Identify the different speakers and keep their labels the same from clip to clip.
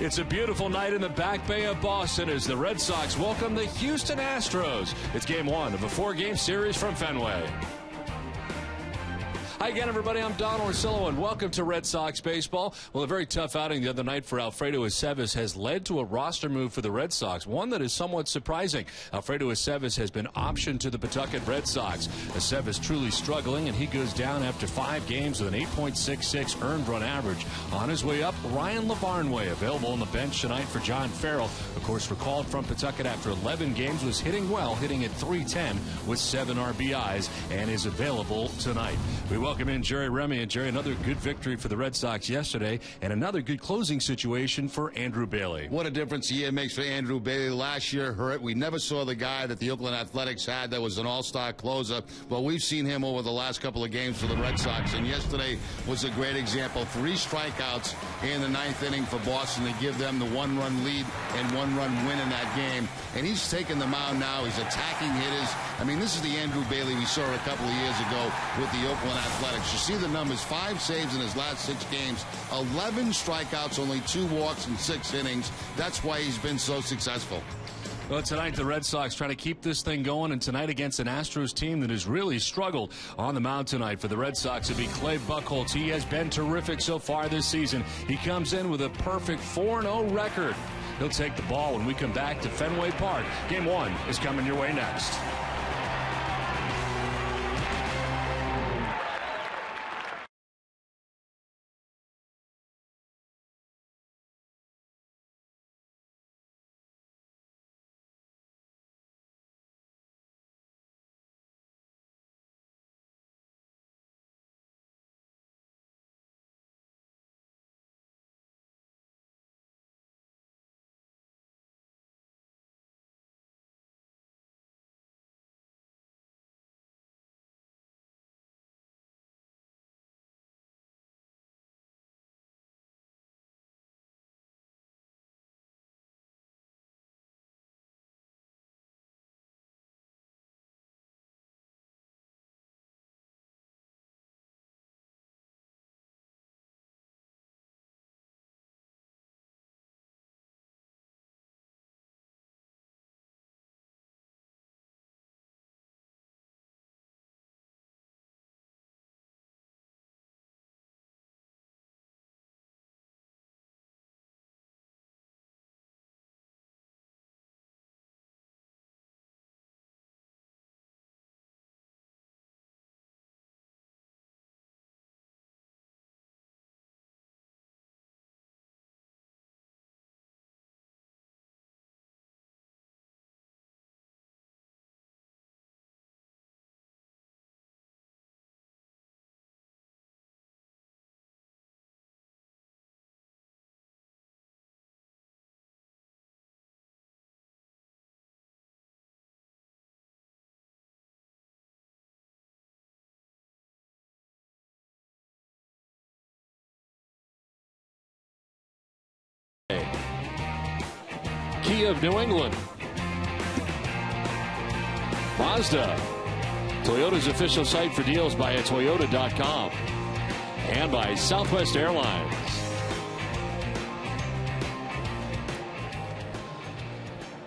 Speaker 1: It's a beautiful night in the back bay of Boston as the Red Sox welcome the Houston Astros. It's game one of a four-game series from Fenway. Hi again, everybody. I'm Don Orsillo, and welcome to Red Sox baseball. Well, a very tough outing the other night for Alfredo Aceves has led to a roster move for the Red Sox, one that is somewhat surprising. Alfredo Aceves has been optioned to the Pawtucket Red Sox. Aceves truly struggling, and he goes down after 5 games with an 8.66 earned run average. On his way up, Ryan Lavarnway, available on the bench tonight for John Farrell. Of course, recalled from Pawtucket after 11 games, was hitting well, hitting at .310 with 7 RBIs, and is available tonight. We welcome in Jerry Remy. And Jerry, another good victory for the Red Sox yesterday, and another good closing situation for Andrew Bailey.
Speaker 2: What a difference a year makes for Andrew Bailey. Last year hurt. We never saw the guy that the Oakland Athletics had that was an all-star closer. Well, we've seen him over the last couple of games for the Red Sox, and yesterday was a great example. 3 strikeouts in the 9th inning for Boston to give them the 1-run lead and 1-run win in that game. And he's taking the mound now. He's attacking hitters. I mean, this is the Andrew Bailey we saw a couple of years ago with the Oakland Athletics. You see the numbers: 5 saves in his last 6 games, 11 strikeouts, only 2 walks in 6 innings. That's why he's been so successful.
Speaker 1: Well, tonight the Red Sox trying to keep this thing going, and tonight against an Astros team that has really struggled on the mound tonight. For the Red Sox, it'll be Clay Buchholz. He has been terrific so far this season. He comes in with a perfect 4-0 record. He'll take the ball when we come back to Fenway Park. Game 1 is coming your way next. Kia of New England, Mazda, Toyota's official site for deals by Toyota.com, and by Southwest Airlines.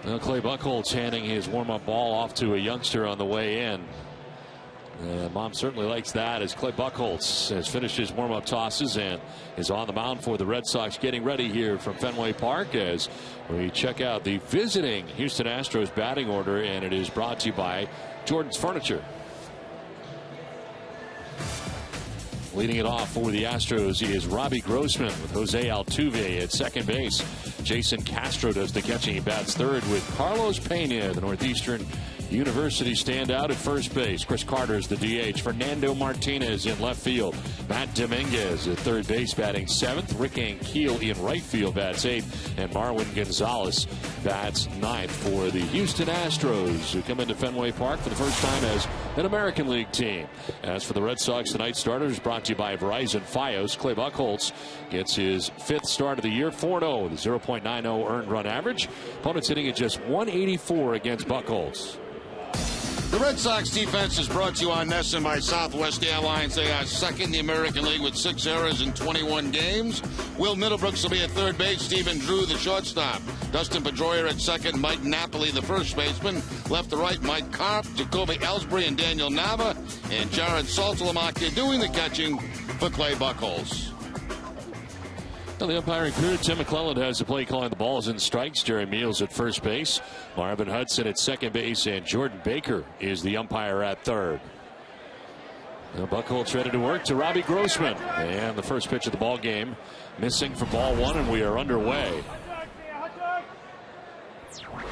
Speaker 1: Well, Clay Buchholz handing his warm-up ball off to a youngster on the way in. Mom certainly likes that, as Clay Buchholz has finished his warm-up tosses and is on the mound for the Red Sox, getting ready here from Fenway Park as we check out the visiting Houston Astros batting order, and it is brought to you by Jordan's Furniture. Leading it off for the Astros is Robbie Grossman with Jose Altuve at second base. Jason Castro does the catching. He bats third with Carlos Pena, the Northeastern University standout, at first base. Chris Carter is the DH. Fernando Martinez in left field. Matt Dominguez at third base batting 7th. Rick Ankiel in right field bats 8th. And Marwin Gonzalez bats 9th for the Houston Astros, who come into Fenway Park for the first time as an American League team. As for the Red Sox, tonight's starters brought to you by Verizon Fios. Clay Buchholz gets his 5th start of the year, 4-0 with a 0.90 earned run average. Opponents hitting at just 184 against Buchholz.
Speaker 2: The Red Sox defense is brought to you on Nesson by Southwest Airlines. They are second in the American League with 6 errors in 21 games. Will Middlebrooks will be at third base. Stephen Drew, the shortstop. Dustin Pedroia at second. Mike Napoli, the first baseman. Left to right, Mike Karp, Jacoby Ellsbury, and Daniel Nava. And Jared Saltalamacchia doing the catching for Clay Buchholz.
Speaker 1: Well, the umpiring crew, Tim McClelland has the play calling the balls and strikes. Jerry Meals at first base. Marvin Hudson at second base. And Jordan Baker is the umpire at third. Now Buchholz ready to work to Robbie Grossman. And the first pitch of the ball game missing for ball one, and we are underway.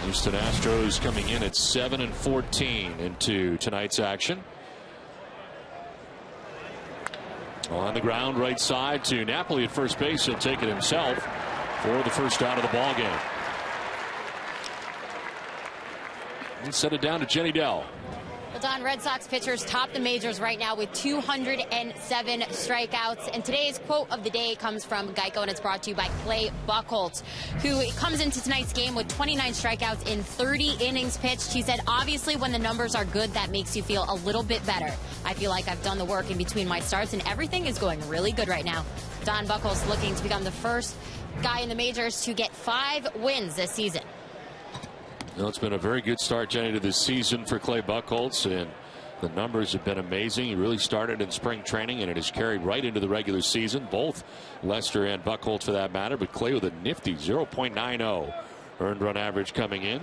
Speaker 1: Houston Astros coming in at 7-14 into tonight's action. On the ground, right side to Napoli at first base. He'll take it himself for the first out of the ball game. And set it down to Jenny Dell.
Speaker 3: Well, Don, Red Sox pitchers top the majors right now with 207 strikeouts. And today's quote of the day comes from Geico, and it's brought to you by Clay Buchholz, who comes into tonight's game with 29 strikeouts in 30 innings pitched. He said, obviously, when the numbers are good, that makes you feel a little bit better. I feel like I've done the work in between my starts, and everything is going really good right now. Don Buchholz looking to become the first guy in the majors to get 5 wins this season.
Speaker 1: Well, it's been a very good start, Jenny, to this season for Clay Buchholz, and the numbers have been amazing. He really started in spring training, and it has carried right into the regular season. Both Lester and Buchholz, for that matter, but Clay with a nifty 0.90 earned run average coming in.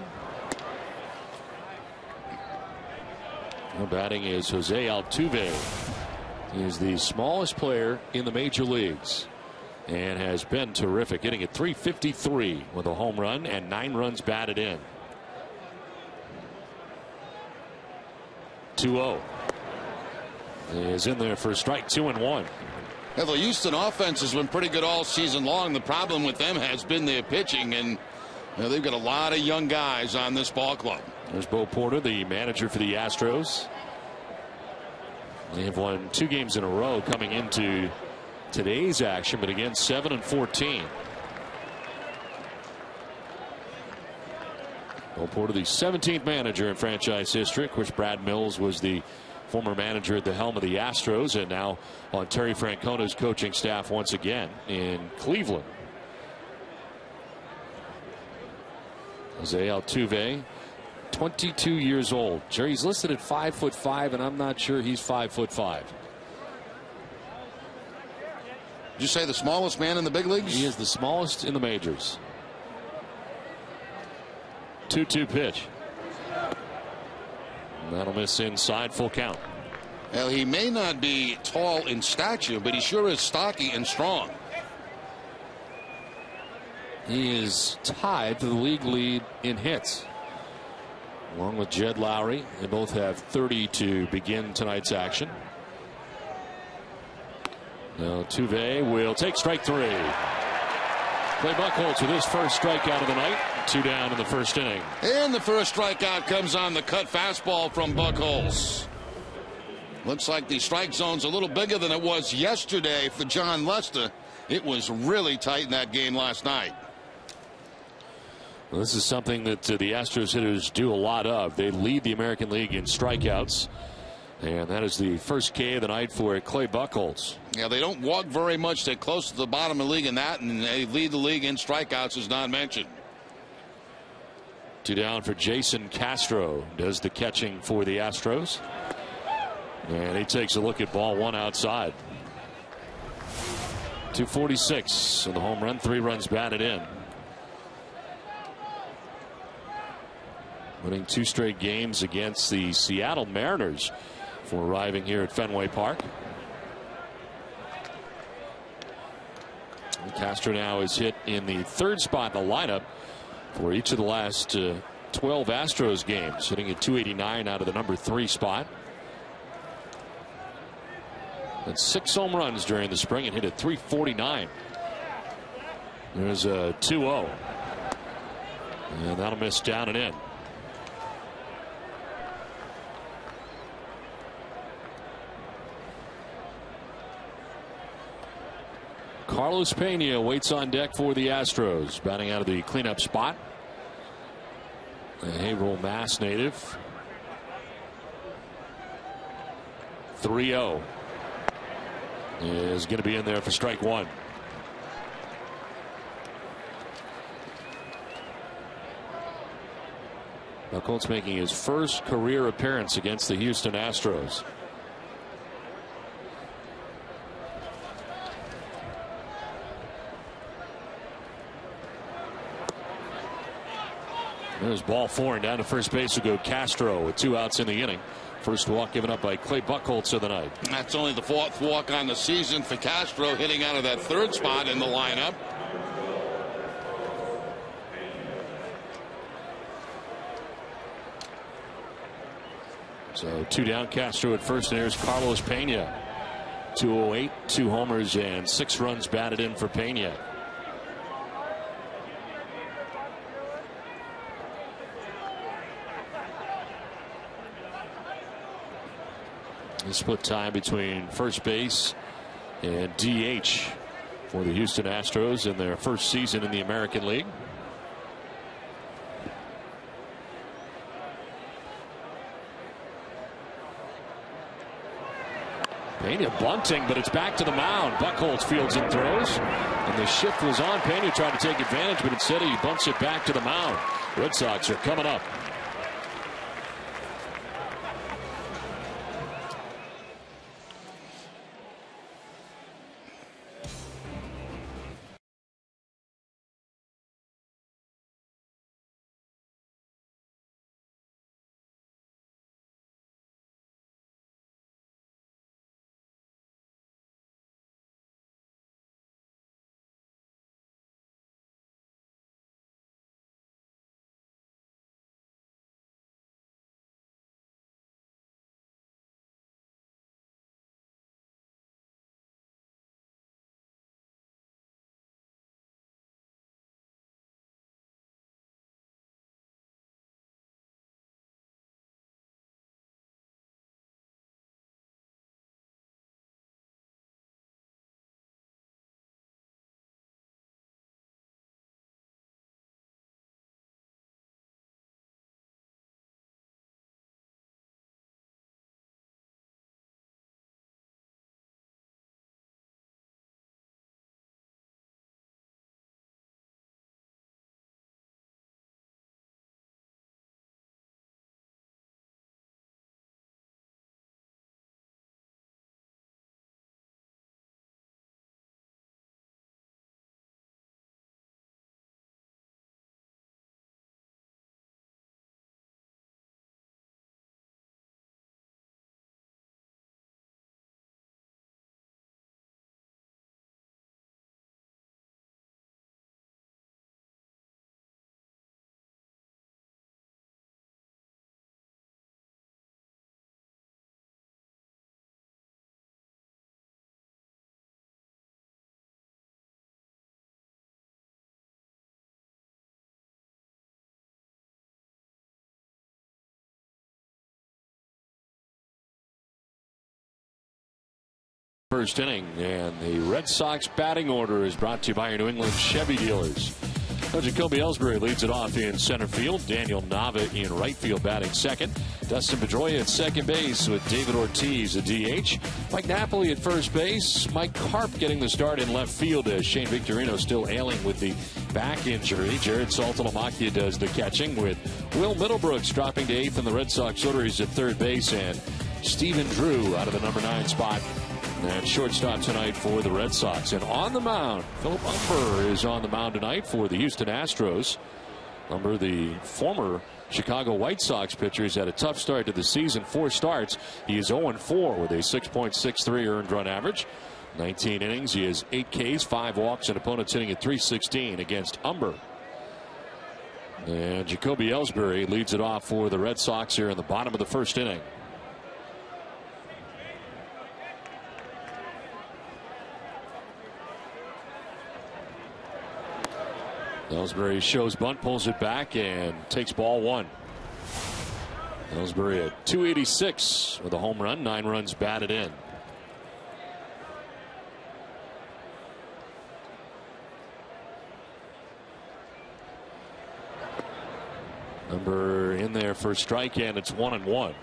Speaker 1: Now batting is Jose Altuve. He is the smallest player in the major leagues and has been terrific, hitting at .353 with a home run and 9 runs batted in. 2-0 is in there for a strike, 2-1.
Speaker 2: Yeah, the Houston offense has been pretty good all season long. The problem with them has been their pitching, and they've got a lot of young guys on this ball club.
Speaker 1: There's Bo Porter, the manager for the Astros. They have won 2 games in a row coming into today's action, but again 7-14. Bo Porter, the 17th manager in franchise history. Of course, Brad Mills was the former manager at the helm of the Astros, and now on Terry Francona's coaching staff once again in Cleveland. Jose Altuve, 22 years old. Jerry's listed at 5'5", and I'm not sure he's 5'5".
Speaker 2: Did you say the smallest man in the big leagues?
Speaker 1: He is the smallest in the majors. 2-2 pitch. That'll miss inside, full count.
Speaker 2: Well, he may not be tall in stature, but he sure is stocky and strong.
Speaker 1: He is tied for the league lead in hits, along with Jed Lowry. They both have 30 to begin tonight's action. Now Altuve will take strike 3. Clay Buchholz with his first strikeout of the night. 2 down in the first inning.
Speaker 2: And the first strikeout comes on the cut fastball from Buchholz. Looks like the strike zone's a little bigger than it was yesterday for John Lester. It was really tight in that game last night.
Speaker 1: Well, this is something that the Astros hitters do a lot of. They lead the American League in strikeouts. And that is the first K of the night for Clay Buchholz.
Speaker 2: Yeah, they don't walk very much. They're close to the bottom of the league in that, and they lead the league in strikeouts, as not mentioned.
Speaker 1: 2 down for Jason Castro. Does the catching for the Astros. And he takes a look at ball 1 outside. 246 in the home run, 3 runs batted in. Winning 2 straight games against the Seattle Mariners for arriving here at Fenway Park. And Castro now is hit in the 3rd spot in the lineup for each of the last 12 Astros games, hitting at 289 out of the number 3 spot. And 6 home runs during the spring and hit at 349. There's a 2-0. And that'll miss down and in. Carlos Pena waits on deck for the Astros, batting out of the cleanup spot. A Haverhill, Mass native. 3-0. Is going to be in there for strike one. Buchholz making his first career appearance against the Houston Astros. There's ball four, and down to first base will go Castro with 2 outs in the inning. First walk given up by Clay Buchholz of the night.
Speaker 2: That's only the 4th walk on the season for Castro, hitting out of that 3rd spot in the lineup.
Speaker 1: So 2 down, Castro at first, and there's Carlos Pena. 208, 2 homers, and 6 runs batted in for Pena. The split time between first base and DH for the Houston Astros in their first season in the American League. Pena bunting, but it's back to the mound. Buchholz fields and throws, and the shift was on. Pena tried to take advantage, but instead he bunts it back to the mound. Red Sox are coming up. First inning, and the Red Sox batting order is brought to you by your New England Chevy dealers. Jacoby Ellsbury leads it off in center field. Daniel Nava in right field batting second. Dustin Pedroia at second base with David Ortiz at DH. Mike Napoli at first base. Mike Karp getting the start in left field as Shane Victorino still ailing with the back injury. Jared Saltalamacchia does the catching with Will Middlebrooks dropping to 8th in the Red Sox order. He's at third base, and Stephen Drew out of the number 9 spot. And shortstop tonight for the Red Sox. And on the mound, Philip Humber is on the mound tonight for the Houston Astros. Humber, the former Chicago White Sox pitcher, has had a tough start to the season. 4 starts. He is 0-4 with a 6.63 earned run average. 19 innings. He has 8 Ks, 5 walks, and opponents hitting at .316 against Humber. And Jacoby Ellsbury leads it off for the Red Sox here in the bottom of the first inning. Ellsbury shows bunt, pulls it back, and takes ball 1. Ellsbury at .286 with a home run, 9 runs batted in. Humber in there for a strike, and it's 1-1.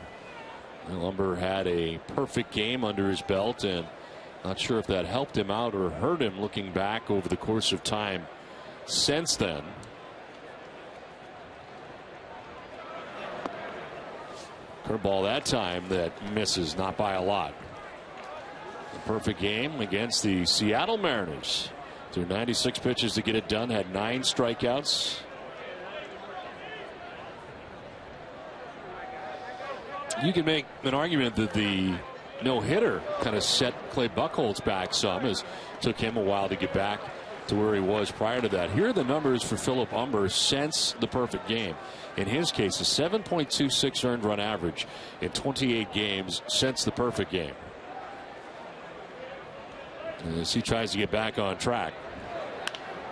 Speaker 1: Umber had a perfect game under his belt, and not sure if that helped him out or hurt him looking back over the course of time since then. Curveball that time that misses, not by a lot. A perfect game against the Seattle Mariners. Through 96 pitches to get it done, had 9 strikeouts. You can make an argument that the no-hitter kind of set Clay Buchholz back some, as it took him a while to get back to where he was prior to that. Here are the numbers for Philip Umber since the perfect game. In his case, a 7.26 earned run average in 28 games since the perfect game. As he tries to get back on track.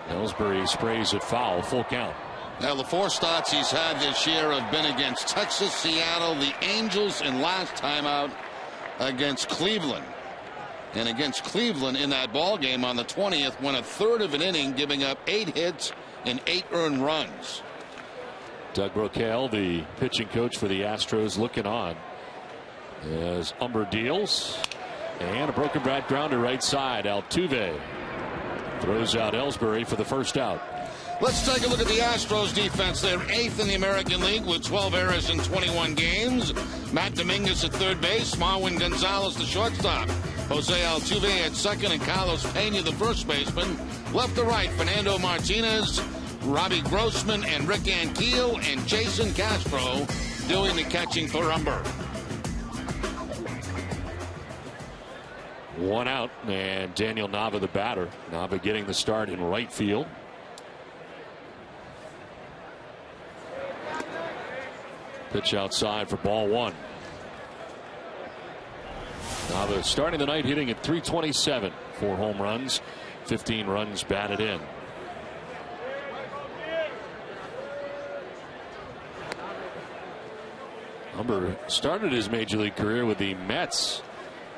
Speaker 1: Ellsbury sprays it foul, full count.
Speaker 2: Now, the 4 starts he's had this year have been against Texas, Seattle, the Angels, and last time out against Cleveland. And against Cleveland in that ball game on the 20th, went a third of an inning, giving up 8 hits and 8 earned runs.
Speaker 1: Doug Brocail, the pitching coach for the Astros, looking on as Umber deals. And a broken bat grounder right side. Altuve throws out Ellsbury for the first out.
Speaker 2: Let's take a look at the Astros defense. They're 8th in the American League with 12 errors in 21 games. Matt Dominguez at third base. Marwin Gonzalez, the shortstop. Jose Altuve at second, and Carlos Pena, the first baseman. Left to right, Fernando Martinez, Robbie Grossman, and Rick Ankiel, and Jason Castro doing the catching for Umber.
Speaker 1: 1 out, and Daniel Nava the batter. Nava getting the start in right field. Pitch outside for ball 1. Nava starting the night hitting at .327. 4 home runs, 15 runs batted in. Umber started his major league career with the Mets.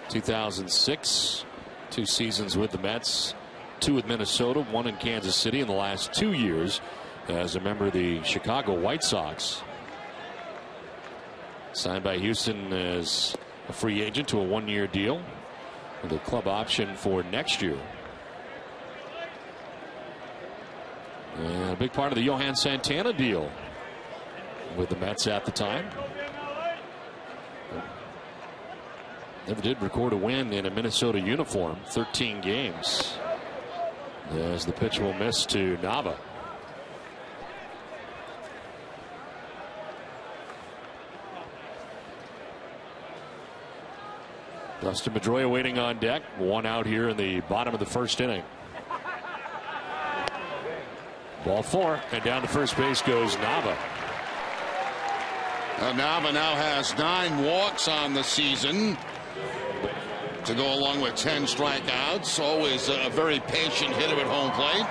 Speaker 1: 2006, 2 seasons with the Mets, 2 with Minnesota, 1 in Kansas City in the last 2 years as a member of the Chicago White Sox. Signed by Houston as a free agent to a 1-year deal with a club option for next year. And a big part of the Johan Santana deal with the Mets at the time. Never did record a win in a Minnesota uniform. 13 games. As the pitch will miss to Nava. Dustin Pedroia waiting on deck. 1 out here in the bottom of the first inning. Ball 4, and down to first base goes Nava.
Speaker 2: Nava now has 9 walks on the season to go along with 10 strikeouts. Always a very patient hitter at home plate.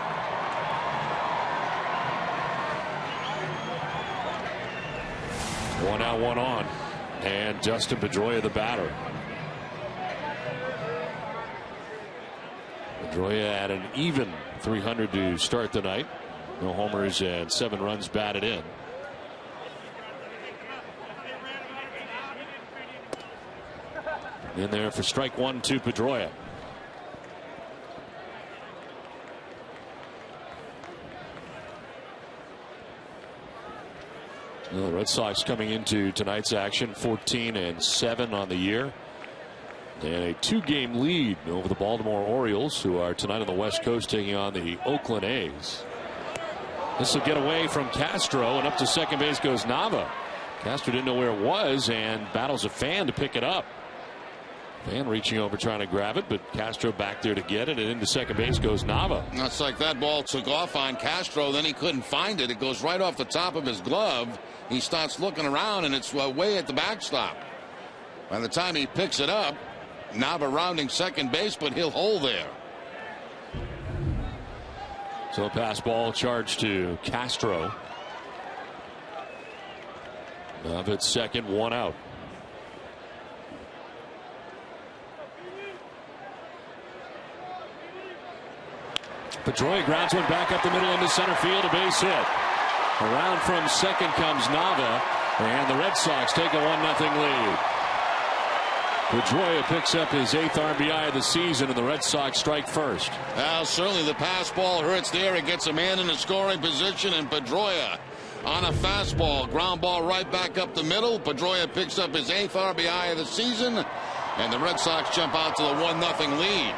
Speaker 1: One out, 1 on, and Dustin Pedroia the batter. Pedroia at an even 300 to start the night. No homers and 7 runs batted in. In there for strike 1 to Pedroia. Well, the Red Sox coming into tonight's action 14-7 on the year. And a 2-game lead over the Baltimore Orioles, who are tonight on the West Coast taking on the Oakland A's. This will get away from Castro, and up to second base goes Nava. Castro didn't know where it was and battles a fan to pick it up. Fan reaching over trying to grab it, but Castro back there to get it, and into second base goes Nava.
Speaker 2: It's like that ball took off on Castro, then he couldn't find it. It goes right off the top of his glove. He starts looking around, and it's way at the backstop. By the time he picks it up, Nava rounding second base, but he'll hold there.
Speaker 1: So a pass ball charge to Castro. Nava at second, 1 out. Pedroia grounds one back up the middle into center field, a base hit. Around from second comes Nava, and the Red Sox take a 1-0 lead. Pedroia picks up his 8th RBI of the season, and the Red Sox strike first.
Speaker 2: Well, certainly the pass ball hurts there. It gets a man in a scoring position, and Pedroia on a fastball. Ground ball right back up the middle. Pedroia picks up his 8th RBI of the season, and the Red Sox jump out to the 1-0 lead.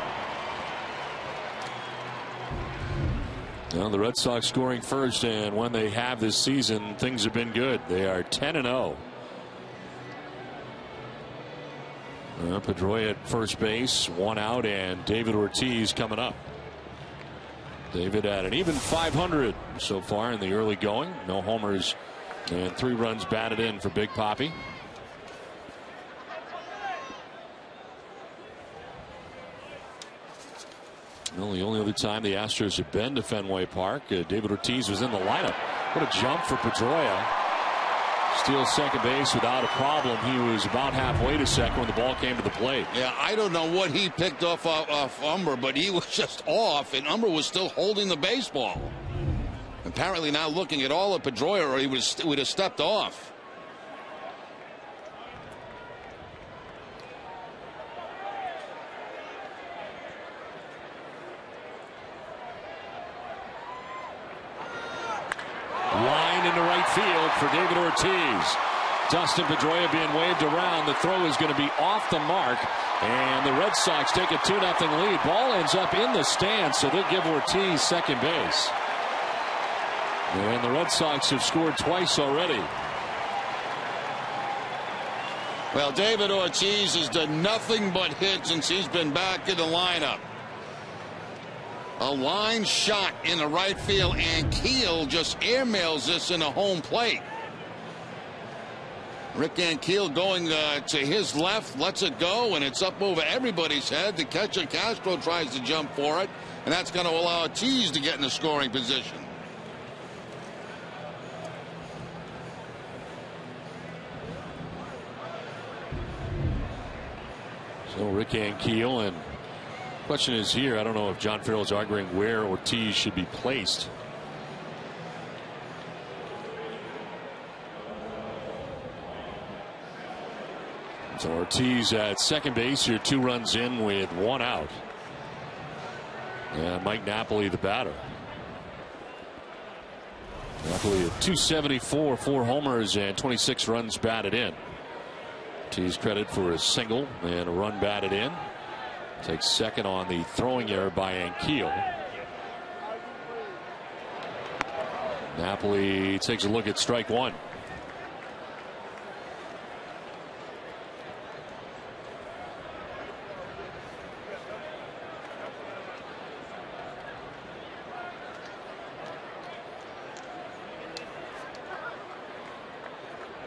Speaker 1: Well, the Red Sox scoring first, and when they have this season, things have been good. They are 10-0. Pedroia at first base, 1 out, and David Ortiz coming up. David at an even 500 so far in the early going. No homers and 3 runs batted in for Big Papi. Well, the only other time the Astros have been to Fenway Park, David Ortiz was in the lineup. What a jump for Pedroia. Steals second base without a problem. He was about halfway to second when the ball came to the plate.
Speaker 2: Yeah, I don't know what he picked off Umber, but he was just off, and Umber was still holding the baseball. Apparently now looking at all of Pedroia, or he would have stepped off.
Speaker 1: Line into right field for David Ortiz. Dustin Pedroia being waved around. The throw is going to be off the mark, and the Red Sox take a 2-0 lead. Ball ends up in the stands, so they'll give Ortiz second base. And the Red Sox have scored twice already.
Speaker 2: Well, David Ortiz has done nothing but hit since he's been back in the lineup. A line shot in the right field, and Keel just airmails this into home plate. Rick Ankiel going to his left, lets it go, and it's up over everybody's head. The catcher Castro tries to jump for it, and that's going to allow Ortiz to get in the scoring position.
Speaker 1: So Rick Ankiel, and question is here, I don't know if John Farrell's arguing where Ortiz should be placed. So Ortiz at second base here, 2 runs in with 1 out. And Mike Napoli the batter. Napoli at 274, 4 homers and 26 runs batted in. Ortiz credit for a single and a run batted in. Takes second on the throwing error by Ankiel. Napoli takes a look at strike 1.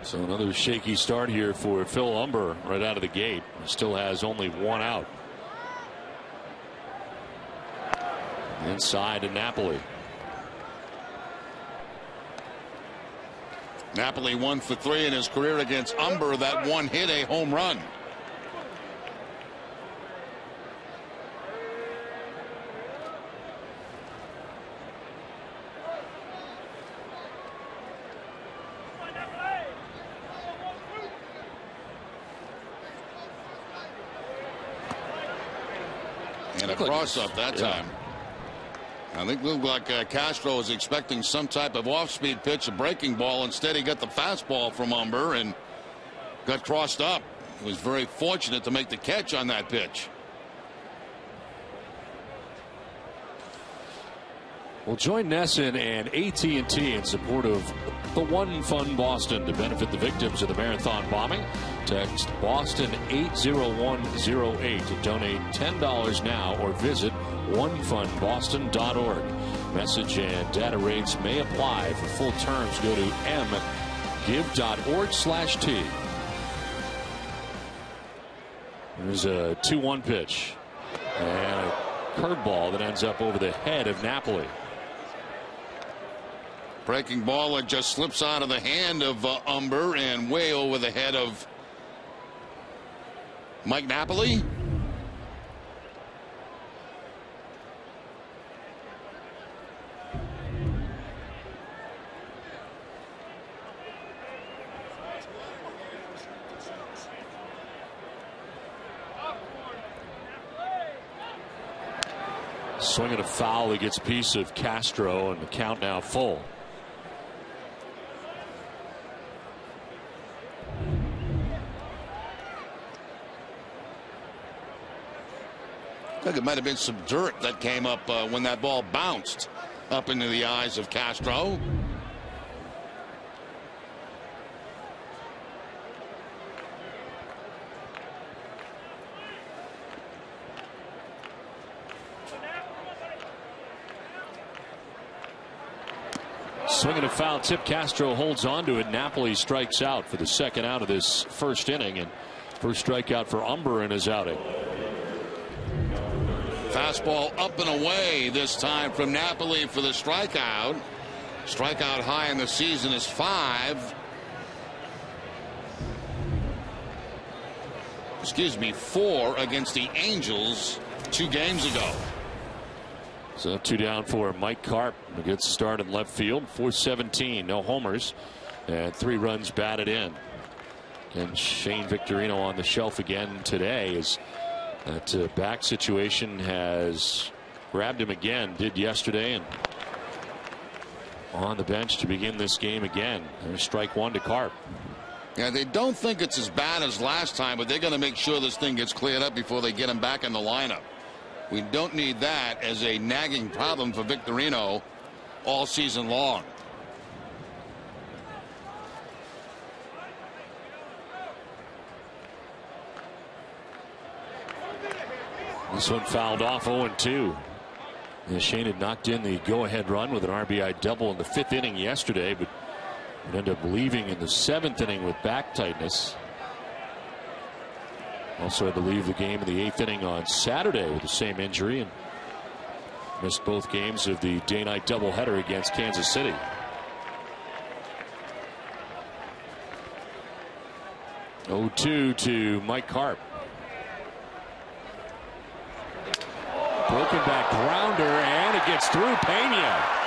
Speaker 1: So another shaky start here for Phil Umber right out of the gate. Still has only 1 out. Inside to Napoli.
Speaker 2: Napoli 1 for 3 in his career against Umber. That one hit a home run. And a cross-up that time. I think it looked like Castro was expecting some type of off-speed pitch, a breaking ball. Instead, he got the fastball from Umber and got crossed up. He was very fortunate to make the catch on that pitch.
Speaker 1: Well, join NESN and AT&T in support of the One Fund Boston to benefit the victims of the marathon bombing. Text Boston 80108 to donate $10 now or visit onefundboston.org. Message and data rates may apply. For full terms, go to mgive.org/T. There's a 2-1 pitch and a curveball that ends up over the head of Napoli.
Speaker 2: Breaking ball that just slips out of the hand of Umber and way over the head of Mike Napoli.
Speaker 1: Swinging a foul that gets a piece of Castro, and the count now full.
Speaker 2: I think it might have been some dirt that came up when that ball bounced up into the eyes of Castro.
Speaker 1: Swinging a foul tip. Castro holds on to it. Napoli strikes out for the second out of this first inning, and first strikeout for Umber in his outing.
Speaker 2: Fastball up and away this time from Napoli for the strikeout. Strikeout high in the season is 5. Excuse me, 4 against the Angels 2 games ago.
Speaker 1: So 2 down for Mike Carp. A good start in left field. 417, no homers, and 3 runs batted in. And Shane Victorino on the shelf again today, as that back situation has grabbed him again. Did yesterday, and on the bench to begin this game again. There's strike 1 to Carp.
Speaker 2: Yeah, they don't think it's as bad as last time, but they're going to make sure this thing gets cleared up before they get him back in the lineup. We don't need that as a nagging problem for Victorino all season long.
Speaker 1: This one fouled off 0-2. Shane had knocked in the go-ahead run with an RBI double in the 5th inning yesterday, but would end up leaving in the 7th inning with back tightness. Also had to leave the game in the 8th inning on Saturday with the same injury, and missed both games of the day-night doubleheader against Kansas City. (0-2) to Mike Carp. Broken back grounder, and it gets through Pena.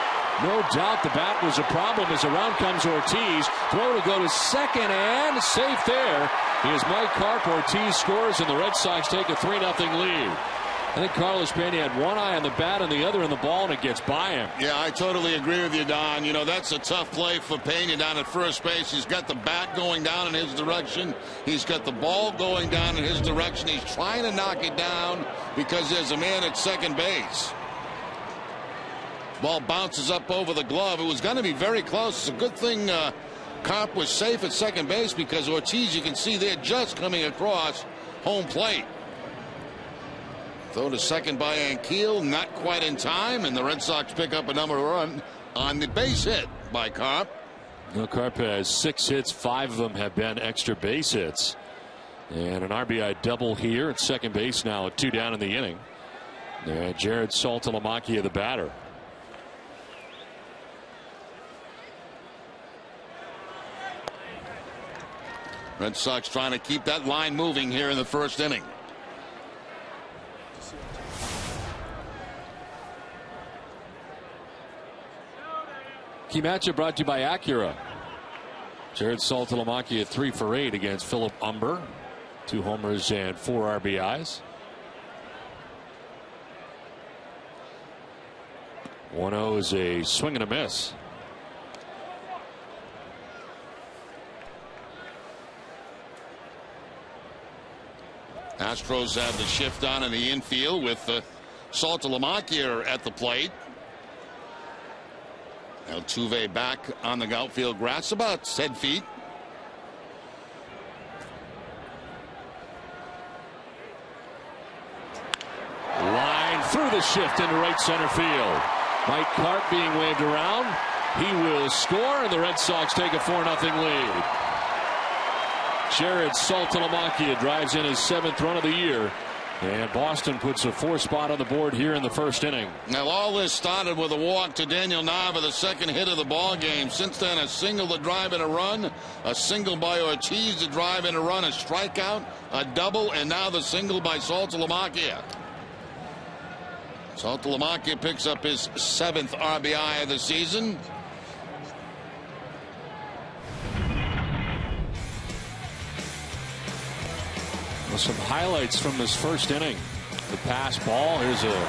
Speaker 1: No doubt the bat was a problem as around comes Ortiz. Throw to go to second, and safe there is Mike Carp. Ortiz scores, and the Red Sox take a 3-0 lead. I think Carlos Pena had one eye on the bat and the other on the ball, and it gets by him.
Speaker 2: Yeah, I totally agree with you, Don. You know, that's a tough play for Pena down at first base. He's got the bat going down in his direction. He's got the ball going down in his direction. He's trying to knock it down because there's a man at second base. Ball bounces up over the glove. It was going to be very close. It's a good thing Carp was safe at second base, because Ortiz, you can see they're just coming across home plate. Throw to second by Ankiel, not quite in time, and the Red Sox pick up another run on the base hit by Carp.
Speaker 1: Well, Carp has 6 hits, 5 of them have been extra base hits, and an RBI double here at second base now at 2 down in the inning. Jared Saltalamacchia, the batter.
Speaker 2: Red Sox trying to keep that line moving here in the first inning.
Speaker 1: Key matchup brought to you by Acura. Jared Saltalamacchia 3 for 8 against Philip Umber. 2 homers and 4 RBIs. 1-0 is a swing and a miss.
Speaker 2: Astros have the shift on in the infield with Saltalamacchia at the plate. Altuve back on the outfield grass, about 10 feet.
Speaker 1: Line through the shift into right center field. Mike Carp being waved around. He will score, and the Red Sox take a 4-0 lead. Jared Saltalamacchia drives in his 7th run of the year, and Boston puts a 4 spot on the board here in the first inning.
Speaker 2: Now all this started with a walk to Daniel Nava, the second hit of the ball game. Since then, a single to drive in a run, a single by Ortiz to drive in a run, a strikeout, a double, and now the single by Saltalamacchia. Saltalamacchia picks up his 7th RBI of the season.
Speaker 1: Some highlights from this first inning. The pass ball. Here's a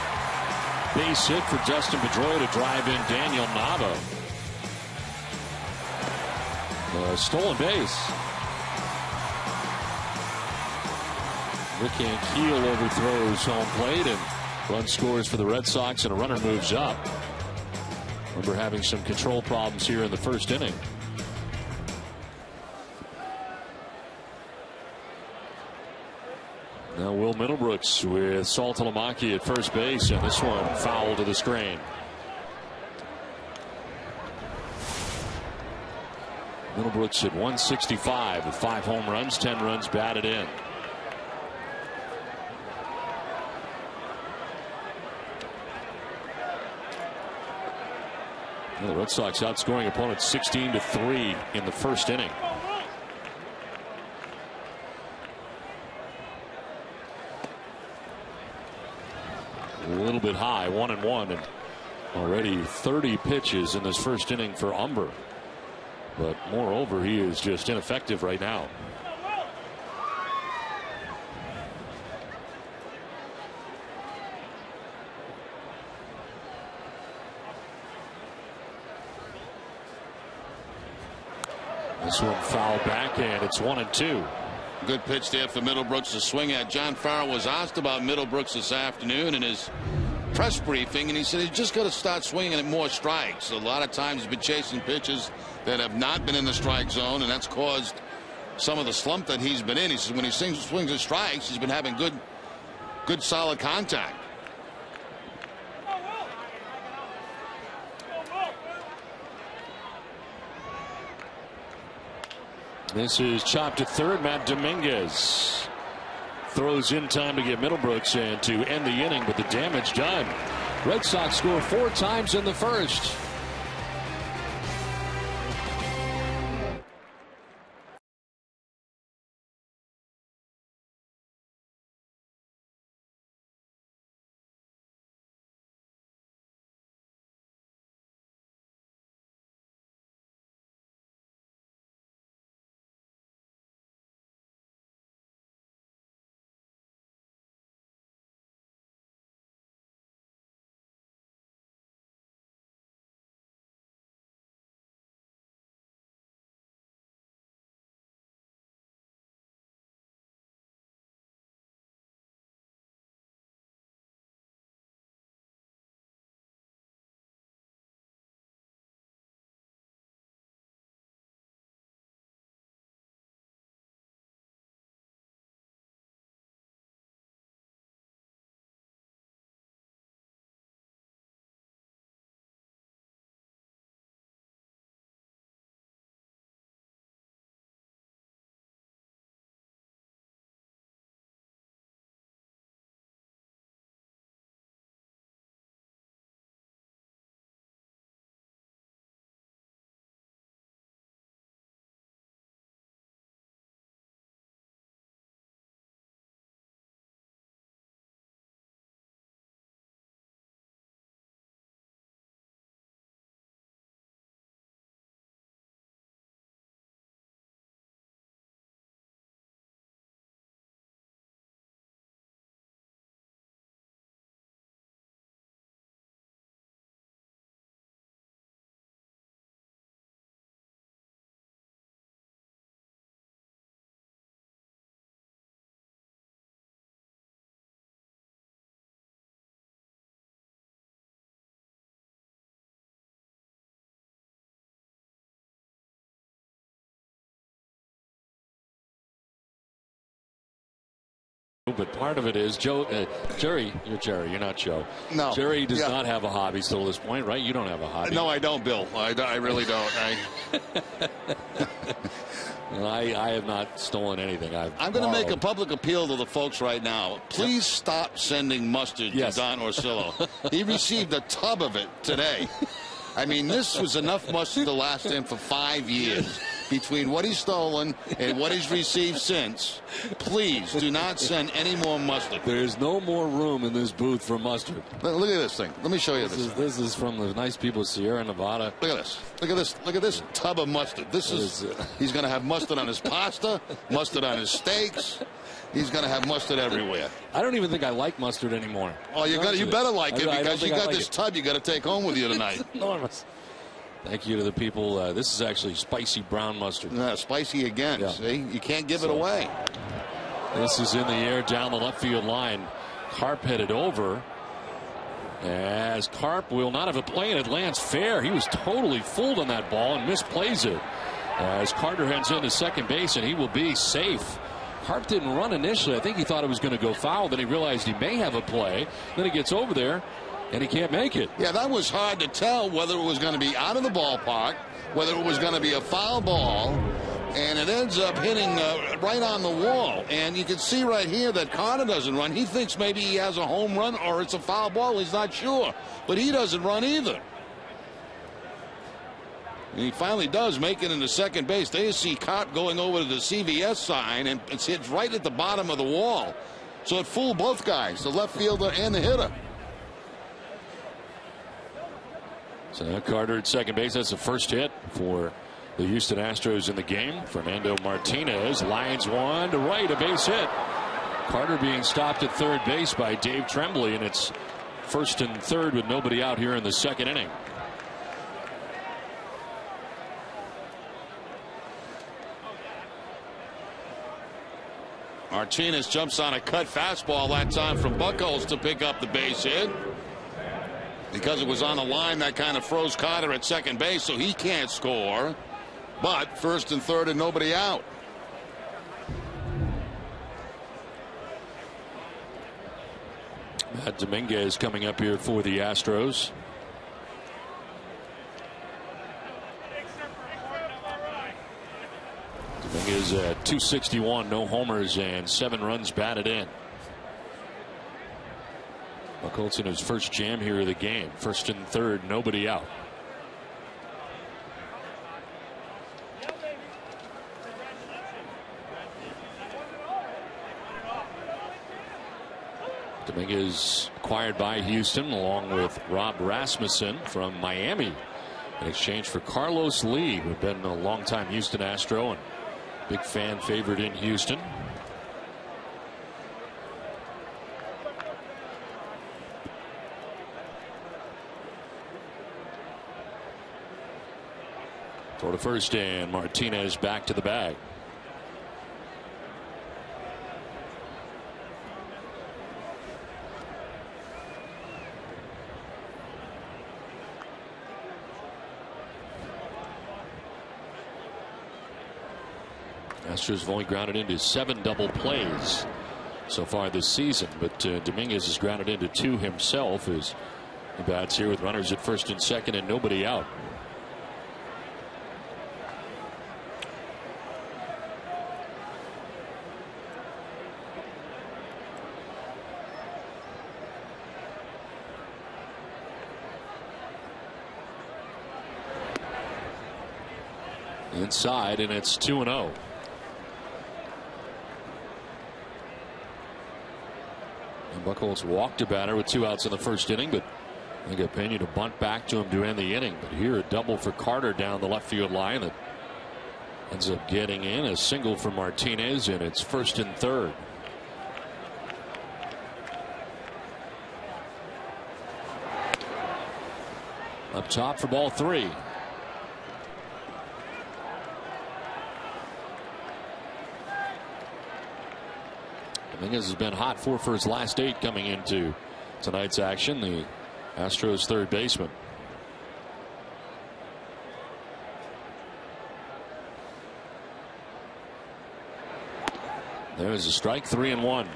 Speaker 1: base hit for Dustin Pedroia to drive in Daniel Nava. Stolen base. Rick Ankiel overthrows home plate and run scores for the Red Sox, and a runner moves up. Remember having some control problems here in the first inning. Now Will Middlebrooks with Saltalamacchi at first base, and this one foul to the screen. Middlebrooks at 165 with 5 home runs, 10 runs batted in. The Red Sox outscoring opponents 16-3 in the first inning. A little bit high, 1-1, and already 30 pitches in this first inning for Umber. But moreover, he is just ineffective right now. This one fouled back, and it's 1-2.
Speaker 2: Good pitch there for Middlebrooks to swing at. John Farrell was asked about Middlebrooks this afternoon in his press briefing, and he said he's just got to start swinging at more strikes. A lot of times he's been chasing pitches that have not been in the strike zone, and that's caused some of the slump that he's been in. He says when he swings at strikes, he's been having good solid contact.
Speaker 1: This is chopped to third. Matt Dominguez throws in time to get Middlebrooks and to end the inning, but the damage done. Red Sox score 4 times in the first. But part of it is Jerry. You're Jerry. You're not Joe.
Speaker 2: No.
Speaker 1: Jerry does not have a hobby still at this point, right? You don't have a hobby.
Speaker 2: No, I don't, Bill. I really don't.
Speaker 1: I have not stolen anything.
Speaker 2: I'm going to make a public appeal to the folks right now. Please stop sending mustard to Don Orsillo. He received a tub of it today. I mean, this was enough mustard to last him for 5 years. between what he's stolen and what he's received since. Please do not send any more mustard.
Speaker 1: There's no more room in this booth for mustard.
Speaker 2: Look at this thing. Let me show you this.
Speaker 1: This is from the nice people of Sierra Nevada.
Speaker 2: Look at this. Look at this. Look at this tub of mustard. This is. He's going to have mustard on his pasta, mustard on his steaks. He's going to have mustard everywhere.
Speaker 1: I don't even think I like mustard anymore.
Speaker 2: Oh, you better like it because you got
Speaker 1: like
Speaker 2: this tub you got to take home with you tonight.
Speaker 1: Enormous. Thank you to the people. This is actually spicy brown mustard.
Speaker 2: Spicy again. Yeah. See, you can't give it away.
Speaker 1: This is in the air down the left field line. Carp headed over. As Carp will not have a play, and it lands fair. He was totally fooled on that ball and misplays it. As Carter heads into second base, and he will be safe. Carp didn't run initially. I think he thought it was going to go foul. Then he realized he may have a play. Then he gets over there, and he can't make it.
Speaker 2: Yeah, that was hard to tell whether it was going to be out of the ballpark, whether it was going to be a foul ball, and it ends up hitting right on the wall. And you can see right here that Carter doesn't run. He thinks maybe he has a home run or it's a foul ball. He's not sure. But he doesn't run either. And he finally does make it into second base. There you see Carp going over to the CVS sign, and it hits right at the bottom of the wall. So it fooled both guys, the left fielder and the hitter.
Speaker 1: So Carter at second base. That's the first hit for the Houston Astros in the game. Fernando Martinez lines one to right, a base hit. Carter being stopped at third base by Dave Tremblay, and it's first and third with nobody out here in the second inning.
Speaker 2: Martinez jumps on a cut fastball that time from Buchholz to pick up the base hit. Because it was on the line, that kind of froze Carter at second base, so he can't score. But first and third and nobody out.
Speaker 1: Matt Dominguez coming up here for the Astros. Dominguez at 261, no homers and 7 runs batted in. Buchholz in his first jam here of the game. First and third, nobody out. Dominguez acquired by Houston along with Rob Rasmussen from Miami in exchange for Carlos Lee, who had been a longtime Houston Astro and big fan favorite in Houston. Toward the first, and Martinez back to the bag. Astros have only grounded into 7 double plays so far this season, but Dominguez has grounded into 2 himself as he bats here with runners at first and second and nobody out. Inside, and it's 2-0. Buchholz walked a batter with 2 outs in the first inning, but they got Pena to bunt back to him to end the inning. But here a double for Carter down the left field line that ends up getting in. A single for Martinez, and it's first and third. Up top for ball 3. Dominguez has been hot for his last 8 coming into tonight's action. The Astros third baseman. There's a strike, 3-1.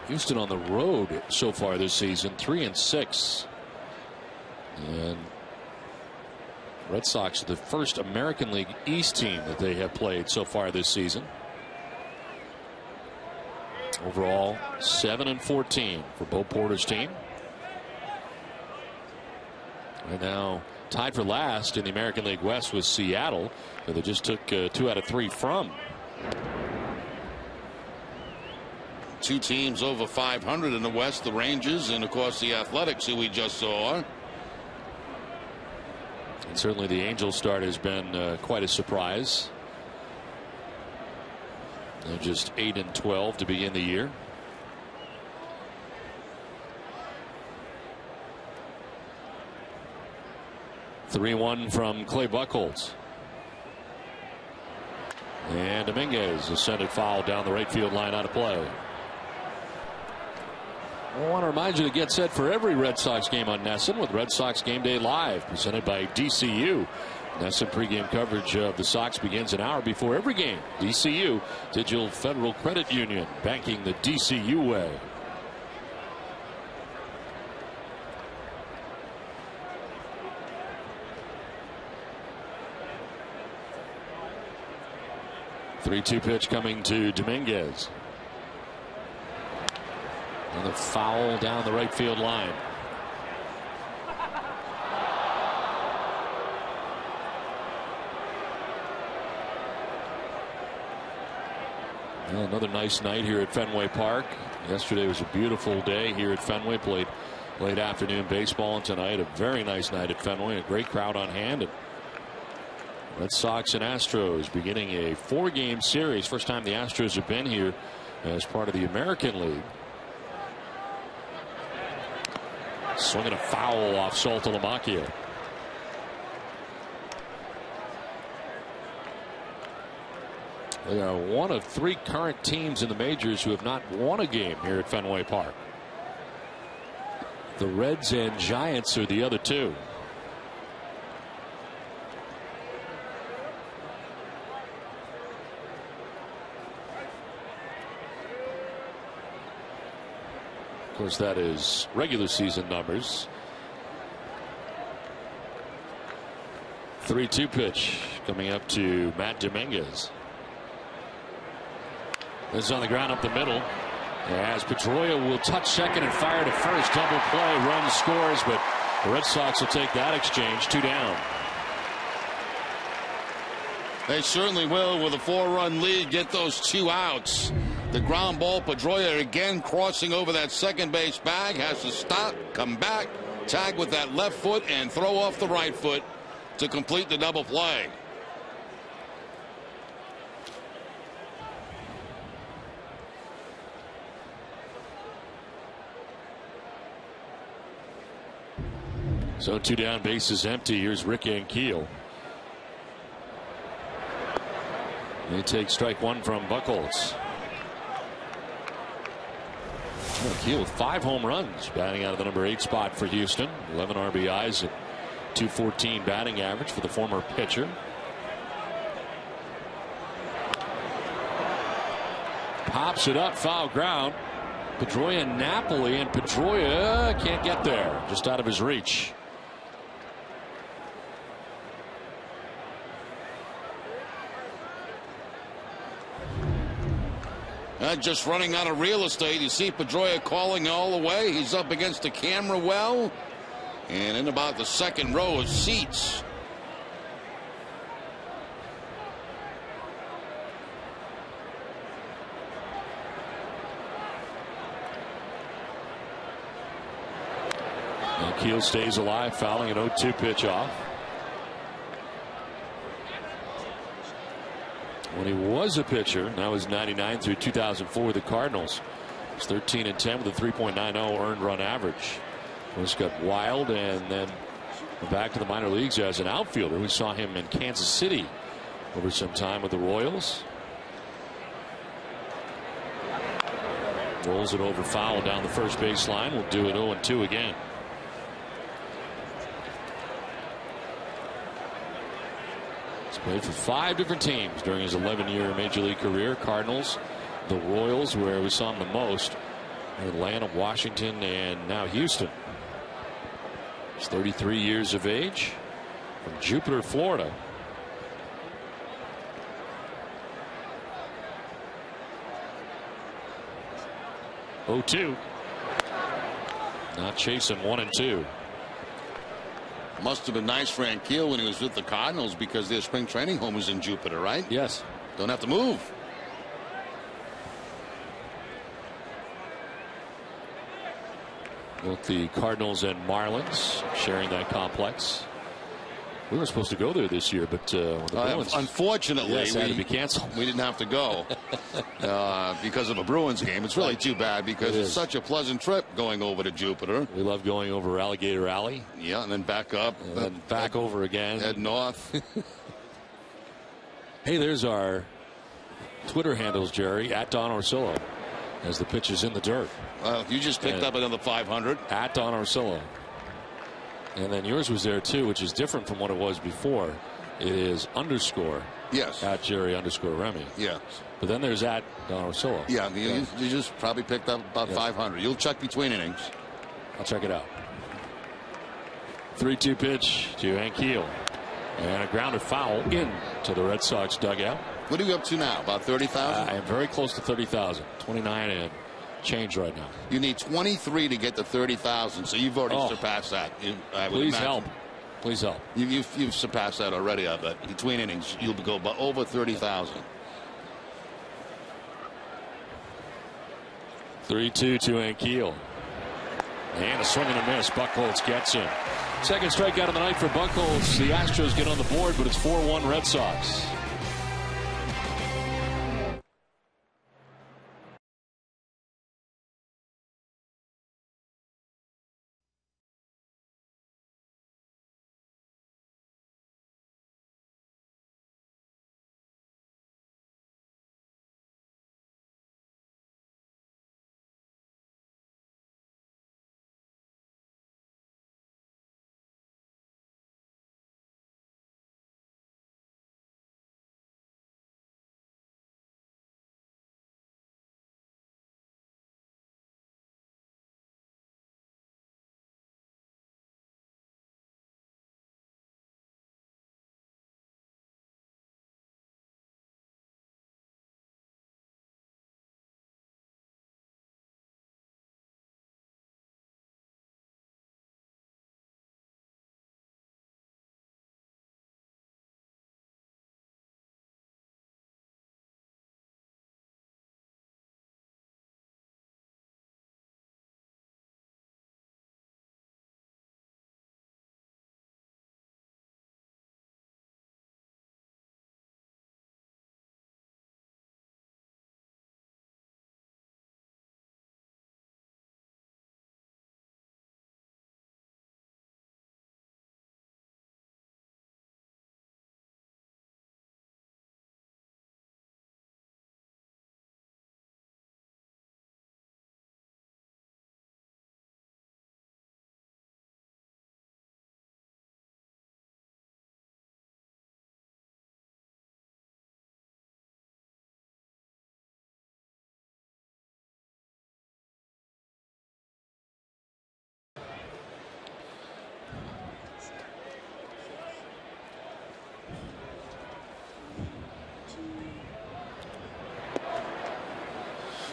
Speaker 1: Houston on the road so far this season, 3-6. And Red Sox are the first American League East team that they have played so far this season. Overall, 7-14 for Bo Porter's team. Right now, tied for last in the American League West was Seattle, who they just took 2 out of 3 from.
Speaker 2: 2 teams over 500 in the West, the Rangers and of course the Athletics, who we just saw.
Speaker 1: And certainly the Angels start has been quite a surprise. They're just 8-12 to begin the year. (3-1) from Clay Buchholz. And Dominguez, a scented foul down the right field line, out of play. I want to remind you to get set for every Red Sox game on NESN with Red Sox Game Day Live, presented by DCU. NESN pregame coverage of the Sox begins an hour before every game. DCU, Digital Federal Credit Union, banking the DCU way. (3-2) pitch coming to Dominguez. And the foul down the right field line. Well, another nice night here at Fenway Park. Yesterday was a beautiful day here at Fenway. Played late afternoon baseball, and tonight a very nice night at Fenway. A great crowd on hand. And Red Sox and Astros beginning a 4-game series. First time the Astros have been here as part of the American League. Swinging a foul off Saltalamacchia. They are one of 3 current teams in the majors who have not won a game here at Fenway Park. The Reds and Giants are the other 2. Of course, that is regular season numbers. 3-2 pitch coming up to Matt Dominguez. This is on the ground up the middle, as Pedroia will touch second and fire to first. Double play, run scores, but the Red Sox will take that exchange. 2 down.
Speaker 2: They certainly will, with a 4-run lead, get those 2 outs. The ground ball, Pedroia again crossing over that second base bag, has to stop, come back, tag with that left foot, and throw off the right foot to complete the double play.
Speaker 1: So 2 down, bases empty. Here's Rick Ankiel. They take strike 1 from Buchholz. Ankiel with 5 home runs, batting out of the number 8 spot for Houston. 11 RBIs and .214 batting average for the former pitcher. Pops it up, foul ground. Pedroia and Napoli, and Pedroia can't get there, just out of his reach.
Speaker 2: Just running out of real estate. You see Pedroia calling all the way. He's up against the camera well, and in about the second row of seats.
Speaker 1: Keel stays alive, fouling an 0-2 pitch off. When he was a pitcher, now he's 99 through 2004 with the Cardinals. He's 13-10 with a 3.90 earned run average. Once got wild and then back to the minor leagues as an outfielder. We saw him in Kansas City over some time with the Royals. Rolls it over foul down the first baseline. We'll do it 0-2 again. Played for 5 different teams during his 11-year Major League career. Cardinals, the Royals, where we saw him the most, Atlanta, Washington, and now Houston. He's 33 years of age, from Jupiter, Florida. (0-2). Not chasing 1-2.
Speaker 2: Must have been nice for Ankiel when he was with the Cardinals because their spring training home is in Jupiter, right?
Speaker 1: Yes.
Speaker 2: Don't have to move.
Speaker 1: Both the Cardinals and Marlins sharing that complex. We were supposed to go there this year, but the Bruins,
Speaker 2: unfortunately,
Speaker 1: had to be canceled.
Speaker 2: We didn't have to go because of a Bruins game. It's really too bad because it's such a pleasant trip going over to Jupiter.
Speaker 1: We love going over Alligator Alley.
Speaker 2: Yeah, and then back up.
Speaker 1: And then back over again.
Speaker 2: Head north.
Speaker 1: Hey, there's our Twitter handles, Jerry, at Don Orsillo, as the pitch is in the dirt.
Speaker 2: Well, you just picked up another 500.
Speaker 1: At Don Orsillo. And then yours was there too, which is different from what it was before. It is underscore.
Speaker 2: Yes.
Speaker 1: At Jerry underscore Remy.
Speaker 2: Yeah.
Speaker 1: But then there's at Don Orsillo.
Speaker 2: Yeah, you just probably picked up about 500. You'll check between innings.
Speaker 1: I'll check it out. 3-2 pitch to Ankiel. And a grounded foul into the Red Sox dugout.
Speaker 2: What are you up to now? About 30,000?
Speaker 1: I am very close to 30,000. 29 and change right now.
Speaker 2: You need 23 to get to 30,000, so you've already surpassed that.
Speaker 1: Please help. Please help.
Speaker 2: You've surpassed that already, I bet. Between innings, you'll go over 30,000.
Speaker 1: 3-2 to Ankiel. And a swing and a miss. Buchholz gets him. Second strikeout of the night for Buchholz. The Astros get on the board, but it's 4-1 Red Sox.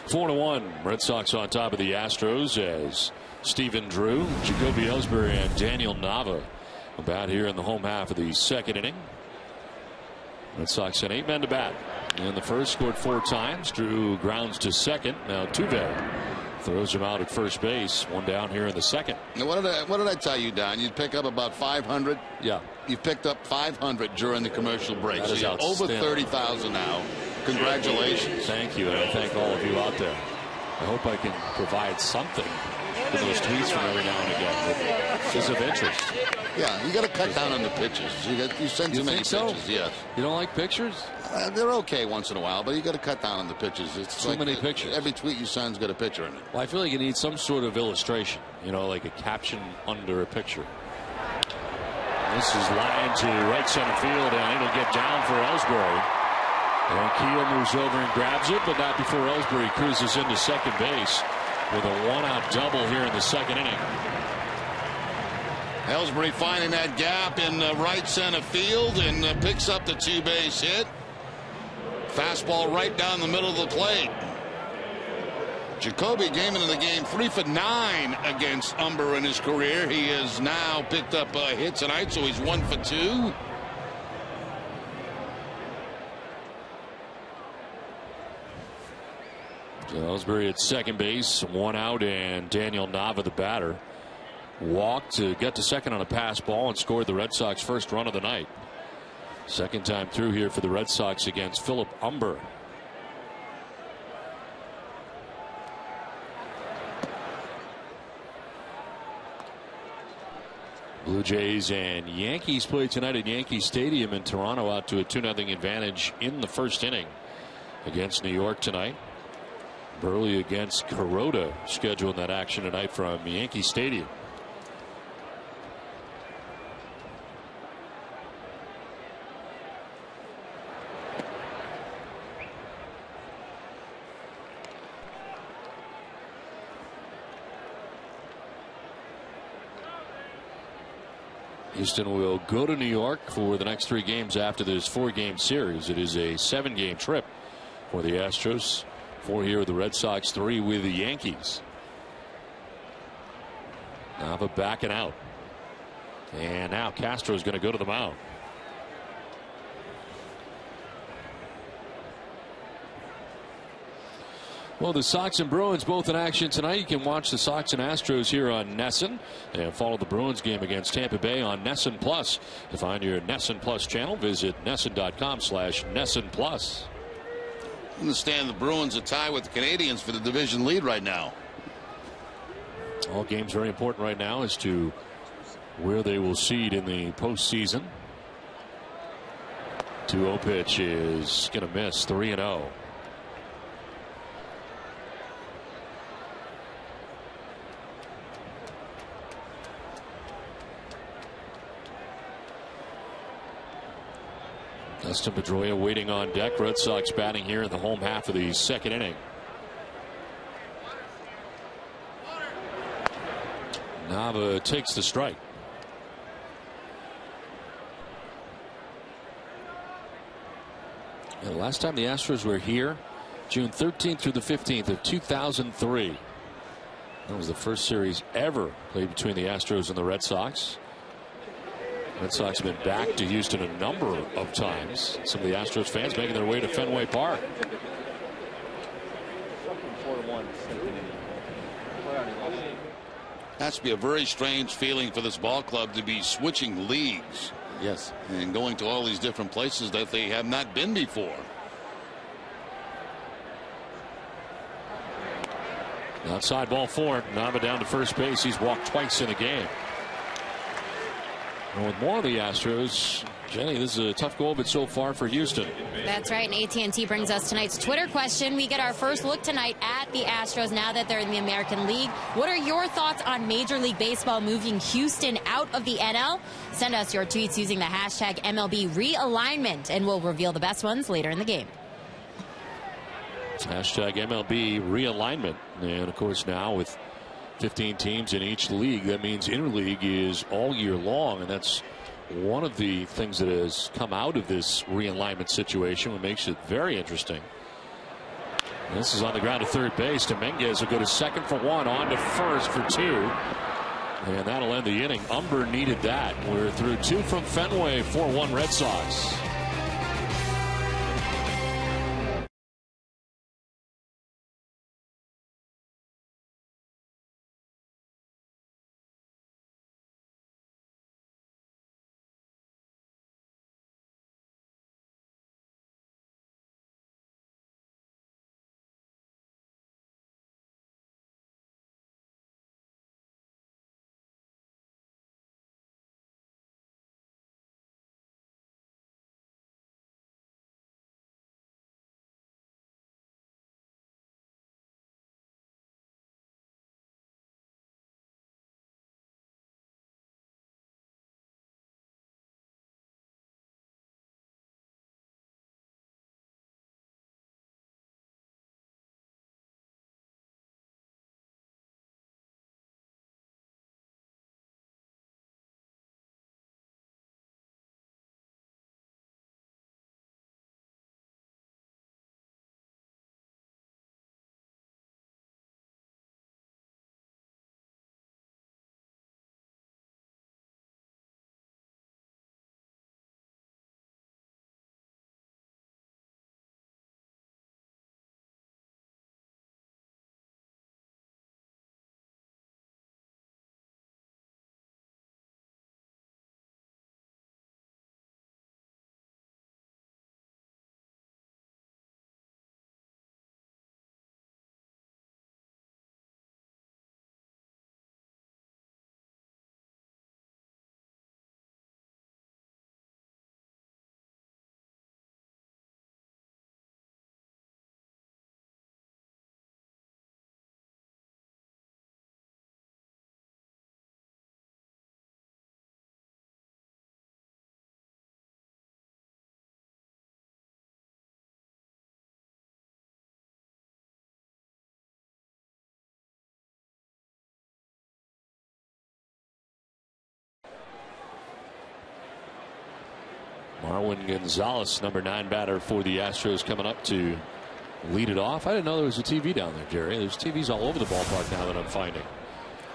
Speaker 1: Four to 1. Red Sox on top of the Astros as Stephen Drew, Jacoby Ellsbury, and Daniel Nava about here in the home half of the second inning. Red Sox sent 8 men to bat. In the first, scored 4 times. Drew grounds to second. Now Tuve throws him out at first base. One down here in the second.
Speaker 2: Now what did I tell you, Don? You'd pick up about 500.
Speaker 1: Yeah.
Speaker 2: You've picked up 500 during the commercial break.
Speaker 1: That
Speaker 2: so
Speaker 1: is
Speaker 2: you're over
Speaker 1: outstanding.
Speaker 2: 30,000 now. Congratulations.
Speaker 1: Thank you, and I thank all of you out there. I hope I can provide something for those tweets from every now and again. It's of interest.
Speaker 2: Yeah, you got to cut down on the pictures. You send too many
Speaker 1: so?
Speaker 2: pictures. Yes.
Speaker 1: You don't like pictures?
Speaker 2: They're okay once in a while, but you got to cut down on the pictures. It's
Speaker 1: too many pictures.
Speaker 2: Every tweet you send's got a picture in it.
Speaker 1: Well, I feel like you need some sort of illustration. You know, like a caption under a picture. This is lined to right center field, and it'll get down for Ellsbury. And Keel moves over and grabs it, but not before Ellsbury cruises into second base with a one-out double here in the second inning.
Speaker 2: Ellsbury finding that gap in right center field and picks up the 2-base hit. Fastball right down the middle of the plate. Jacoby came into the game 3 for 9 against Umber in his career. He has now picked up a hit tonight, so he's 1 for 2.
Speaker 1: Ellsbury at second base, 1 out, and Daniel Nava, the batter, walked to get to second on a pass ball and scored the Red Sox first run of the night. Second time through here for the Red Sox against Philip Umber. Blue Jays and Yankees play tonight at Yankee Stadium in Toronto, out to a 2-0 advantage in the first inning against New York tonight. Burley against Kuroda scheduled that action tonight from Yankee Stadium. Houston will go to New York for the next 3 games after this 4-game series. It is a 7-game trip for the Astros. 4 here with the Red Sox, 3 with the Yankees. Nava backing out. And now Castro is going to go to the mound. Well, the Sox and Bruins both in action tonight. You can watch the Sox and Astros here on NESN and follow the Bruins game against Tampa Bay on NESN Plus. To find your NESN Plus channel, visit NESN.com/NESN Plus.
Speaker 2: I understand the Bruins are tied with the Canadians for the division lead right now.
Speaker 1: All games very important right now as to where they will seed in the postseason. 2-0 pitch is going to miss. 3-0. Dustin Pedroia waiting on deck. Red Sox batting here in the home half of the second inning. Nava takes the strike. And the last time the Astros were here, June 13th through the 15th of 2003. That was the first series ever played between the Astros and the Red Sox. Red Sox have been back to Houston a number of times. Some of the Astros fans making their way to Fenway Park.
Speaker 2: Has to be a very strange feeling for this ball club to be switching leagues.
Speaker 1: Yes.
Speaker 2: And going to all these different places that they have not been before.
Speaker 1: Outside ball 4. Nava down to first base. He's walked twice in the game. And with more of the Astros, Jenny, this is a tough goal, but so far for Houston.
Speaker 3: That's right. And AT&T brings us tonight's Twitter question. We get our first look tonight at the Astros now that they're in the American League. What are your thoughts on Major League Baseball moving Houston out of the NL? Send us your tweets using the hashtag MLB realignment, and we'll reveal the best ones later in the game.
Speaker 1: Hashtag MLB realignment. And of course, now with 15 teams in each league, that means interleague is all year long, and that's one of the things that has come out of this realignment situation, what makes it very interesting. This is on the ground to third base. Dominguez will go to second for 1, on to first for 2, and that'll end the inning. Umber needed that. We're through 2 from Fenway. 4-1 Red Sox. Marwin Gonzalez, number 9 batter for the Astros, coming up to lead it off. I didn't know there was a TV down there, Jerry. There's TVs all over the ballpark now that I'm finding.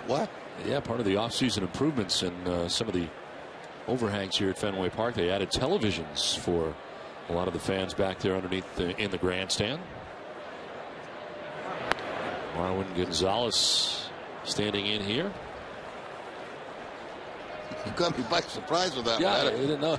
Speaker 2: What?
Speaker 1: Yeah, part of the offseason improvements and some of the overhangs here at Fenway Park. They added televisions for a lot of the fans back there underneath in the grandstand. Marwin Gonzalez standing in here.
Speaker 2: You got me by surprise with that.
Speaker 1: Yeah, you didn't know.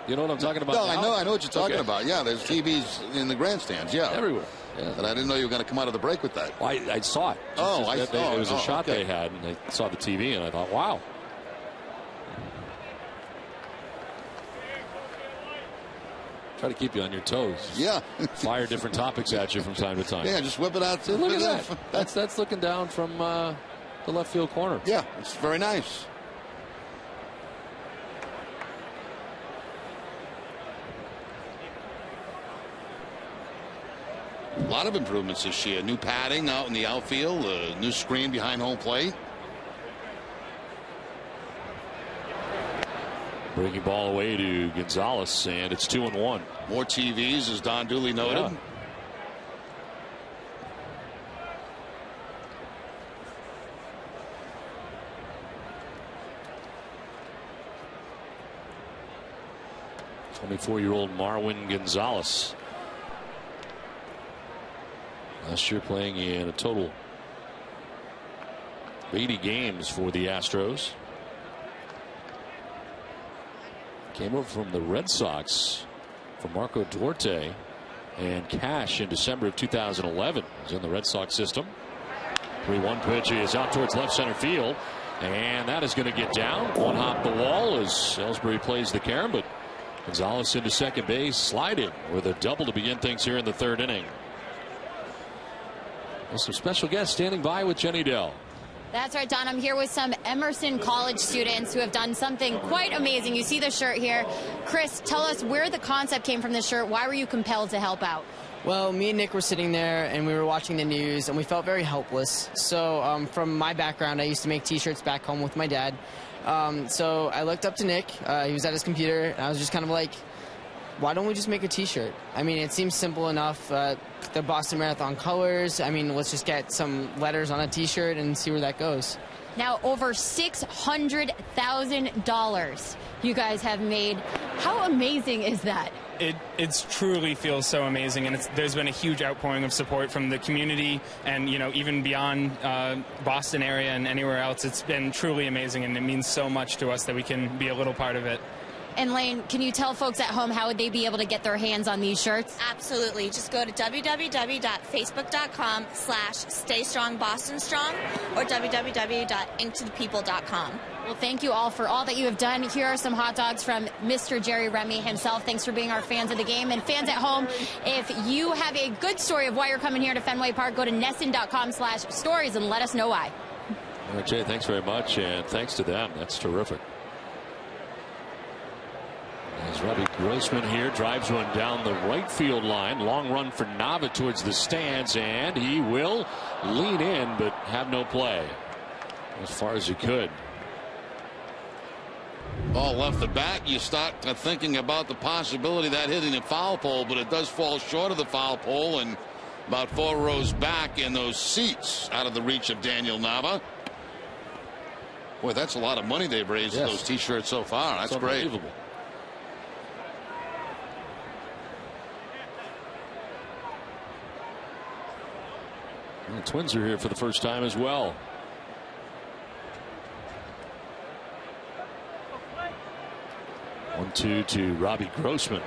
Speaker 1: You know what I'm talking about?
Speaker 2: No,
Speaker 1: now?
Speaker 2: I know what you're talking about. Yeah, there's TVs in the grandstands. Yeah,
Speaker 1: everywhere. Yeah.
Speaker 2: But I didn't know you were going to come out of the break with that.
Speaker 1: Well, I saw it. It was a shot they had, and I saw the TV, and I thought, wow. Try to keep you on your toes.
Speaker 2: Yeah.
Speaker 1: Fire different topics at you from time to time.
Speaker 2: Yeah, just whip it out.
Speaker 1: Look at that. That's looking down from the left field corner.
Speaker 2: Yeah, it's very nice. A lot of improvements this year. New padding out in the outfield, a new screen behind home plate.
Speaker 1: Breaking ball away to Gonzalez, and it's 2-1.
Speaker 2: More TVs, as Don Dooley noted.
Speaker 1: Yeah. '24-year-old Marwin Gonzalez. Last year playing in a total of 80 games for the Astros. Came over from the Red Sox for Marco Duarte and Cash in December of 2011. He's in the Red Sox system. 3-1 pitch is out towards left center field, and that is going to get down. One hop the wall as Ellsbury plays the carom, but Gonzalez into second base, sliding with a double to begin things here in the 3rd inning. Well, some special guests standing by with Jenny Dell.
Speaker 3: That's right, Don. I'm here with some Emerson College students who have done something quite amazing. You see the shirt here. Chris, tell us where the concept came from this shirt. Why were you compelled to help out?
Speaker 4: Well, me and Nick were sitting there and we were watching the news and we felt very helpless. So from my background, I used to make T-shirts back home with my dad. So I looked up to Nick. He was at his computer, and I was just kind of like, why don't we just make a T-shirt? I mean, it seems simple enough. The Boston Marathon colors. I mean, let's just get some letters on a T-shirt and see where that goes.
Speaker 3: Now, over $600,000 you guys have made. How amazing is that?
Speaker 5: It truly feels so amazing, and there's been a huge outpouring of support from the community and, you know, even beyond Boston area and anywhere else. It's been truly amazing, and it means so much to us that we can be a little part of it.
Speaker 3: And Lane, can you tell folks at home how would they be able to get their hands on these shirts?
Speaker 6: Absolutely. Just go to www.facebook.com/StayStrongBostonStrong or www.inktothepeople.com.
Speaker 3: Well, thank you all for all that you have done. Here are some hot dogs from Mr. Jerry Remy himself. Thanks for being our fans of the game. And fans at home, if you have a good story of why you're coming here to Fenway Park, go to NESN.com/stories and let us know why.
Speaker 1: All right, Jay, thanks very much, and thanks to them. That's terrific. As Robbie Grossman here drives one down the right field line. Long run for Nava towards the stands, and he will lean in but have no play as far as he could.
Speaker 2: Ball left the bat. You start thinking about the possibility of that hitting the foul pole, but it does fall short of the foul pole and about 4 rows back in those seats out of the reach of Daniel Nava. Boy, that's a lot of money they've raised in those T-shirts so far. That's great.
Speaker 1: Unbelievable. The Twins are here for the first time as well. One-two to Robbie Grossman.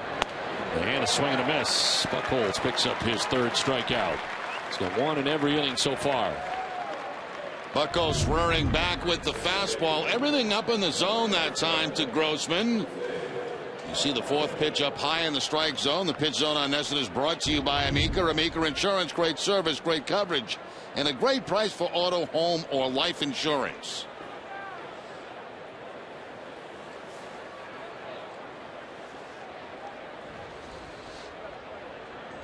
Speaker 1: And a swing and a miss. Buchholz picks up his 3rd strikeout. He's got 1 in every inning so far.
Speaker 2: Buchholz rearing back with the fastball. Everything up in the zone that time to Grossman. You see the 4th pitch up high in the strike zone. The pitch zone on NESN is brought to you by Amica. Amica Insurance, great service, great coverage, and a great price for auto, home, or life insurance.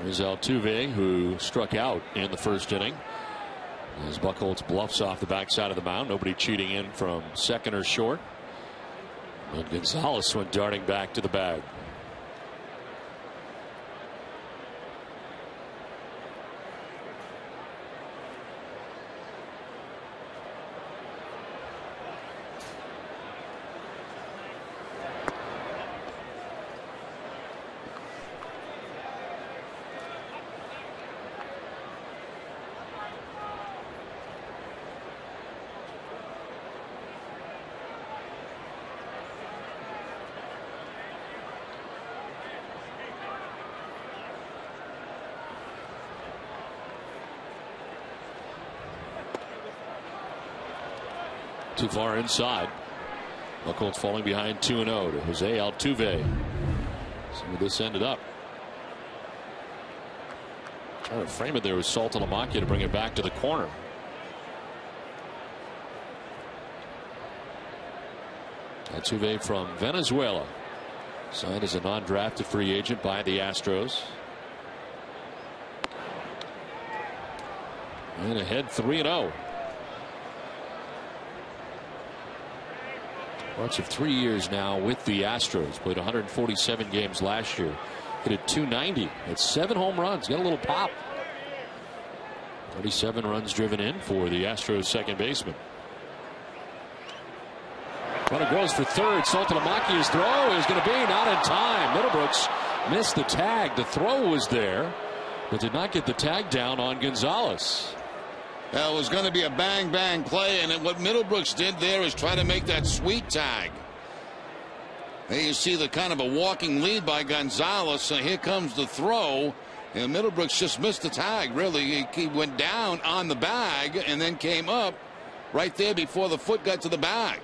Speaker 1: Here's Altuve, who struck out in the 1st inning. As Buchholz bluffs off the backside of the mound. Nobody cheating in from second or short. And Gonzalez went darting back to the bag. Too far inside. Buchholz falling behind 2-0 to Jose Altuve. See where this ended up. Trying to frame it there with Saltalamacchia to bring it back to the corner. Altuve from Venezuela, signed as a non-drafted free agent by the Astros. And ahead 3-0. Parts of 3 years now with the Astros. Played 147 games last year. Hit at .290. It's 7 home runs. Got a little pop. 37 runs driven in for the Astros second baseman. Runner goes for third. Saltalamacchia's throw is going to be not in time. Middlebrooks missed the tag. The throw was there, but did not get the tag down on Gonzalez.
Speaker 2: That was going to be a bang play, and what Middlebrooks did there is try to make that sweet tag. There you see the kind of a walking lead by Gonzalez. So here comes the throw, and Middlebrooks just missed the tag. Really, he went down on the bag and then came up right there before the foot got to the bag.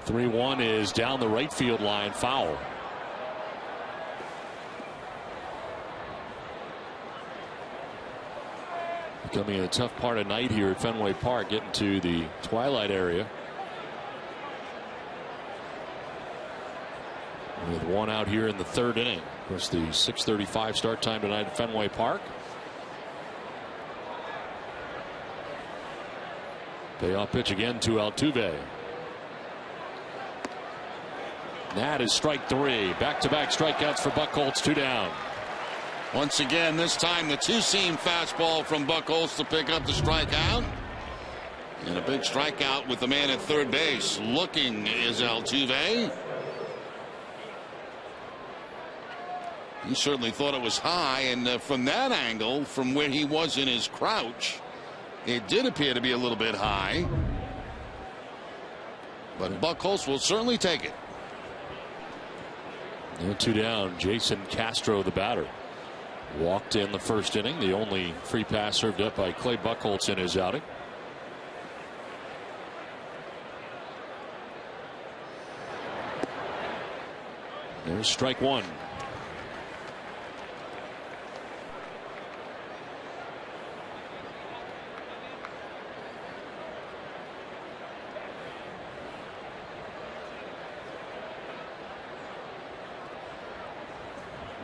Speaker 1: .3-1 is down the right field line, foul. Becoming a tough part of night here at Fenway Park, getting to the twilight area. With one out here in the third inning. Of course, the 6:35 start time tonight at Fenway Park. Payoff pitch again to Altuve. That is strike 3. Back-to-back strikeouts for Buchholz. 2 down.
Speaker 2: Once again, this time the two-seam fastball from Buchholz to pick up the strikeout. And a big strikeout with the man at third base. Looking is Altuve. He certainly thought it was high, and from that angle, from where he was in his crouch, it did appear to be a little bit high. But Buchholz will certainly take it.
Speaker 1: And 2 down. Jason Castro, the batter. Walked in the first inning. The only free pass served up by Clay Buchholz in his outing. There's strike 1.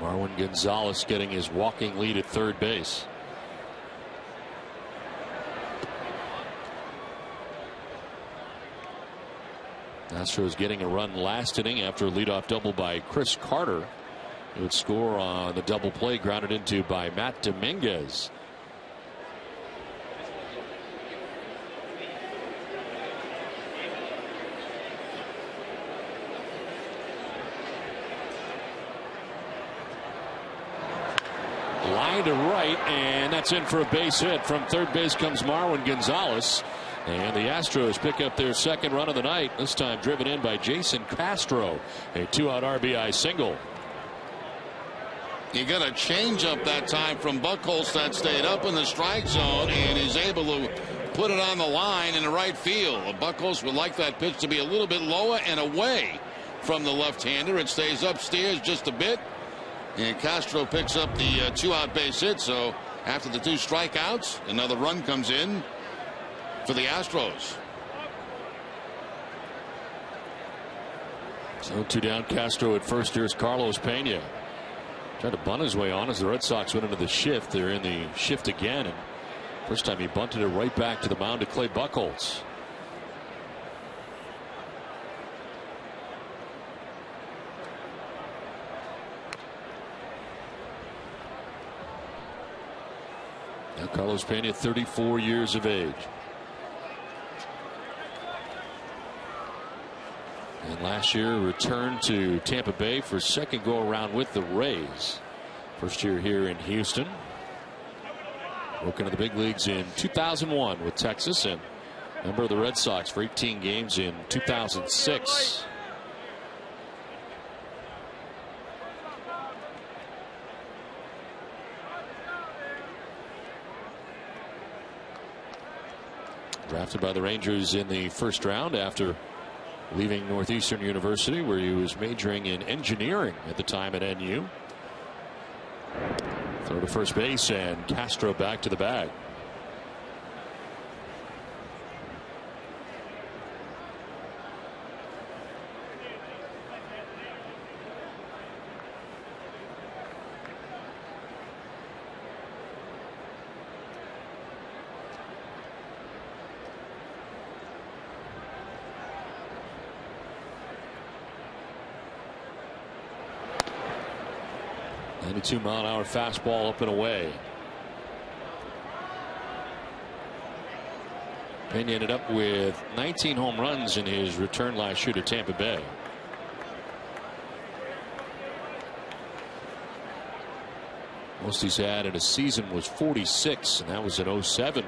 Speaker 1: Marwin Gonzalez getting his walking lead at third base. Astros getting a run last inning after a leadoff double by Chris Carter. He would score on the double play grounded into by Matt Dominguez. Line to right, and that's in for a base hit. From third base comes Marwin Gonzalez, and the Astros pick up their second run of the night, this time driven in by Jason Castro. A 2-out RBI single.
Speaker 2: He got a changeup that time from Buchholz that stayed up in the strike zone and is able to put it on the line in the right field. Buchholz would like that pitch to be a little bit lower and away from the left-hander. It stays upstairs just a bit. And Castro picks up the 2-out base hit. So after the 2 strikeouts, another run comes in for the Astros.
Speaker 1: So 2 down. Castro at first. Here's Carlos Pena. Tried to bunt his way on as the Red Sox went into the shift. They're in the shift again. And first time he bunted it right back to the mound to Clay Buchholz. Now Carlos Pena, 34 years of age. And last year returned to Tampa Bay for second go around with the Rays. First year here in Houston. Broke into the big leagues in 2001 with Texas, and member of the Red Sox for 18 games in 2006. Drafted by the Rangers in the first round after leaving Northeastern University, where he was majoring in engineering at the time at NU. Throw to first base, and Castro back to the bag. .92-mile-an-hour fastball up and away. Pena ended up with 19 home runs in his return last year to Tampa Bay. Most he's had in a season was 46, and that was in 07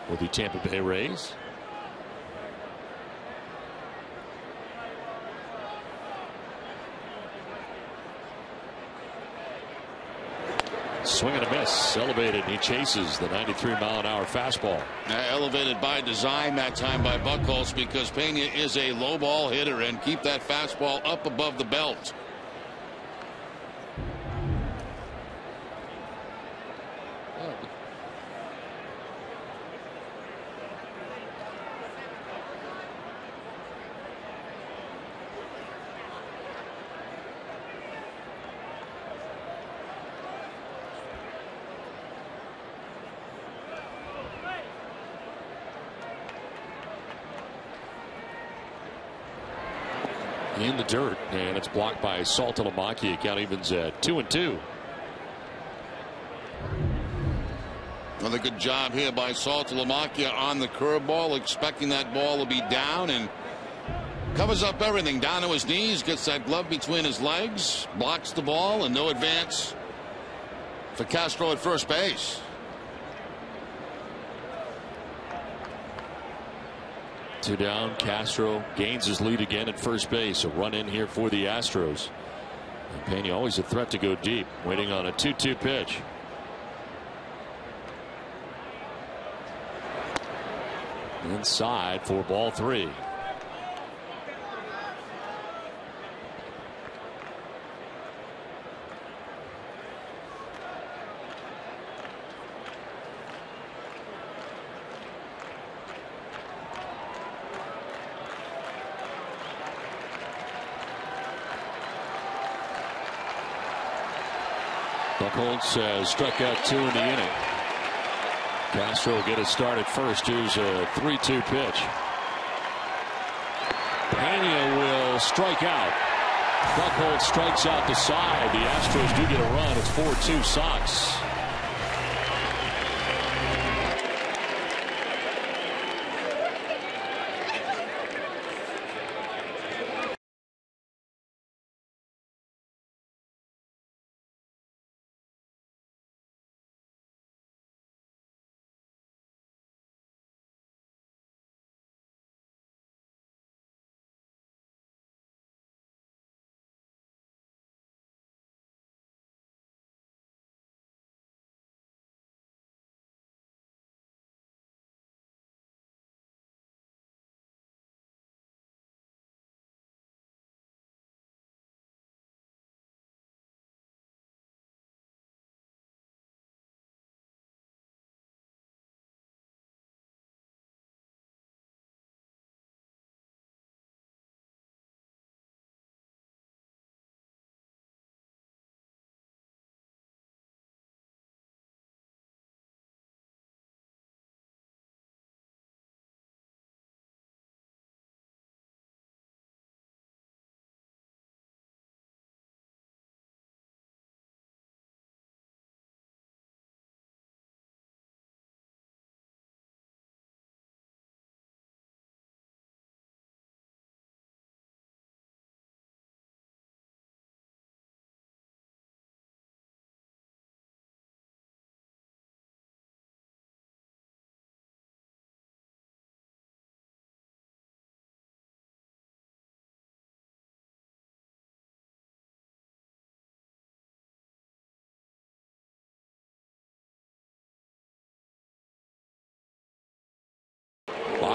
Speaker 1: with the Tampa Bay Rays. Swing and a miss, elevated, and he chases the 93-mile-an-hour fastball.
Speaker 2: Elevated by design that time by Buchholz, because Pena is a low ball hitter, and keep that fastball up above the belt.
Speaker 1: In the dirt, and it's blocked by Saltalamacchia. Count evens at 2-2.
Speaker 2: Another good job here by Saltalamacchia on the curveball, expecting that ball to be down, and covers up everything down to his knees, gets that glove between his legs, blocks the ball, and no advance for Castro at first base.
Speaker 1: Two down. Castro gains his lead again at first base. A run in here for the Astros. And Pena always a threat to go deep, waiting on a 2-2 pitch. Inside for ball 3. Buchholz struck out 2 in the inning. Castro will get a start at first. Here's a 3-2 pitch. Pena will strike out. Buchholz strikes out the side. The Astros do get a run. It's 4-2 Sox.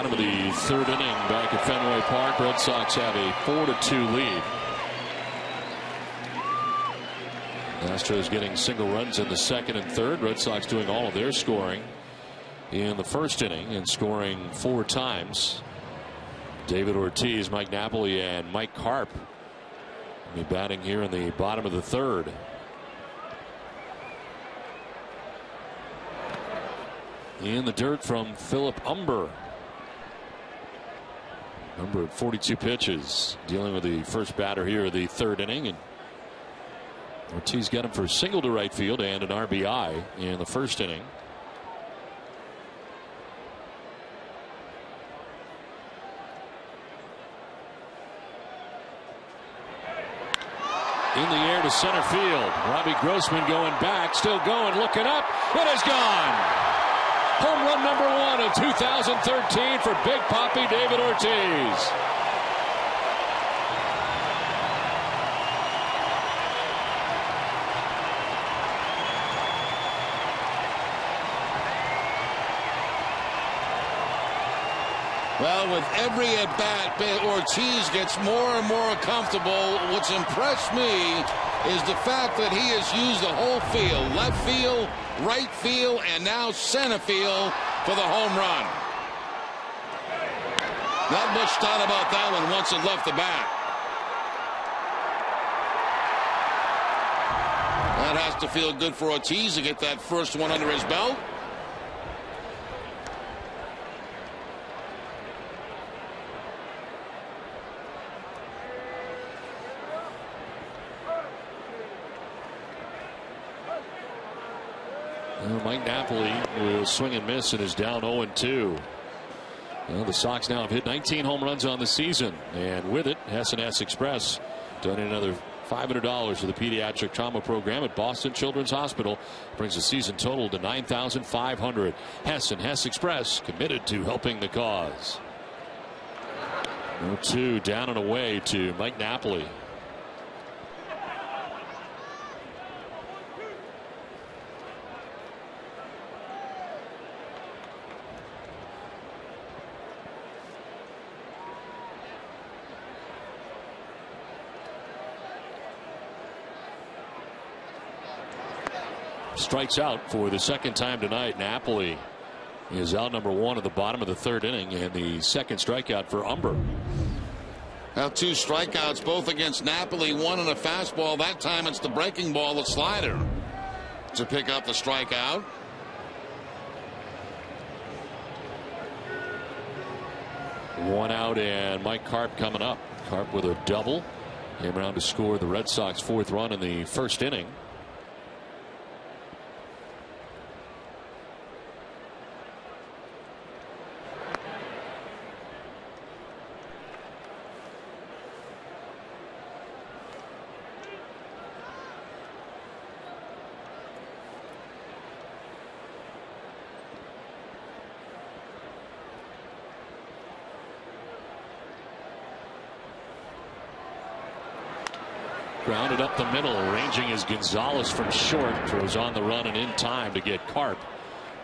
Speaker 1: bottom of the third inning back at Fenway Park. Red Sox have a 4-2 lead. Astros getting single runs in the second and third. Red Sox doing all of their scoring in the first inning and scoring 4 times. David Ortiz, Mike Napoli, and Mike Karp will be batting here in the bottom of the third. In the dirt from Philip Umber. Umber at 42 pitches, dealing with the first batter here of the third inning. And Ortiz got him for a single to right field and an RBI in the first inning. In the air to center field. Robbie Grossman going back, still going, looking up. It is gone. Home run number 1 of 2013 for Big Papi David Ortiz.
Speaker 2: Well, with every at-bat, Ortiz gets more and more comfortable. What's impressed me is the fact that he has used the whole field, left field, right field, and now center field for the home run. Not much thought about that one once it left the bat. That has to feel good for Ortiz to get that first one under his belt.
Speaker 1: Mike Napoli will swing and miss and is down 0-2. Well, the Sox now have hit 19 home runs on the season, and with it, Hess Express donated another $500 to the pediatric trauma program at Boston Children's Hospital. Brings the season total to $9,500. Hess Express committed to helping the cause. 0-2 down and away to Mike Napoli. Strikes out for the second time tonight. Napoli is out number 1 at the bottom of the third inning, and the second strikeout for Umber.
Speaker 2: Now 2 strikeouts, both against Napoli, 1 on a fastball. That time it's the breaking ball, the slider, to pick up the strikeout.
Speaker 1: One out, and Mike Karp coming up. Karp with a double. Came around to score the Red Sox 4th run in the first inning. Grounded up the middle, ranging is Gonzalez from short. Throws on the run and in time to get Karp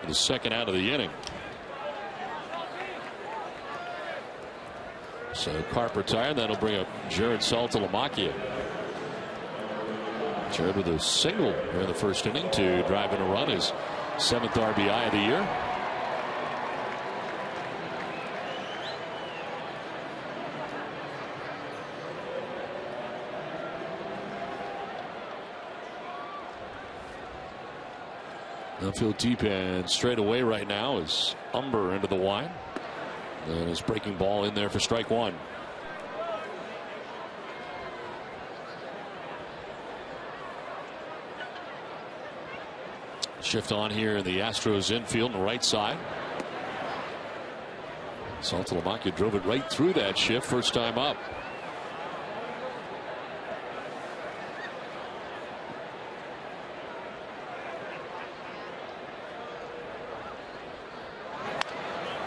Speaker 1: for the second out of the inning. So Karp retired. That'll bring up Jared Saltalamacchia. Jared with a single in the first inning to drive in a run, his 7th RBI of the year. Outfield deep and straight away right now is Umber into the line. And his breaking ball in there for strike 1. Shift on here in the Astros infield on the right side. Saltalamacchia drove it right through that shift first time up.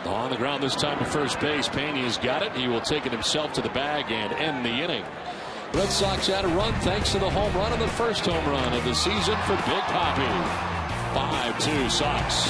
Speaker 1: On the ground this time at first base. Pena has got it. He will take it himself to the bag and end the inning. Red Sox had a run thanks to the home run of the first home run of the season for Big Papi. 5-2 Sox.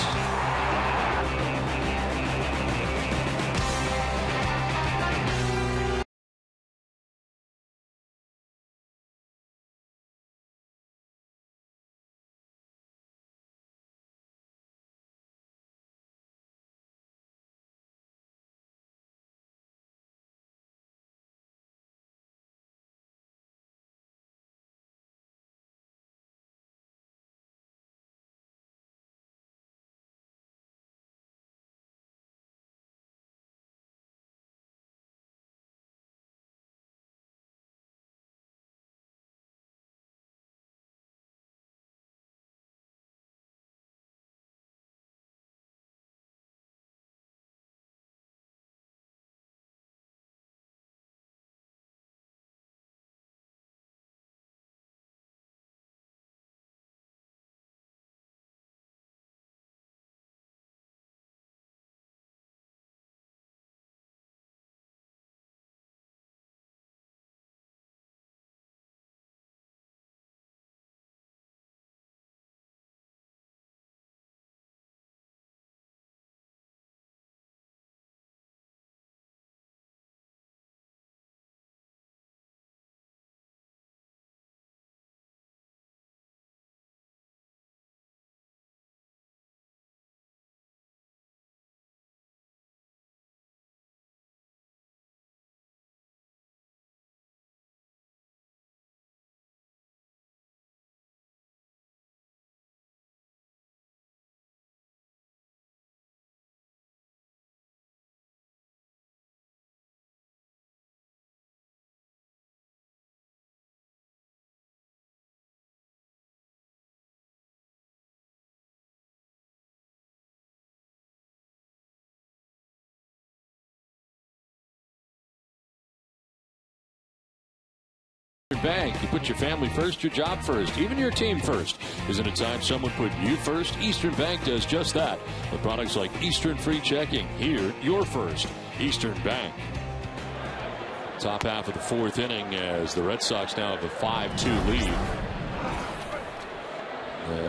Speaker 1: Bank. You put your family first, your job first, even your team first. Isn't it time someone put you first? Eastern Bank does just that. With products like Eastern Free Checking. Here, you're first. Eastern Bank. Top half of the fourth inning as the Red Sox now have a 5-2 lead.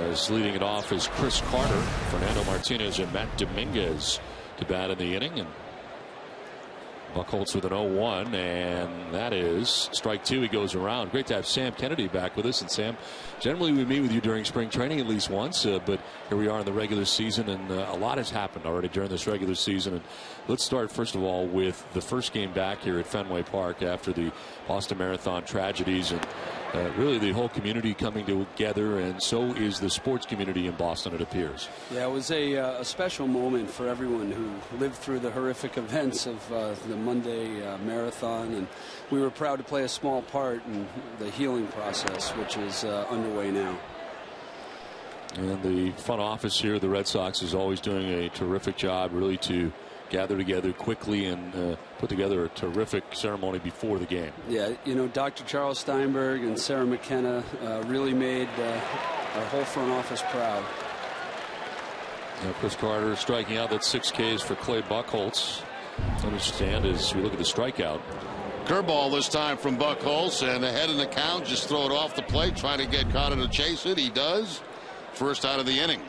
Speaker 1: As leading it off is Chris Carter, Fernando Martinez, and Matt Dominguez to bat in the inning. And Buchholz with an 0-1, and that is strike two. He goes around. Great to have Sam Kennedy back with us. And Sam, generally we meet with you during spring training at least once, but here we are in the regular season, and a lot has happened already during this regular season. And let's start first of all with the first game back here at Fenway Park after the Boston Marathon tragedies, and really the whole community coming together, and so is the sports community in Boston, it appears.
Speaker 6: Yeah, it was a special moment for everyone who lived through the horrific events of the Monday marathon, and we were proud to play a small part in the healing process, which is underway now.
Speaker 1: And the front office here, the Red Sox, is always doing a terrific job really to gather together quickly and put together a terrific ceremony before the game.
Speaker 6: Yeah, you know, Dr. Charles Steinberg and Sarah McKenna really made our whole front office proud.
Speaker 1: Chris Carter striking out. That's 6 Ks for Clay Buchholz. Understand as we look at the strikeout.
Speaker 2: Curveball this time from Buchholz, and ahead in the count, just throw it off the plate, trying to get Carter to chase it. He does. First out of the inning.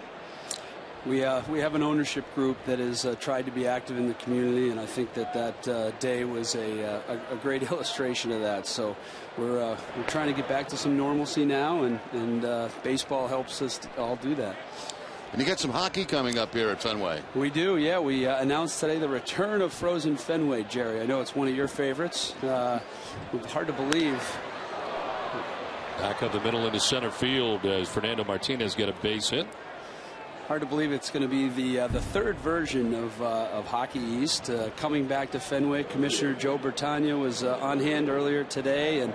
Speaker 6: We have an ownership group that has tried to be active in the community, and I think that day was a great illustration of that. So we're trying to get back to some normalcy now, and baseball helps us all do that.
Speaker 2: And you get some hockey coming up here at Fenway.
Speaker 6: We do, yeah. We announced today the return of Frozen Fenway, Jerry. I know it's one of your favorites. Hard to believe.
Speaker 1: Back up the middle into center field as Fernando Martinez get a base hit.
Speaker 6: Hard to believe it's going to be the third version of Hockey East coming back to Fenway. Commissioner Joe Bertagna was on hand earlier today, and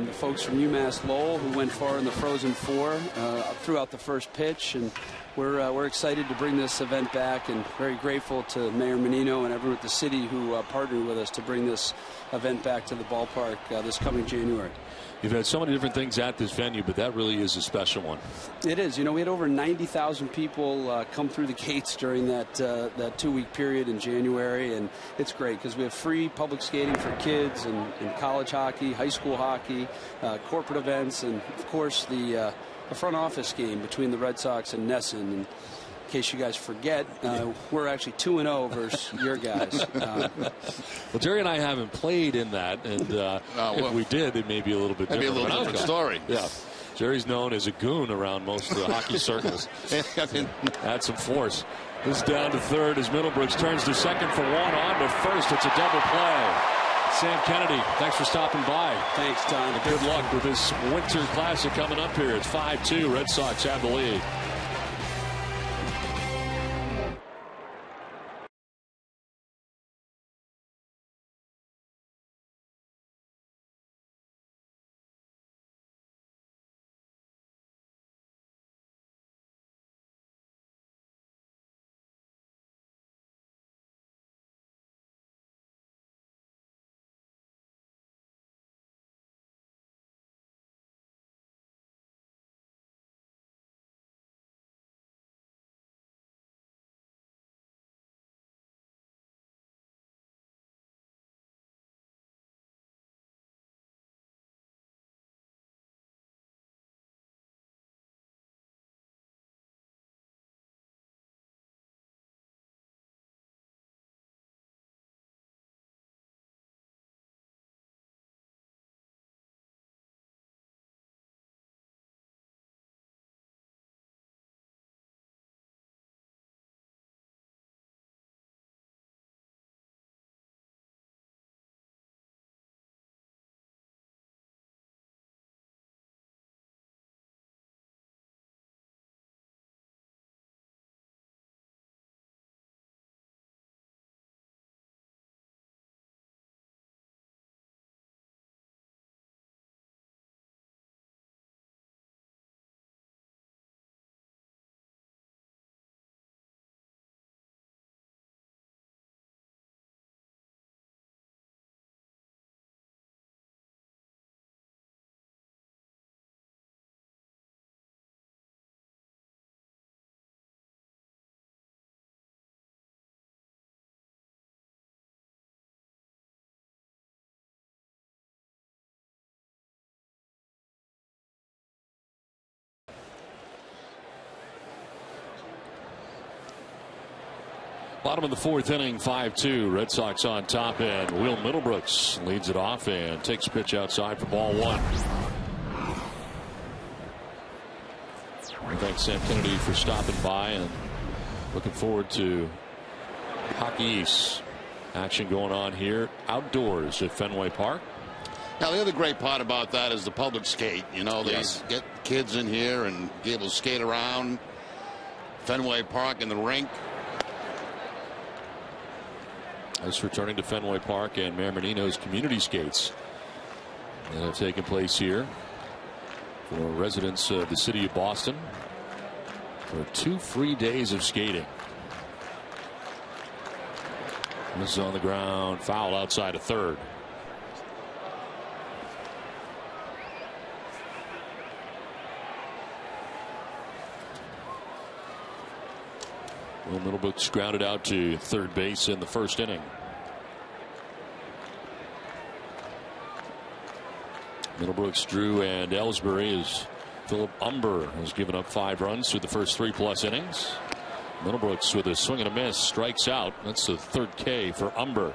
Speaker 6: the folks from UMass Lowell, who went far in the Frozen Four, threw out the first pitch, and we're excited to bring this event back, and very grateful to Mayor Menino and everyone at the city who partnered with us to bring this event back to the ballpark this coming January.
Speaker 1: You've had so many different things at this venue, but that really is a special one.
Speaker 6: It is. You know, we had over 90,000 people come through the gates during that 2-week period in January, and it's great because we have free public skating for kids and college hockey, high school hockey, corporate events, and of course the front office game between the Red Sox and Nesson. And in case you guys forget, we're actually 2-0 versus your guys.
Speaker 1: Well, Jerry and I haven't played in that, and if we did, it may be a little bit different.
Speaker 2: Maybe a little different story.
Speaker 1: Yeah. Jerry's known as a goon around most of the hockey circles. Add some force. This is down to third as Middlebrooks turns to second for one, on to first. It's a double play. Sam Kennedy, thanks for stopping by.
Speaker 6: Thanks, Tom.
Speaker 1: And good luck with this Winter Classic coming up here. It's 5-2. Red Sox have the lead. Bottom of the fourth inning, 5-2. Red Sox on top, and Will Middlebrooks leads it off and takes a pitch outside for ball one. We thank Sam Kennedy for stopping by, and looking forward to Hockey East action going on here outdoors at Fenway Park.
Speaker 2: Now, the other great part about that is the public skate. You know, they get kids in here and be able to skate around Fenway Park in the rink.
Speaker 1: This returning to Fenway Park and Mayor Menino's community skates that have taken place here for residents of the city of Boston for 2 free days of skating. This is on the ground, foul outside of third. Will Middlebrooks grounded out to third base in the first inning. Middlebrooks, Drew, and Ellsbury, as Philip Umber has given up 5 runs through the first 3+ innings. Middlebrooks with a swing and a miss strikes out. That's the third K for Umber.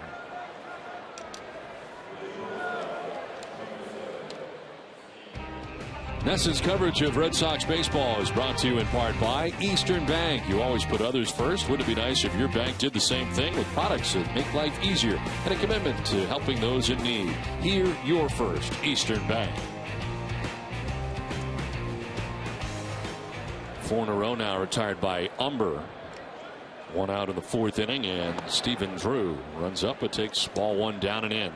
Speaker 1: NESN's coverage of Red Sox baseball is brought to you in part by Eastern Bank. You always put others first. Wouldn't it be nice if your bank did the same thing with products that make life easier and a commitment to helping those in need? Here, you're first. Eastern Bank. 4 in a row now retired by Umber. 1 out in the fourth inning, and Stephen Drew runs up but takes ball 1 down and in.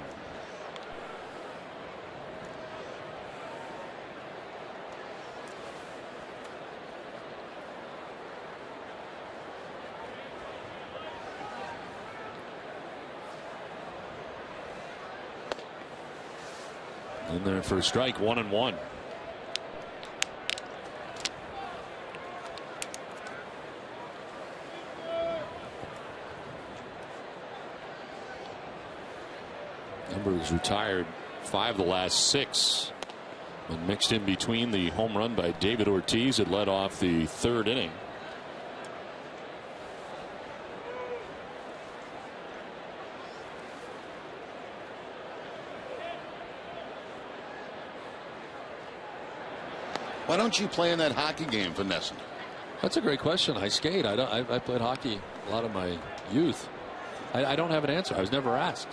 Speaker 1: In there for a strike, 1-1. Umber has retired 5 of the last 6. And mixed in between the home run by David Ortiz that led off the third inning.
Speaker 2: Why don't you play in that hockey game for NESN?
Speaker 1: That's a great question. I skate. I played hockey a lot of my youth. I don't have an answer. I was never asked.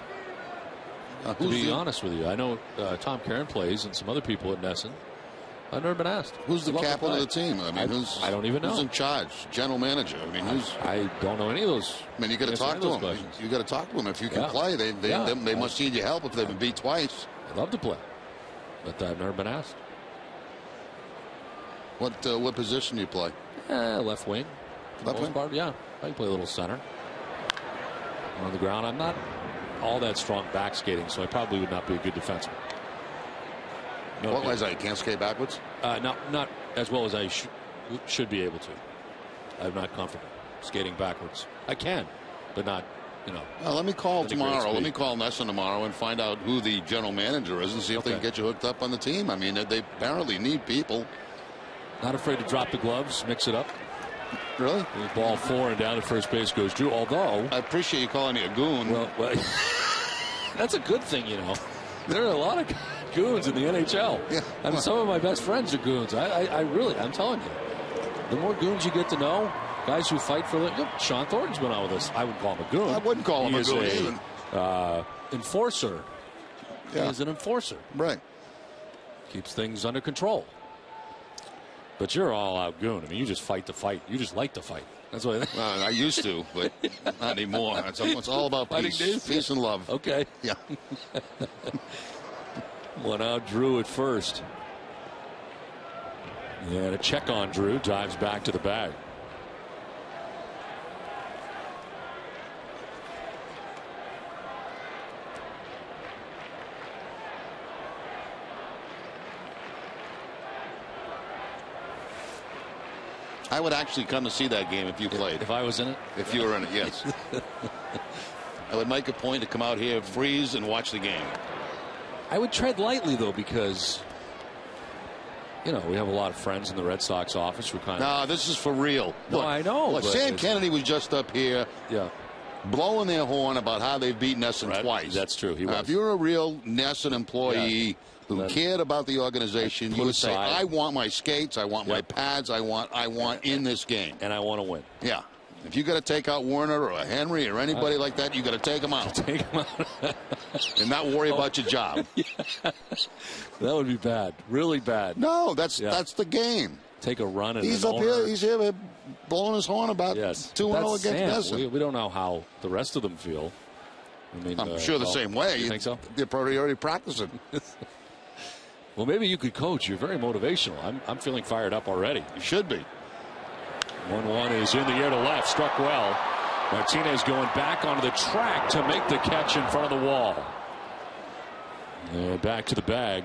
Speaker 1: To be honest with you, I know Tom Caron plays and some other people at NESN. I've never been asked.
Speaker 2: Who's the captain of the team? I mean,
Speaker 1: I don't even know.
Speaker 2: Who's in charge? General manager? I mean,
Speaker 1: I don't know any of those.
Speaker 2: I mean, you got to talk to them. You got to talk to them. If you can play, they must need your help if they've been beat twice.
Speaker 1: I'd love to play, but I've never been asked.
Speaker 2: What position do you play?
Speaker 1: Left wing.
Speaker 2: Left wing?
Speaker 1: Part, yeah. I can play a little center. On the ground, I'm not all that strong back skating, so I probably would not be a good defenseman.
Speaker 2: What was I? You can't skate backwards?
Speaker 1: Not as well as I should be able to. I'm not comfortable skating backwards. I can, but not,
Speaker 2: let me call tomorrow. Let me call NESN tomorrow and find out who the general manager is and see if they can get you hooked up on the team. I mean, they apparently need people.
Speaker 1: Not afraid to drop the gloves, mix it up.
Speaker 2: Really?
Speaker 1: Ball 4 and down to first base goes Drew. Although
Speaker 2: I appreciate you calling me a goon.
Speaker 1: Well, that's a good thing, There are a lot of goons in the NHL.
Speaker 2: Yeah.
Speaker 1: I mean, some of my best friends are goons. I'm telling you, the more goons you get to know, guys who fight for Sean Thornton's been on with us. I wouldn't call him a goon.
Speaker 2: I wouldn't call him a goon even.
Speaker 1: Enforcer. Yeah. He is an enforcer.
Speaker 2: Right.
Speaker 1: Keeps things under control. But you're all out goon. I mean, you just fight to fight. You just like to fight. That's what
Speaker 2: I used to, but not anymore. It's all about peace. Peace and love.
Speaker 1: Okay.
Speaker 2: Yeah.
Speaker 1: 1 out, Drew at first. Yeah, a check on Drew. Dives back to the bag.
Speaker 2: I would actually come to see that game if you played.
Speaker 1: If I was in it?
Speaker 2: If you were in it, yes. I would make a point to come out here, freeze, and watch the game.
Speaker 1: I would tread lightly, though, because, we have a lot of friends in the Red Sox office. We're kind of...
Speaker 2: No, this is for real.
Speaker 1: No,
Speaker 2: Look,
Speaker 1: I know.
Speaker 2: Look, Sam Kennedy was just up here.
Speaker 1: Yeah.
Speaker 2: blowing their horn about how they've beaten Nesson twice.
Speaker 1: That's true. He was.
Speaker 2: If you're a real Nesson employee who cared about the organization, you would say, I want my skates, I want my pads, I want in this game.
Speaker 1: And I want to win.
Speaker 2: Yeah. If you got to take out Werner or Henry or anybody like that, you got to take them out.
Speaker 1: Take them out.
Speaker 2: And not worry about your job.
Speaker 1: That would be bad. Really bad.
Speaker 2: No, that's the game.
Speaker 1: Take a run. And
Speaker 2: he's up here. He's here blowing his horn about 2-0 against Nesson.
Speaker 1: We don't know how the rest of them feel. I mean,
Speaker 2: I'm sure the same way.
Speaker 1: You think so?
Speaker 2: They're probably already practicing.
Speaker 1: Well, maybe you could coach. You're very motivational. I'm feeling fired up already.
Speaker 2: You should be.
Speaker 1: 1-1 is in the air to left. Struck well. Martinez going back onto the track to make the catch in front of the wall. And back to the bag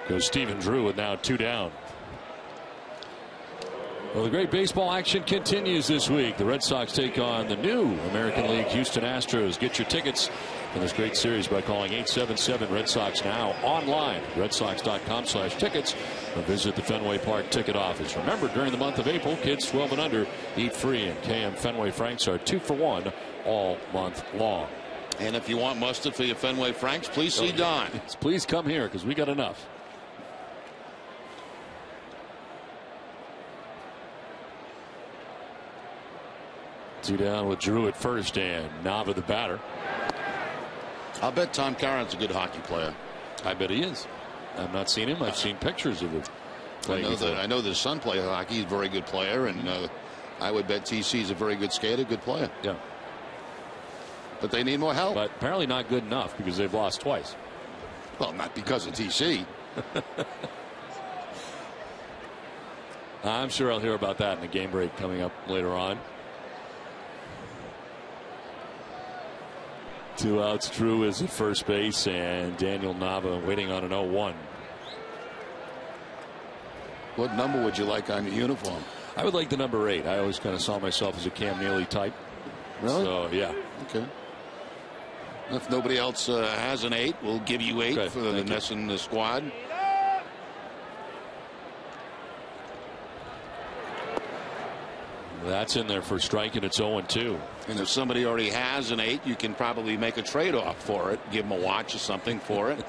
Speaker 1: goes Stephen Drew with now 2 down. Well, the great baseball action continues this week. The Red Sox take on the new American League Houston Astros. Get your tickets for this great series by calling 877 Red Sox now online, redsox.com/tickets, or visit the Fenway Park ticket office. Remember, during the month of April, kids 12 and under eat free, and KM Fenway Franks are 2 for 1 all month long.
Speaker 2: And if you want mustard for your Fenway Franks, please see Don.
Speaker 1: Please come here because we got enough. Two down with Drew at first and Nava the batter.
Speaker 2: I'll bet Tom Caron's a good hockey player.
Speaker 1: I bet he is. I've not seen him. I've seen pictures of him.
Speaker 2: I know that his son plays hockey. He's a very good player, and I would bet TC's a very good skater, good player.
Speaker 1: Yeah.
Speaker 2: But they need more help.
Speaker 1: But apparently not good enough because they've lost twice.
Speaker 2: Well, not because of TC.
Speaker 1: I'm sure I'll hear about that in the game break coming up later on. 2 outs. Drew is at first base, and Daniel Nava waiting on an 0-1.
Speaker 2: What number would you like on your uniform?
Speaker 1: I would like the number 8. I always kind of saw myself as a Cam Neely type.
Speaker 2: Really?
Speaker 1: So, yeah.
Speaker 2: Okay. If nobody else has an 8, we'll give you 8 for the Nesson squad.
Speaker 1: That's in there for striking. It's 0-2.
Speaker 2: And if somebody already has an 8, you can probably make a trade-off for it. Give them a watch or something for it.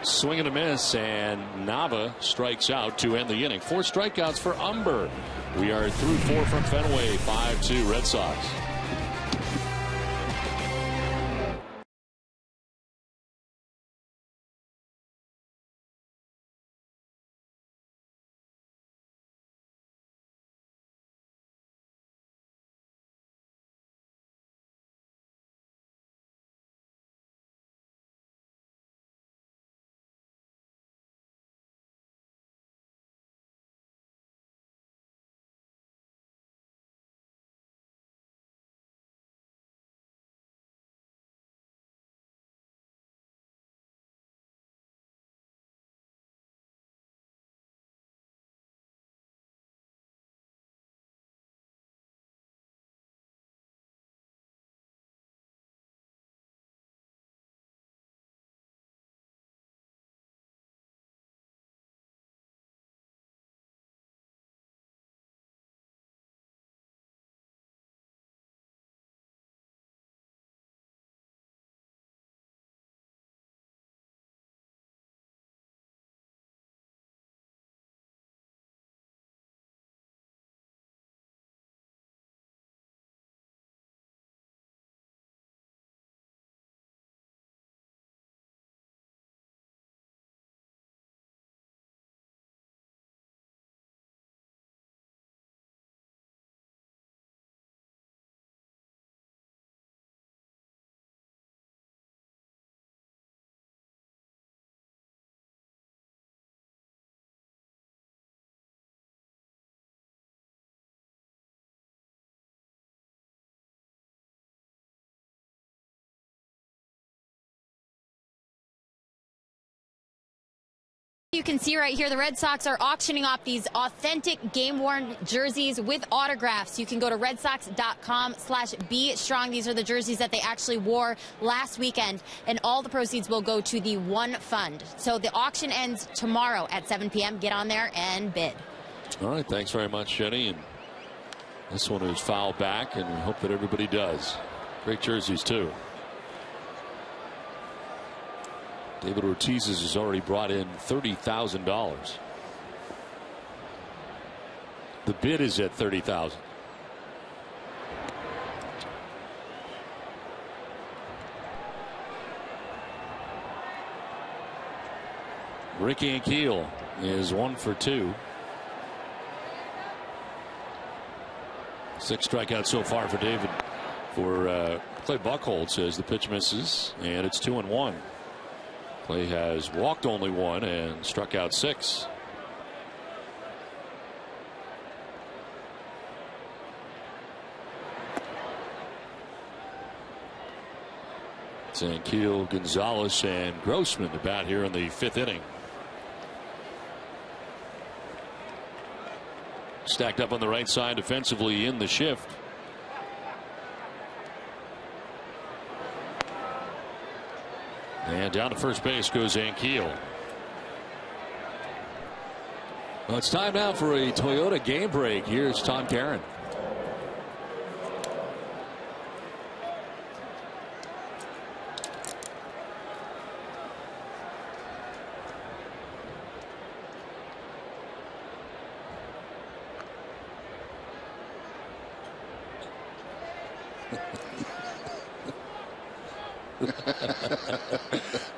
Speaker 1: Swing and a miss, and Nava strikes out to end the inning. 4 strikeouts for Umber. We are through 4 from Fenway. 5-2 Red Sox.
Speaker 3: You can see right here the Red Sox are auctioning off these authentic game-worn jerseys with autographs. You can go to redsox.com/bestrong. These are the jerseys that they actually wore last weekend, and all the proceeds will go to the one fund. So the auction ends tomorrow at 7 p.m. Get on there and bid.
Speaker 1: All right, thanks very much, Jenny. And this one is fouled back, and we hope that everybody does. Great jerseys, too. David Ortiz has already brought in $30,000. The bid is at $30,000. Ricky Ankiel is 1 for 2. 6 strikeouts so far for David. For Clay Buchholz as the pitch misses, and it's 2-1. Clay has walked only 1 and struck out 6. It's Ankiel, Gonzalez, and Grossman to bat here in the 5th inning. Stacked up on the right side defensively in the shift. And down to first base goes Ankiel. Well, it's time now for a Toyota game break. Here's Tom Caron.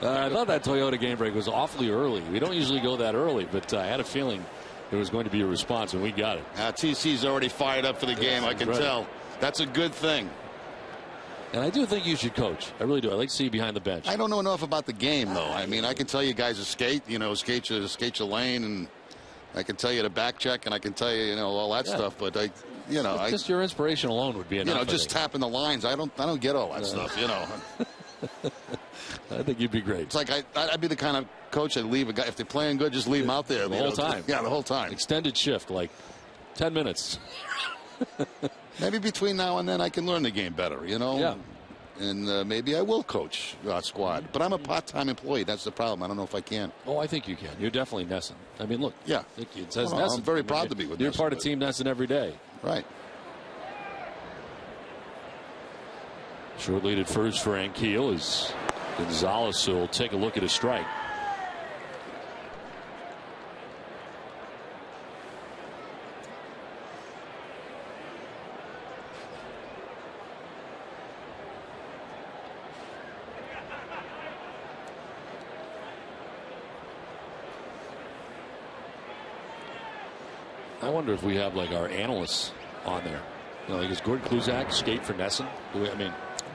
Speaker 1: I thought that Toyota game break was awfully early. We don't usually go that early, but I had a feeling there was going to be a response, and we got it.
Speaker 2: TC's already fired up for the game. I can tell. That's a good thing.
Speaker 1: And I do think you should coach. I really do. I like to see you behind the bench.
Speaker 2: I don't know enough about the game, though. I mean, I can tell you guys to skate, skate your lane, and I can tell you to back check, and I can tell you, all that stuff. But
Speaker 1: just your inspiration alone would be enough.
Speaker 2: Just tapping the lines. I don't get all that stuff.
Speaker 1: I think you'd be great.
Speaker 2: It's like I'd be the kind of coach I'd leave a guy if they're playing good, just leave them out there
Speaker 1: the whole time.
Speaker 2: Yeah, the whole time.
Speaker 1: Extended shift, like 10 minutes.
Speaker 2: Maybe between now and then I can learn the game better.
Speaker 1: Yeah.
Speaker 2: And maybe I will coach our squad. But I'm a part-time employee. That's the problem. I don't know if I can.
Speaker 1: Oh, I think you can. You're definitely Nesson. I mean, look.
Speaker 2: Yeah.
Speaker 1: It says
Speaker 2: Well,
Speaker 1: Nesson.
Speaker 2: I'm very proud to be with
Speaker 1: You're
Speaker 2: Nesson,
Speaker 1: part of Team Nesson every day.
Speaker 2: Right.
Speaker 1: Short lead at first for Ankiel as Gonzalez will take a look at a strike. I wonder if we have like our analysts on there. Like is Gordon Kluzak skate for Nesson?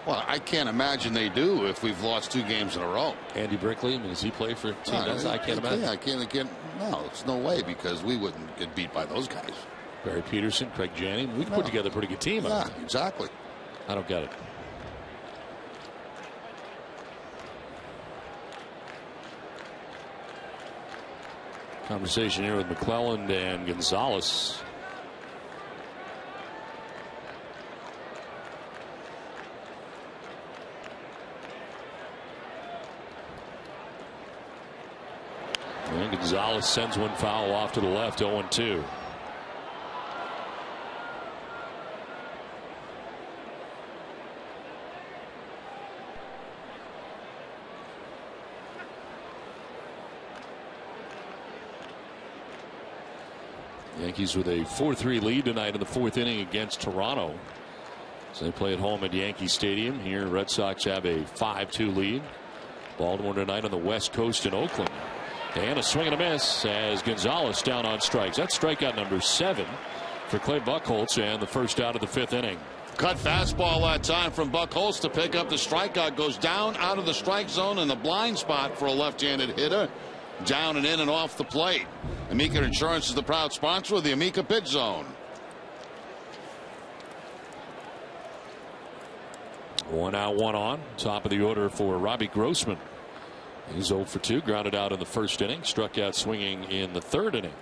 Speaker 2: Well, I can't imagine they do if we've lost 2 games in a row.
Speaker 1: Andy Brickley, does he play for Team Nesson? I can't imagine.
Speaker 2: I can't. No, it's no way because we wouldn't get beat by those guys.
Speaker 1: Barry Peterson, Craig Janning. We can put together a pretty good team.
Speaker 2: Yeah, exactly.
Speaker 1: I don't get it. Conversation here with McClelland and Gonzalez. And Gonzalez sends one foul off to the left, 0-2. Yankees with a 4-3 lead tonight in the 4th inning against Toronto. So they play at home at Yankee Stadium. Here, Red Sox have a 5-2 lead. Baltimore tonight on the West Coast in Oakland. And a swing and a miss as Gonzalez down on strikes. That's strikeout number 7 for Clay Buchholz and the first out of the 5th inning.
Speaker 2: Cut fastball that time from Buchholz to pick up the strikeout. Goes down out of the strike zone in the blind spot for a left-handed hitter. Down and in and off the plate. Amica Insurance is the proud sponsor of the Amica Pitch Zone.
Speaker 1: 1 out, 1 on. Top of the order for Robbie Grossman. He's 0 for 2, grounded out in the first inning, struck out swinging in the third inning.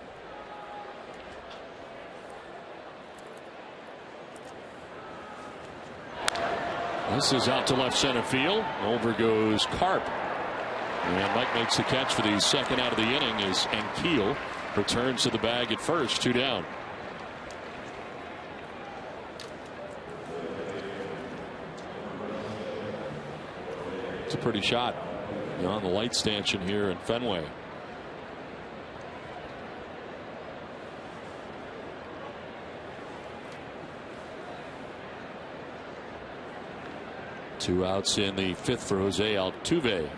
Speaker 1: This is out to left center field. Over goes Carp. And Mike makes the catch for the second out of the inning as Ankiel returns to the bag at first. 2 down. It's a pretty shot on the light stanchion here in Fenway. Two outs in the fifth for Jose Altuve.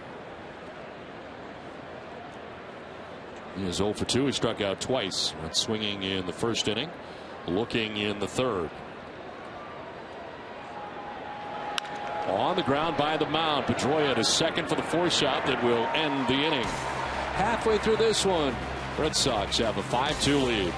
Speaker 1: He is 0 for 2. He struck out twice. Went swinging in the first inning, looking in the third. On the ground by the mound. Pedroia to second for the force out that will end the inning. Halfway through this one, Red Sox have a 5-2 lead.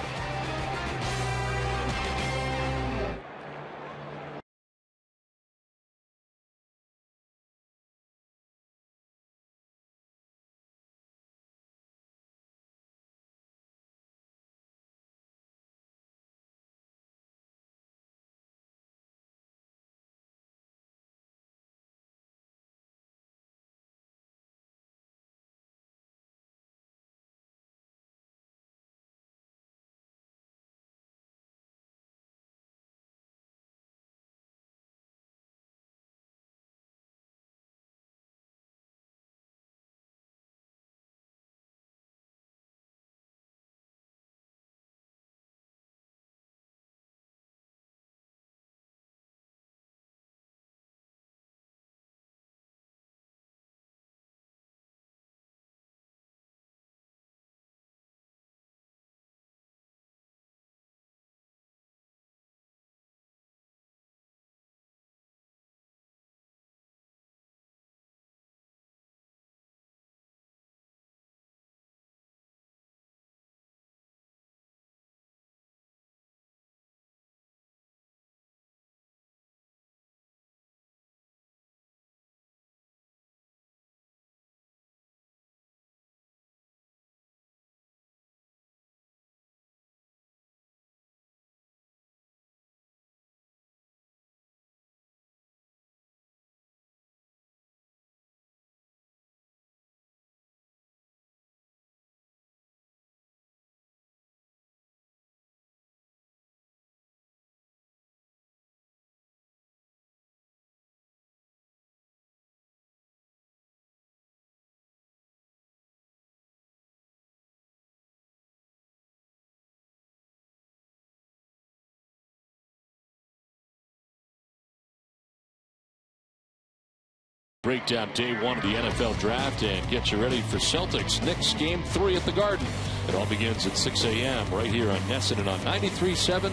Speaker 1: Breakdown day one of the NFL draft and get you ready for Celtics Knicks game 3 at the Garden. It all begins at 6 a.m. right here on Nesson and on 93.7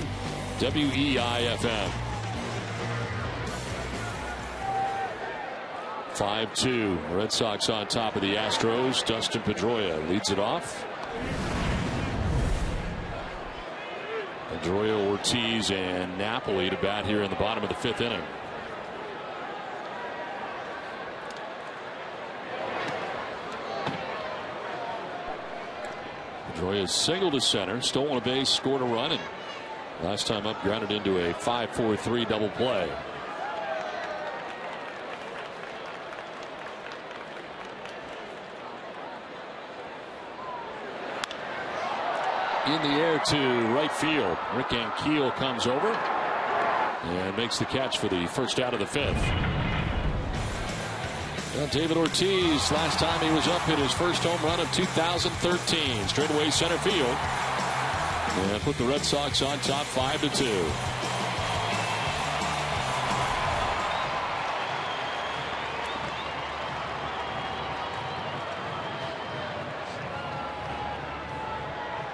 Speaker 1: WEIFM. 5-2. Red Sox on top of the Astros. Dustin Pedroia leads it off. Pedroia, Ortiz, and Napoli to bat here in the bottom of the 5th inning. Pedroia singled to center, stolen a base, scored a run, and last time up grounded into a 5-4-3 double play. In the air to right field. Rick Ankiel comes over and makes the catch for the first out of the 5th. David Ortiz, last time he was up, hit his first home run of 2013. Straightaway center field. And put the Red Sox on top 5-2.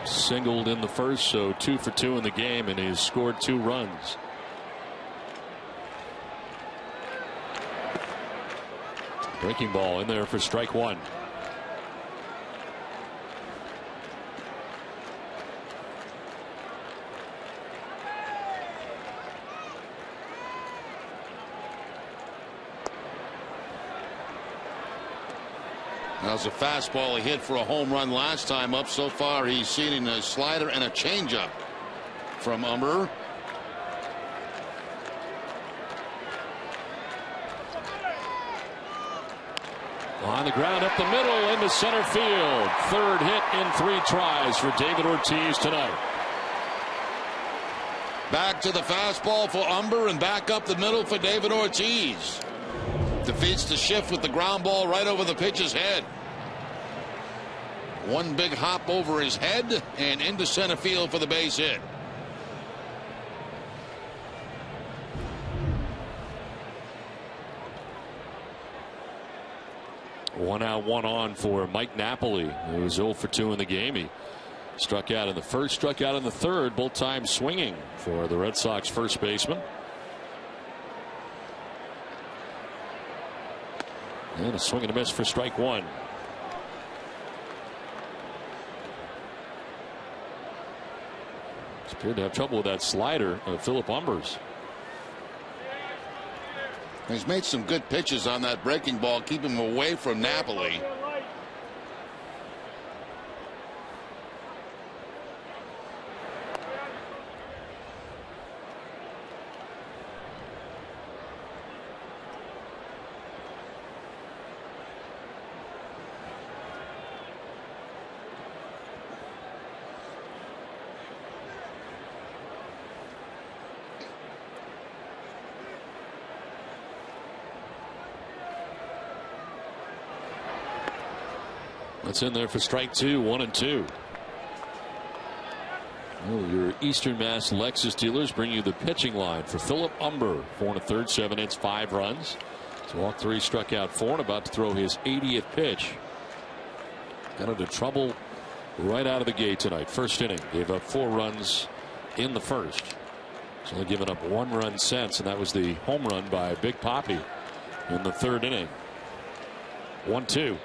Speaker 1: Singled in the first, so 2 for 2 in the game, and he's scored 2 runs. Breaking ball in there for strike 1.
Speaker 2: That was a fastball he hit for a home run last time up. So far he's seen a slider and a changeup from Umber.
Speaker 1: On the ground up the middle into center field. Third hit in 3 tries for David Ortiz tonight.
Speaker 2: Back to the fastball for Umber and back up the middle for David Ortiz. Defeats the shift with the ground ball right over the pitcher's head. One big hop over his head and into center field for the base hit.
Speaker 1: One out, one on for Mike Napoli, who was 0 for 2 in the game. He struck out in the first, struck out in the third, both times swinging for the Red Sox first baseman. And a swing and a miss for strike 1. He's appeared to have trouble with that slider of Philip Umbers.
Speaker 2: He's made some good pitches on that breaking ball, keeping him away from Napoli.
Speaker 1: That's in there for strike 2, 1-2. Well, your Eastern Mass Lexus dealers bring you the pitching line for Philip Umber. 4 1/3, 7 hits, 5 runs. So walked 3, struck out 4, and about to throw his 80th pitch. Got into trouble right out of the gate tonight. First inning, gave up 4 runs in the first. He's only given up 1 run since, and that was the home run by Big Papi in the 3rd inning. 1-2.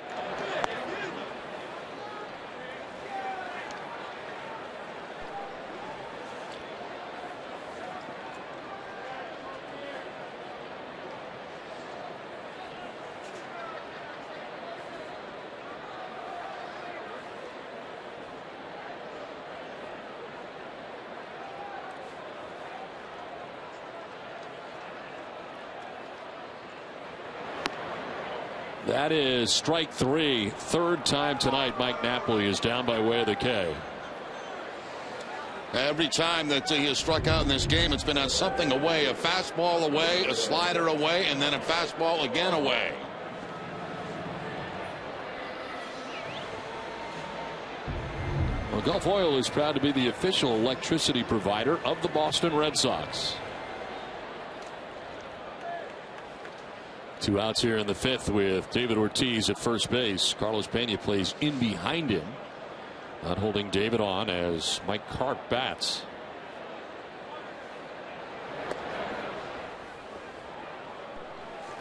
Speaker 1: That is strike 3. 3rd time tonight Mike Napoli is down by way of the K.
Speaker 2: Every time that he has struck out in this game, it's been on something away. A fastball away, a slider away, and then a fastball again away.
Speaker 1: Well, Gulf Oil is proud to be the official electricity provider of the Boston Red Sox. 2 outs here in the 5th with David Ortiz at first base. Carlos Pena plays in behind him, not holding David on as Mike Carp bats.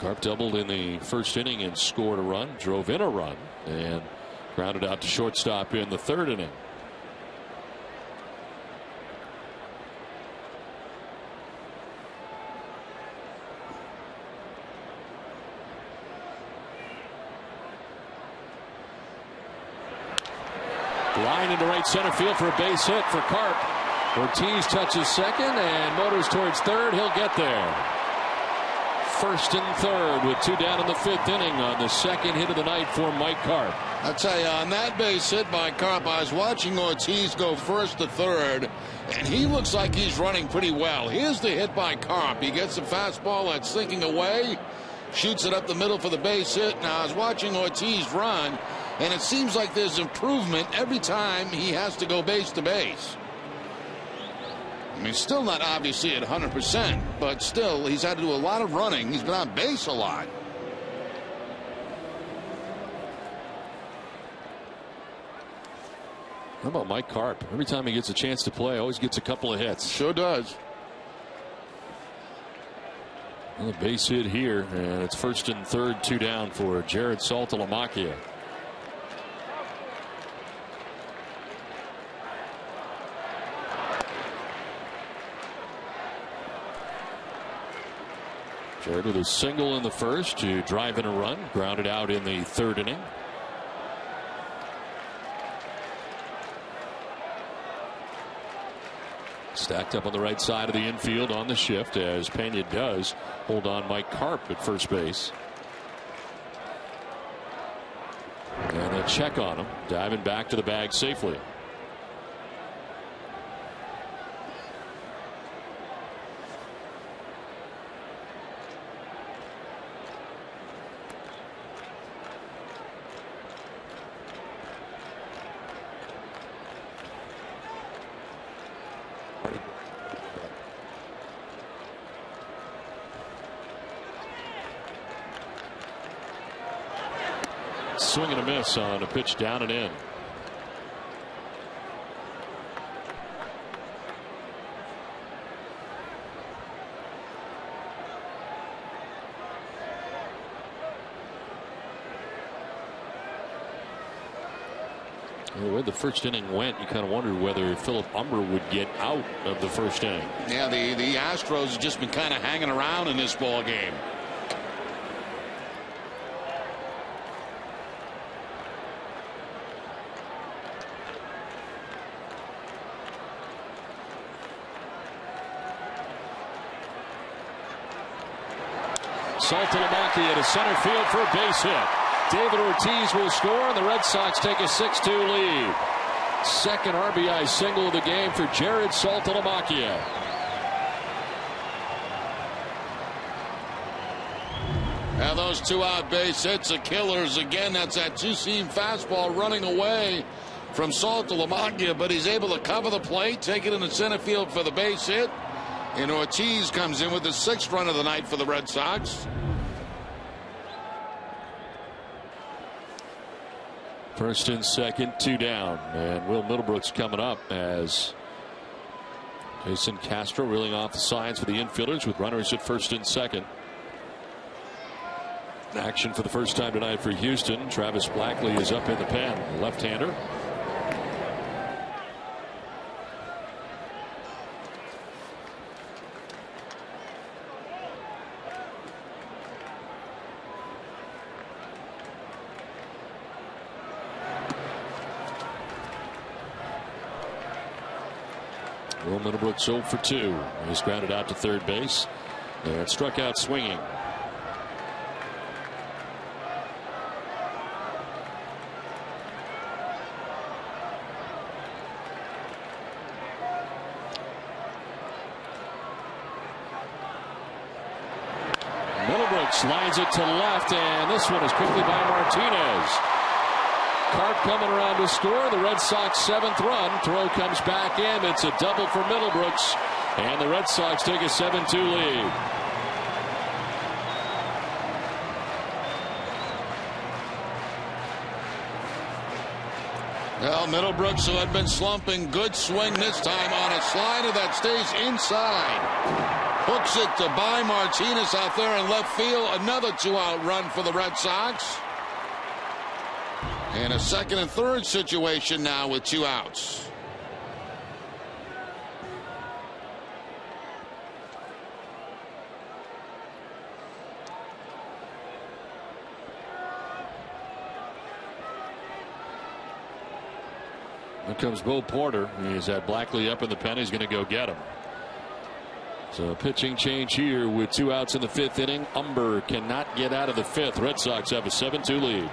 Speaker 1: Carp doubled in the first inning and scored a run, drove in a run, and grounded out to shortstop in the 3rd inning. Line into right center field for a base hit for Carp. Ortiz touches second and motors towards third. He'll get there. First and third with 2 down in the 5th inning on the 2nd hit of the night for Mike Carp.
Speaker 2: I'll tell you, on that base hit by Carp, I was watching Ortiz go first to third, and he looks like he's running pretty well. Here's the hit by Carp. He gets a fastball that's sinking away, shoots it up the middle for the base hit. Now, I was watching Ortiz run, and it seems like there's improvement every time he has to go base to base. I mean, still not obviously at 100%, but still, he's had to do a lot of running. He's been on base a lot.
Speaker 1: How about Mike Carp? Every time he gets a chance to play, always gets a couple of hits.
Speaker 2: Sure does.
Speaker 1: Well, a base hit here, and it's first and third, 2 down for Jared Saltalamacchia. Jared with a single in the first to drive in a run, grounded out in the 3rd inning. Stacked up on the right side of the infield on the shift as Pena does hold on Mike Carp at first base. And a check on him, diving back to the bag safely. Swing and a miss on a pitch down and in. The way the first inning went, you kind of wondered whether Philip Umber would get out of the first inning.
Speaker 2: Yeah, the Astros have just been kind of hanging around in this ball game.
Speaker 1: Saltalamacchia to center field for a base hit. David Ortiz will score, and the Red Sox take a 6-2 lead. Second RBI single of the game for Jared Saltalamacchia.
Speaker 2: Now those 2-out base hits are killers again. That's that two-seam fastball running away from Saltalamacchia, but he's able to cover the plate, take it in the center field for the base hit. And Ortiz comes in with the 6th run of the night for the Red Sox.
Speaker 1: First and second, 2 down. And Will Middlebrooks coming up as Jason Castro reeling off the signs for the infielders with runners at first and second. Action for the first time tonight for Houston. Travis Blackley is up in the pen. Left-hander. Will Middlebrooks 0 for 2. He's grounded out to third base and struck out swinging. Middlebrooks lines it to left, and this one is quickly by Martinez. Carp coming around to score. The Red Sox 7th run. Throw comes back in. It's a double for Middlebrooks, and the Red Sox take a 7-2 lead.
Speaker 2: Well, Middlebrooks, who had been slumping, good swing this time on a slider that stays inside. Hooks it to by Martinez out there in left field. Another 2-out run for the Red Sox. And a second and third situation now with 2 outs.
Speaker 1: Here comes Bo Porter. He's had Blackley up in the pen. He's going to go get him. So a pitching change here with 2 outs in the 5th inning. Umber cannot get out of the 5th. Red Sox have a 7-2 lead.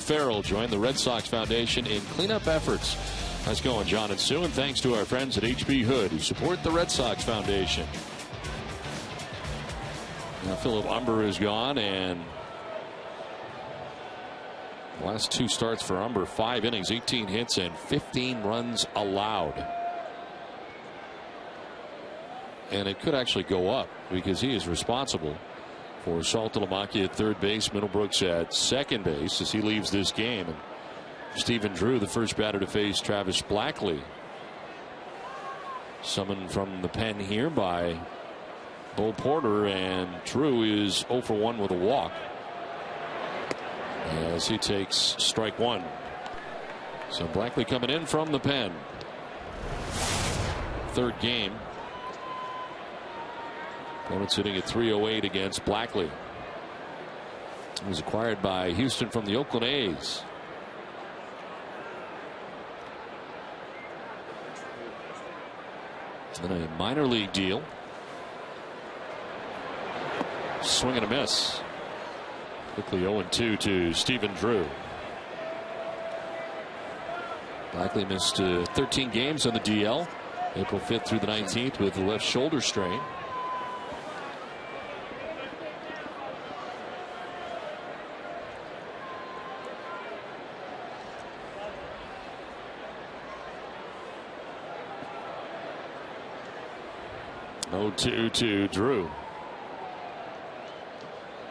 Speaker 1: Farrell joined the Red Sox Foundation in cleanup efforts. How's it going, John and Sue? And thanks to our friends at HB Hood who support the Red Sox Foundation. Now Philip Umber is gone, and the last 2 starts for Umber, 5 innings, 18 hits, and 15 runs allowed. And it could actually go up because he is responsible for Saltalamacchia at third base, Middlebrooks at second base as he leaves this game. And Stephen Drew, the first batter to face Travis Blackley, summoned from the pen here by Bo Porter, and Drew is 0 for 1 with a walk as he takes strike 1. So Blackley coming in from the pen. Third game. Opponent sitting at 308 against Blackley. He was acquired by Houston from the Oakland A's. And a minor league deal. Swing and a miss. Quickly 0-2 to Stephen Drew. Blackley missed 13 games on the DL, April 5th through the 19th with the left shoulder strain. To Drew.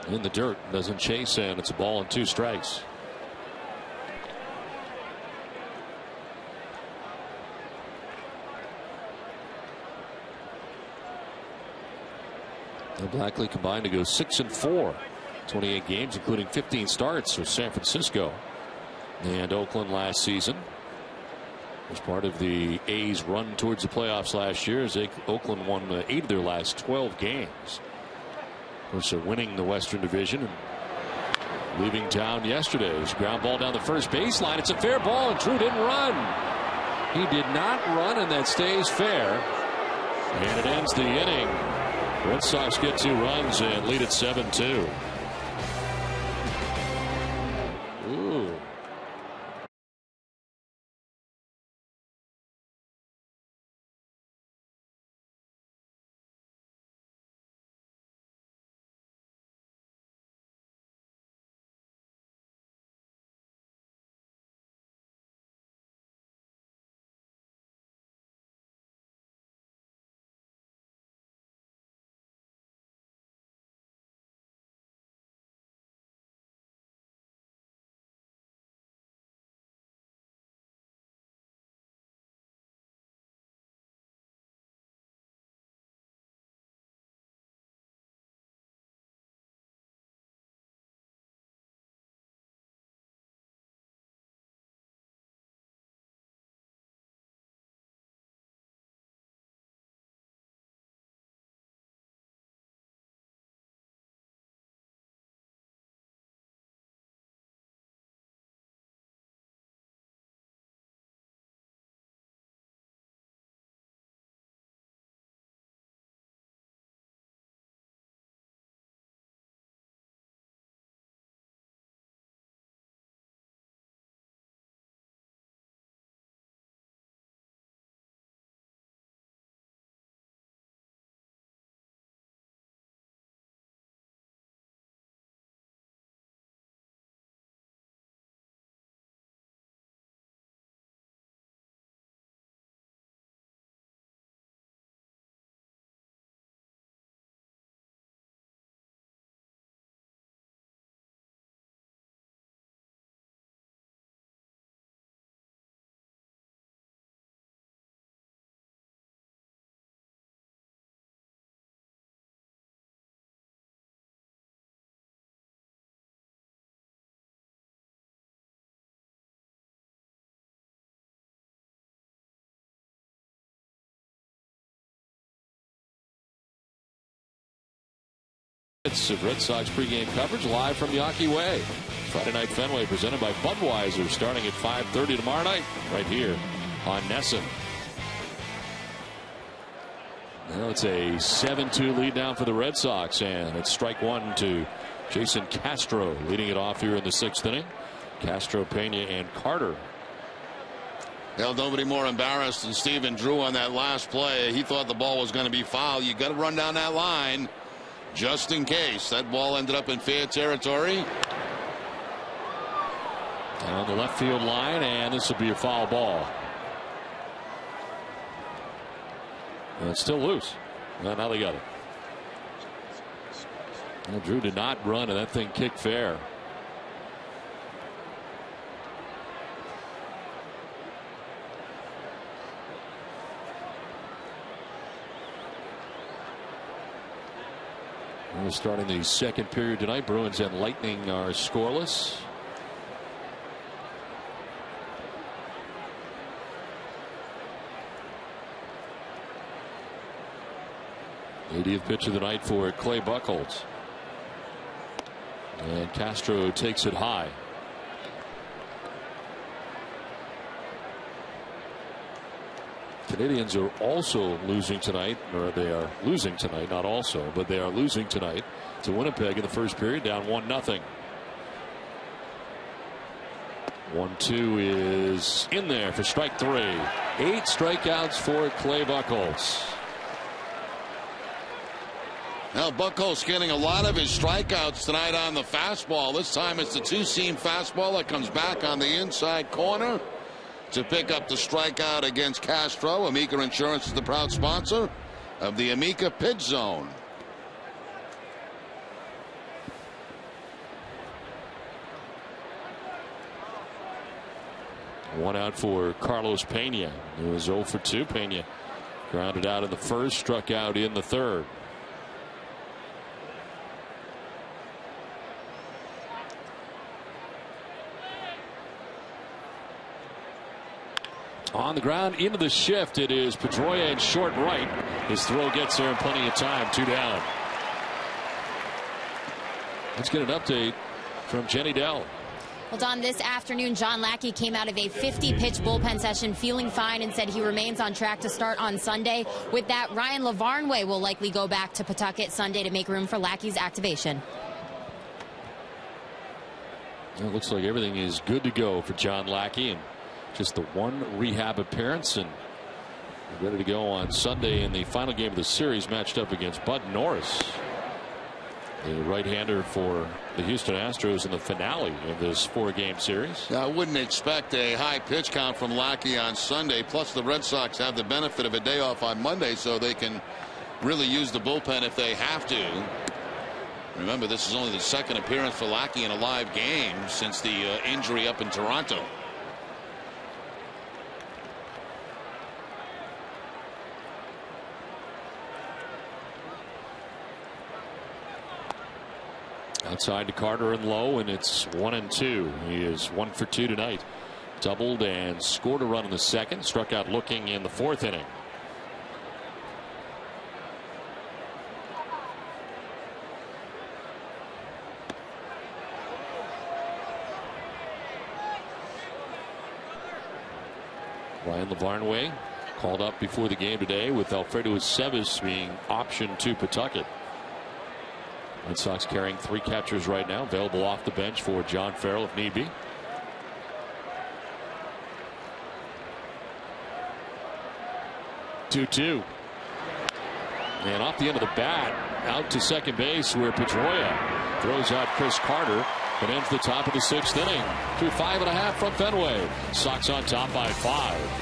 Speaker 1: In the dirt, doesn't chase, and it's a ball and 2 strikes. And Blackley combined to go 6-4, 28 games, including 15 starts with San Francisco and Oakland last season. Was part of the A's run towards the playoffs last year as Oakland won 8 of their last 12 games. Of course, they're winning the Western Division and leaving town yesterday. It was a ground ball down the first baseline. It's a fair ball, and Drew didn't run. He did not run, and that stays fair. And it ends the inning. Red Sox get 2 runs and lead at 7-2. It's Red Sox pregame coverage live from Yawkey Way. Friday Night Fenway presented by Budweiser, starting at 5:30 tomorrow night right here on NESN. Now it's a 7-2 lead down for the Red Sox, and it's strike 1 to Jason Castro leading it off here in the 6th inning. Castro, Pena, and Carter.
Speaker 2: Hell, nobody more embarrassed than Stephen Drew on that last play. He thought the ball was going to be foul. You got to run down that line just in case. That ball ended up in fair territory.
Speaker 1: Down the left field line, and this will be a foul ball. And it's still loose. Well, now they got it. Well, Drew did not run, and that thing kicked fair. We're starting the second period tonight. Bruins and Lightning are scoreless. 80th pitch of the night for Clay Buchholz. And Castro takes it high. Canadians are also losing tonight, or they are losing tonight, not also, but they are losing tonight to Winnipeg in the first period, down 1-0. 1-2 is in there for strike 3. 8 strikeouts for Clay Buchholz.
Speaker 2: Now Buchholz getting a lot of his strikeouts tonight on the fastball. This time it's the two-seam fastball that comes back on the inside corner to pick up the strikeout against Castro. Amica Insurance is the proud sponsor of the Amica Pitch Zone.
Speaker 1: One out for Carlos Pena. It was 0 for 2. Pena grounded out in the first, struck out in the third. On the ground into the shift, it is Pedroia in short right. His throw gets there in plenty of time. 2 down. Let's get an update from Jenny Dell.
Speaker 3: Well, Don, this afternoon, John Lackey came out of a 50-pitch bullpen session feeling fine and said he remains on track to start on Sunday. With that, Ryan Lavarnway will likely go back to Pawtucket Sunday to make room for Lackey's activation.
Speaker 1: It looks like everything is good to go for John Lackey, and just the one rehab appearance, and ready to go on Sunday in the final game of the series, matched up against Bud Norris, the right-hander for the Houston Astros in the finale of this 4-game series.
Speaker 2: I wouldn't expect a high pitch count from Lackey on Sunday. Plus, the Red Sox have the benefit of a day off on Monday, so they can really use the bullpen if they have to. Remember, this is only the second appearance for Lackey in a live game since the injury up in Toronto.
Speaker 1: Outside to Carter and low, and it's 1-2. He is 1 for 2 tonight. Doubled and scored a run in the second. Struck out looking in the 4th inning. Ryan Lavarnway called up before the game today, with Alfredo Aceves being optioned to Pawtucket. Red Sox carrying 3 catchers right now, available off the bench for John Farrell if need be. Two. And off the end of the bat, out to second base, where Pedroia throws out Chris Carter and ends the top of the 6th inning. Through 5.5 from Fenway. Sox on top by 5.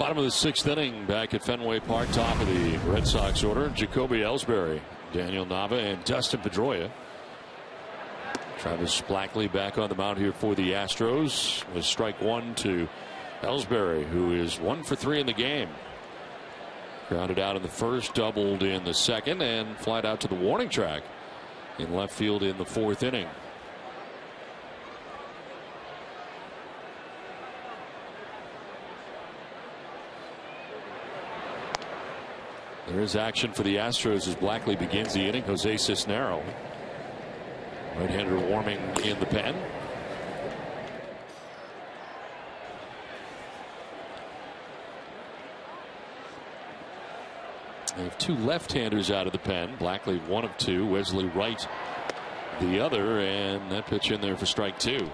Speaker 1: Bottom of the 6th inning back at Fenway Park. Top of the Red Sox order. Jacoby Ellsbury, Daniel Nava, and Dustin Pedroia. Travis Blackley back on the mound here for the Astros. Was strike one to Ellsbury, who is 1 for 3 in the game. Grounded out in the first, doubled in the second, and flied out to the warning track in left field in the 4th inning. There is action for the Astros as Blackley begins the inning. Jose Cisnero, right-hander, warming in the pen. They have 2 left-handers out of the pen. Blackley 1 of 2. Wesley Wright the other, and that pitch in there for strike 2.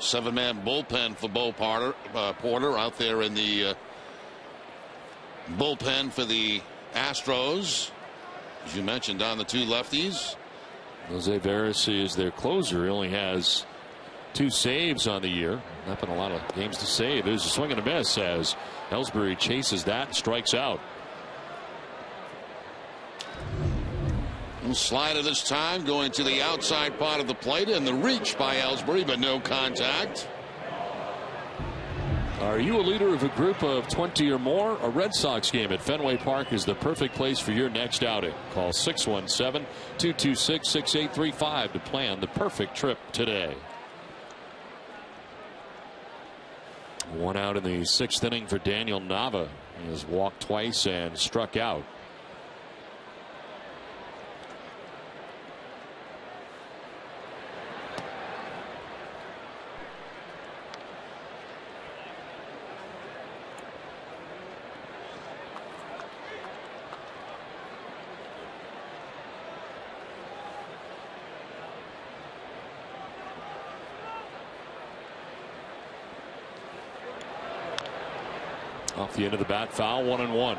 Speaker 2: Seven-man bullpen for Bo Porter out there in the bullpen for the Astros. As you mentioned, down the 2 lefties.
Speaker 1: Jose Veras is their closer. He only has 2 saves on the year. Not been a lot of games to save. There's a swing and a miss as Ellsbury chases that and strikes out.
Speaker 2: Slider this time, going to the outside part of the plate, and the reach by Ellsbury, but no contact.
Speaker 1: Are you a leader of a group of 20 or more? A Red Sox game at Fenway Park is the perfect place for your next outing. Call 617-226-6835 to plan the perfect trip today. 1 out in the 6th inning for Daniel Nava. He has walked twice and struck out. Off the end of the bat, foul, 1-1.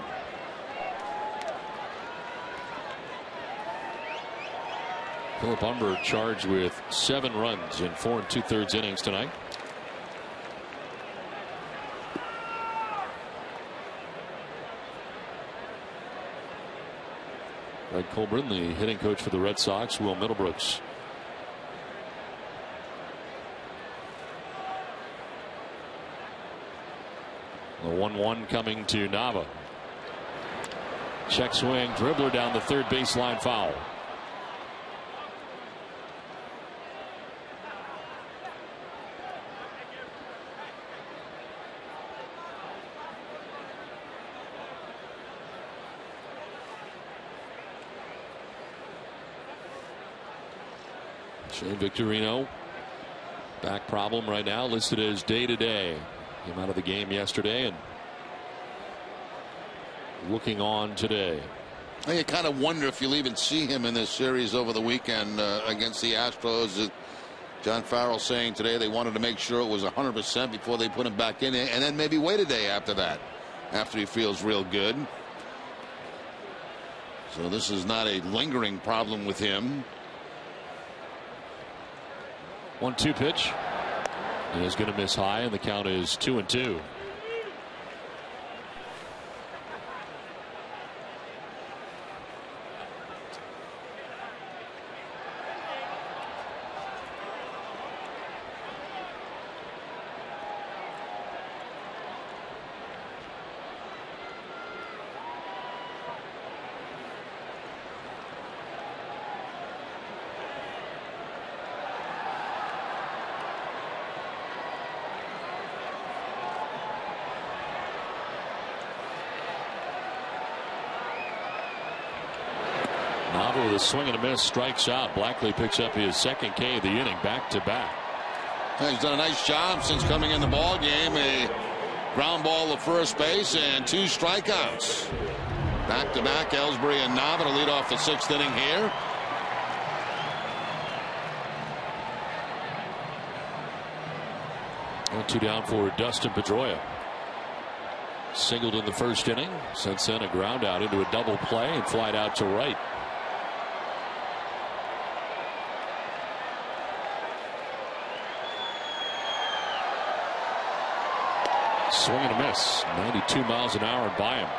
Speaker 1: Philip Humber charged with 7 runs in 4 2/3 innings tonight. Greg Colburn, the hitting coach for the Red Sox. Will Middlebrooks. The 1-1 coming to Nava. Check swing, dribbler down the 3rd baseline, foul. Shane Victorino, back problem right now, listed as day-to-day. Came out of the game yesterday and looking on today.
Speaker 2: You kind of wonder if you'll even see him in this series over the weekend against the Astros. John Farrell saying today they wanted to make sure it was 100% before they put him back in, and then maybe wait a day after that, after he feels real good. So this is not a lingering problem with him.
Speaker 1: 1-2 pitch. He is going to miss high, and the count is 2-2. Nava with a swing and a miss, strikes out. Blackley picks up his 2nd K of the inning, back-to-back.
Speaker 2: He's done a nice job since coming in the ball game. A ground ball to first base and 2 strikeouts. Back-to-back, Ellsbury and Nava to lead off the 6th inning here.
Speaker 1: And 2 down for Dustin Pedroia. Singled in the 1st inning. Since then, a ground out into a double play and flied out to right. Swing and a miss. 92 miles an hour by him.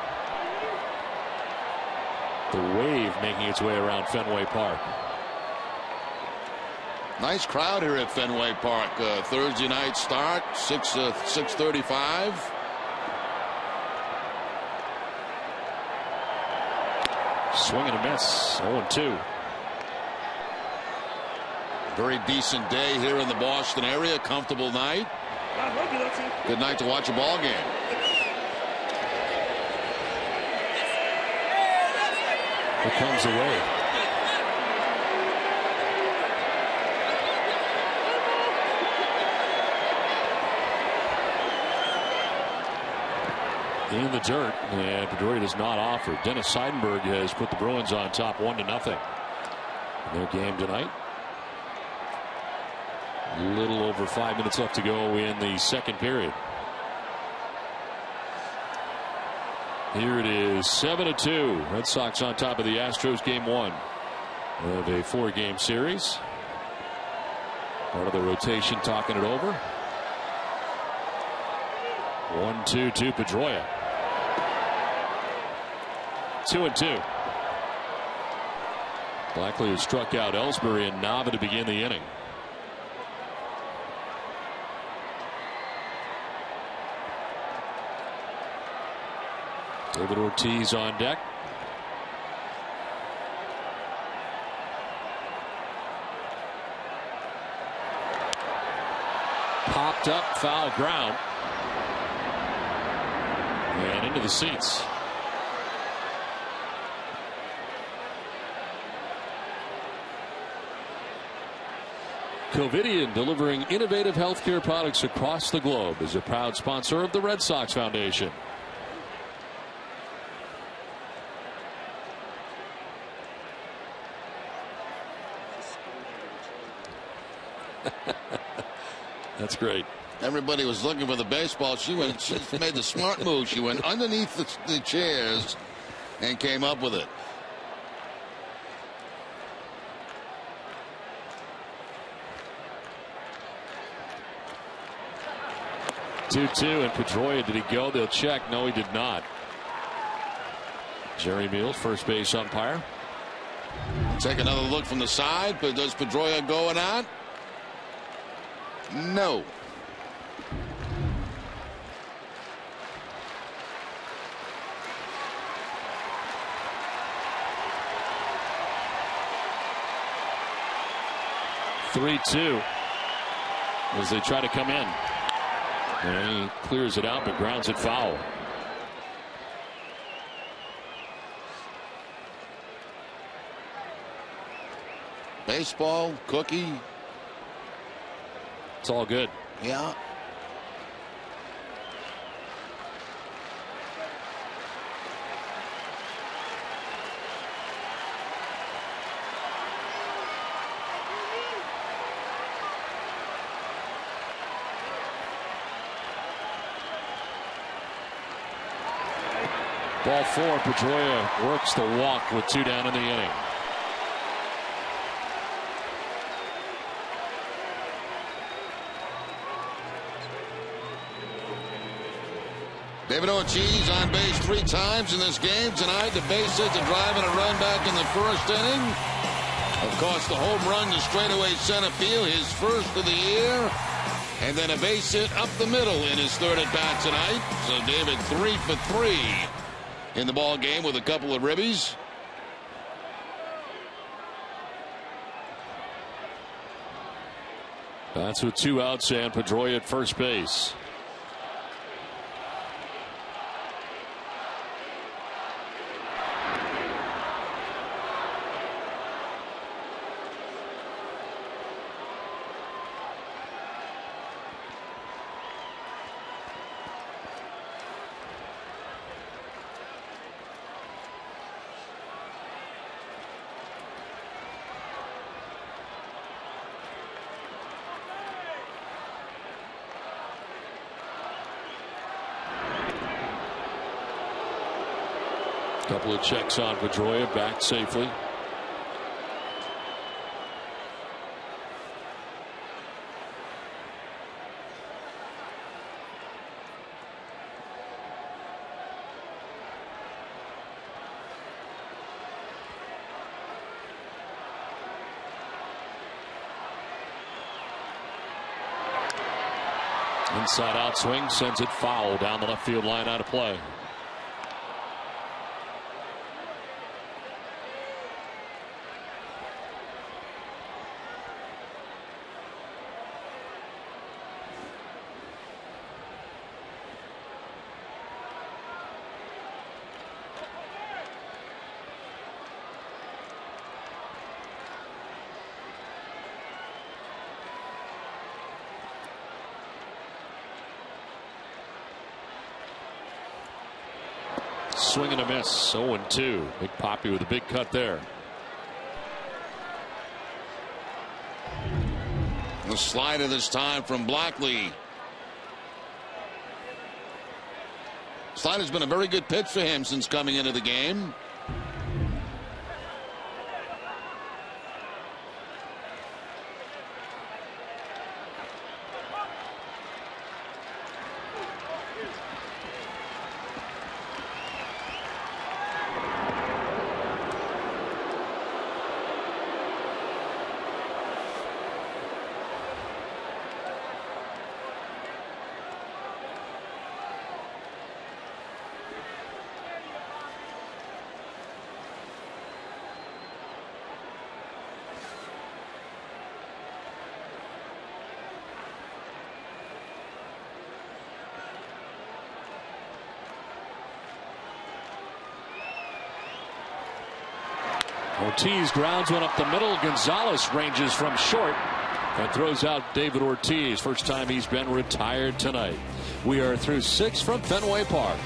Speaker 1: The wave making its way around Fenway Park.
Speaker 2: Nice crowd here at Fenway Park. Thursday night start, 6:35.
Speaker 1: Swing and a miss. 0-2.
Speaker 2: Very decent day here in the Boston area. Comfortable night. Good night to watch a ball game.
Speaker 1: Here comes the wave. In the dirt, and Pedroia does not offer. Dennis Seidenberg has put the Bruins on top 1-0 in their game tonight. A little over 5 minutes left to go in the second period. Here it is, 7-2. Red Sox on top of the Astros, game 1 of a 4-game series. Part of the rotation talking it over. 1-2 to Pedroia. 2-2. Blackley has struck out Ellsbury and Nava to begin the inning. David Ortiz on deck. Popped up, foul ground. And into the seats. Covidien, delivering innovative healthcare products across the globe, is a proud sponsor of the Red Sox Foundation. That's great.
Speaker 2: Everybody was looking for the baseball. She made the smart move. She went underneath the chairs and came up with it.
Speaker 1: Two-two, and Pedroia, did he go? They'll check. No, he did not. Jerry Meals, first base umpire.
Speaker 2: Take another look from the side, but does Pedroia go or not? No.
Speaker 1: Three-two as they try to come in. And he clears it out but grounds it foul.
Speaker 2: Baseball, cookie.
Speaker 1: It's all good.
Speaker 2: Yeah.
Speaker 1: Ball 4. Pedroia works the walk with 2 down in the inning.
Speaker 2: David Ortiz on base 3 times in this game tonight. The base hit, the drive, and a run back in the first inning. Of course, the home run to straightaway center field, his first of the year. And then a base hit up the middle in his third at bat tonight. So David 3 for 3 in the ball game with a couple of ribbies.
Speaker 1: That's with 2 outs and Pedroia at first base. Couple of checks on Pedroia, back safely. Inside out swing sends it foul down the left field line, out of play. Swing and a miss. 0-2. Big Papi with a big cut there.
Speaker 2: The slider this time from Blackley. Slider's been a very good pitch for him since coming into the game.
Speaker 1: Ortiz grounds one up the middle. Gonzalez ranges from short and throws out David Ortiz. First time he's been retired tonight. We are through 6 from Fenway Park.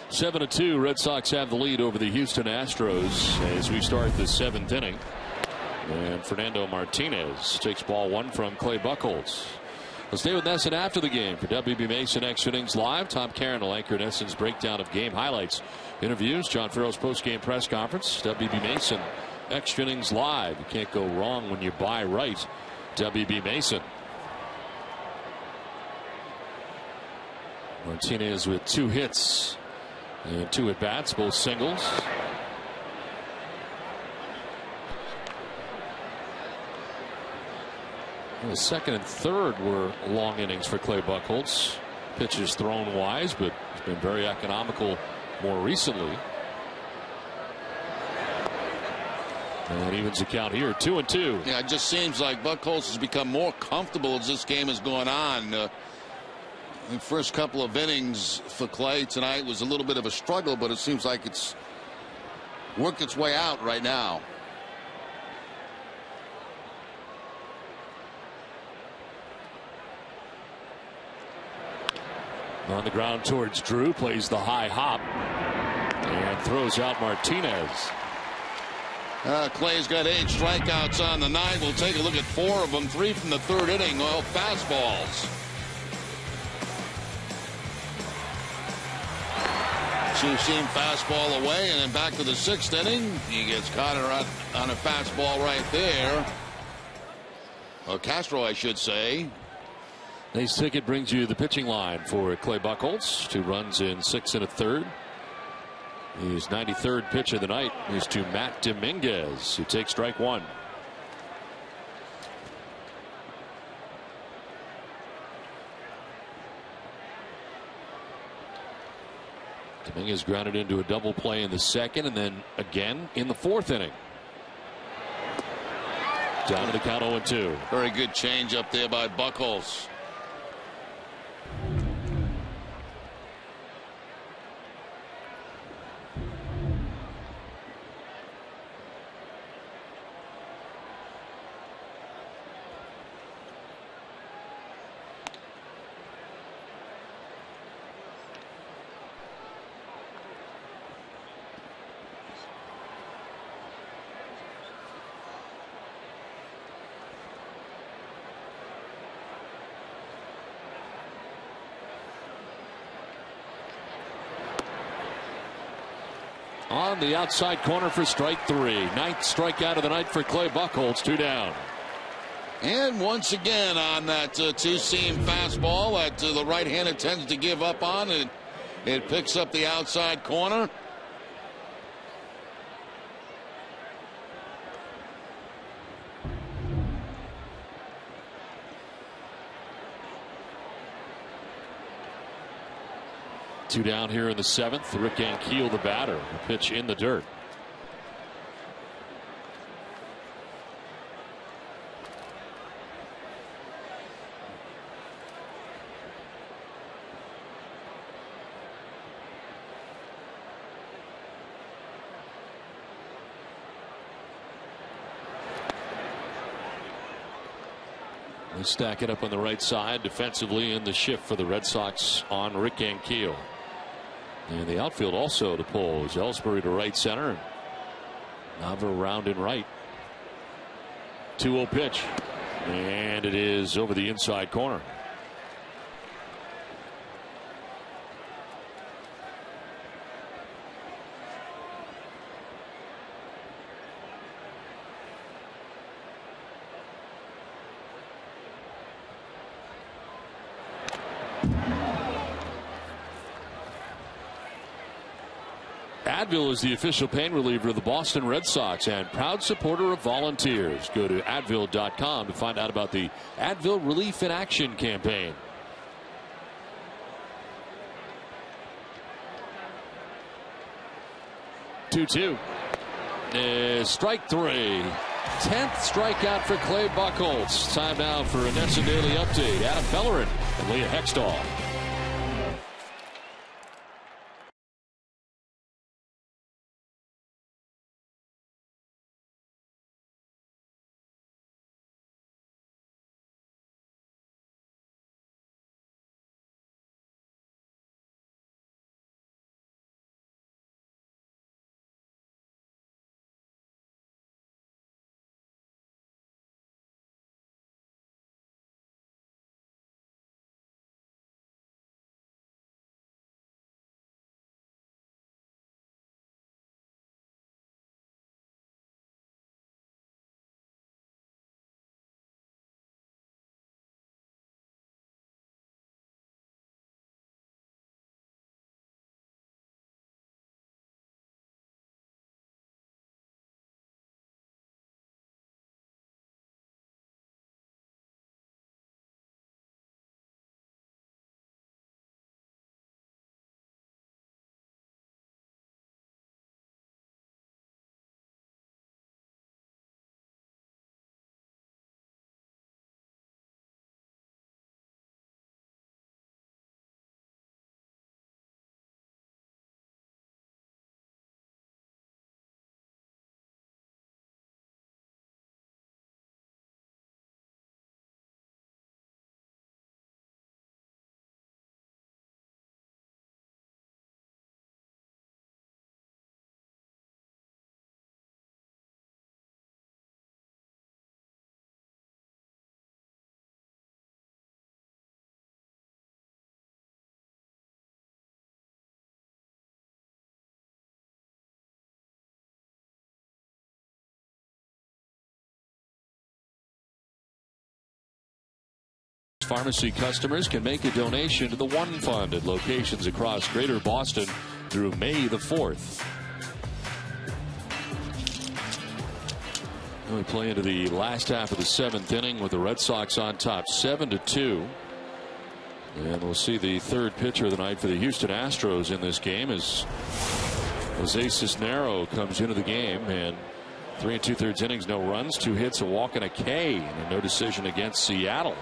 Speaker 1: Seven to 2. Red Sox have the lead over the Houston Astros as we start the 7th inning. And Fernando Martinez takes ball 1 from Clay Buchholz. We'll stay with Nesson after the game for WB Mason Extra Innings Live. Tom Caron will anchor Nesson's breakdown of game highlights, interviews, John Farrell's post-game press conference. WB Mason Extra Innings Live. You can't go wrong when you buy right. WB Mason. Martinez with 2 hits and 2 at-bats, both singles. The 2nd and 3rd were long innings for Clay Buchholz. Pitches thrown wise, but he's been very economical more recently. And evens the count here, 2-2.
Speaker 2: Yeah, it just seems like Buchholz has become more comfortable as this game has gone on. The first couple of innings for Clay tonight was a little bit of a struggle, but it seems like it's worked its way out right now.
Speaker 1: On the ground towards Drew, plays the high hop and throws out Martinez.
Speaker 2: Clay's got 8 strikeouts on the night. We'll take a look at 4 of them, 3 from the 3rd inning, all fastballs. Two-seam fastball away, and then back to the 6th inning. He gets caught on a fastball right there. Well, Castro, I should say.
Speaker 1: Nice ticket brings you the pitching line for Clay Buchholz. 2 runs in 6 1/3. His 93rd pitch of the night is to Matt Dominguez, who takes strike 1. Dominguez grounded into a double play in the 2nd, and then again in the 4th inning. Down to the count 0-2.
Speaker 2: Very good change up there by Buchholz.
Speaker 1: On the outside corner for strike 3. 9th strikeout of the night for Clay Buchholz. 2 down.
Speaker 2: And once again on that two-seam fastball that the right-hander tends to give up on, and it picks up the outside corner.
Speaker 1: Two down here in the 7th. Rick Ankiel, the batter. The pitch in the dirt. They stack it up on the right side defensively in the shift for the Red Sox on Rick Ankiel. And the outfield also to pull is Ellsbury to right center. Nava round and right. 2-0 pitch. And it is over the inside corner. Advil is the official pain reliever of the Boston Red Sox and proud supporter of volunteers. Go to Advil.com to find out about the Advil Relief in Action campaign. 2-2. Strike 3. 10th strikeout for Clay Buchholz. Time now for a Nessa Daily Update. Adam Bellerin and Leah Hextall. Pharmacy customers can make a donation to the One Fund at locations across Greater Boston through May the 4th. We play into the last half of the 7th inning with the Red Sox on top 7-2. And we'll see the third pitcher of the night for the Houston Astros in this game as Jose Cisnero comes into the game. And 3 2/3 innings, no runs, 2 hits, a walk, and a K, and a no decision against Seattle.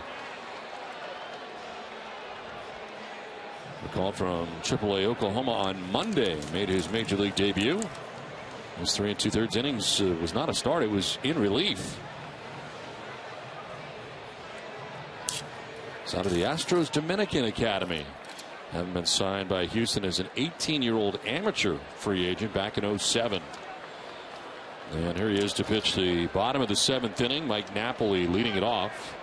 Speaker 1: A call from AAA Oklahoma on Monday made his major league debut. His 3 2/3 innings was not a start, it was in relief. It's out of the Astros Dominican Academy. Having been signed by Houston as an 18-year-old amateur free agent back in 07. And here he is to pitch the bottom of the 7th inning. Mike Napoli leading it off.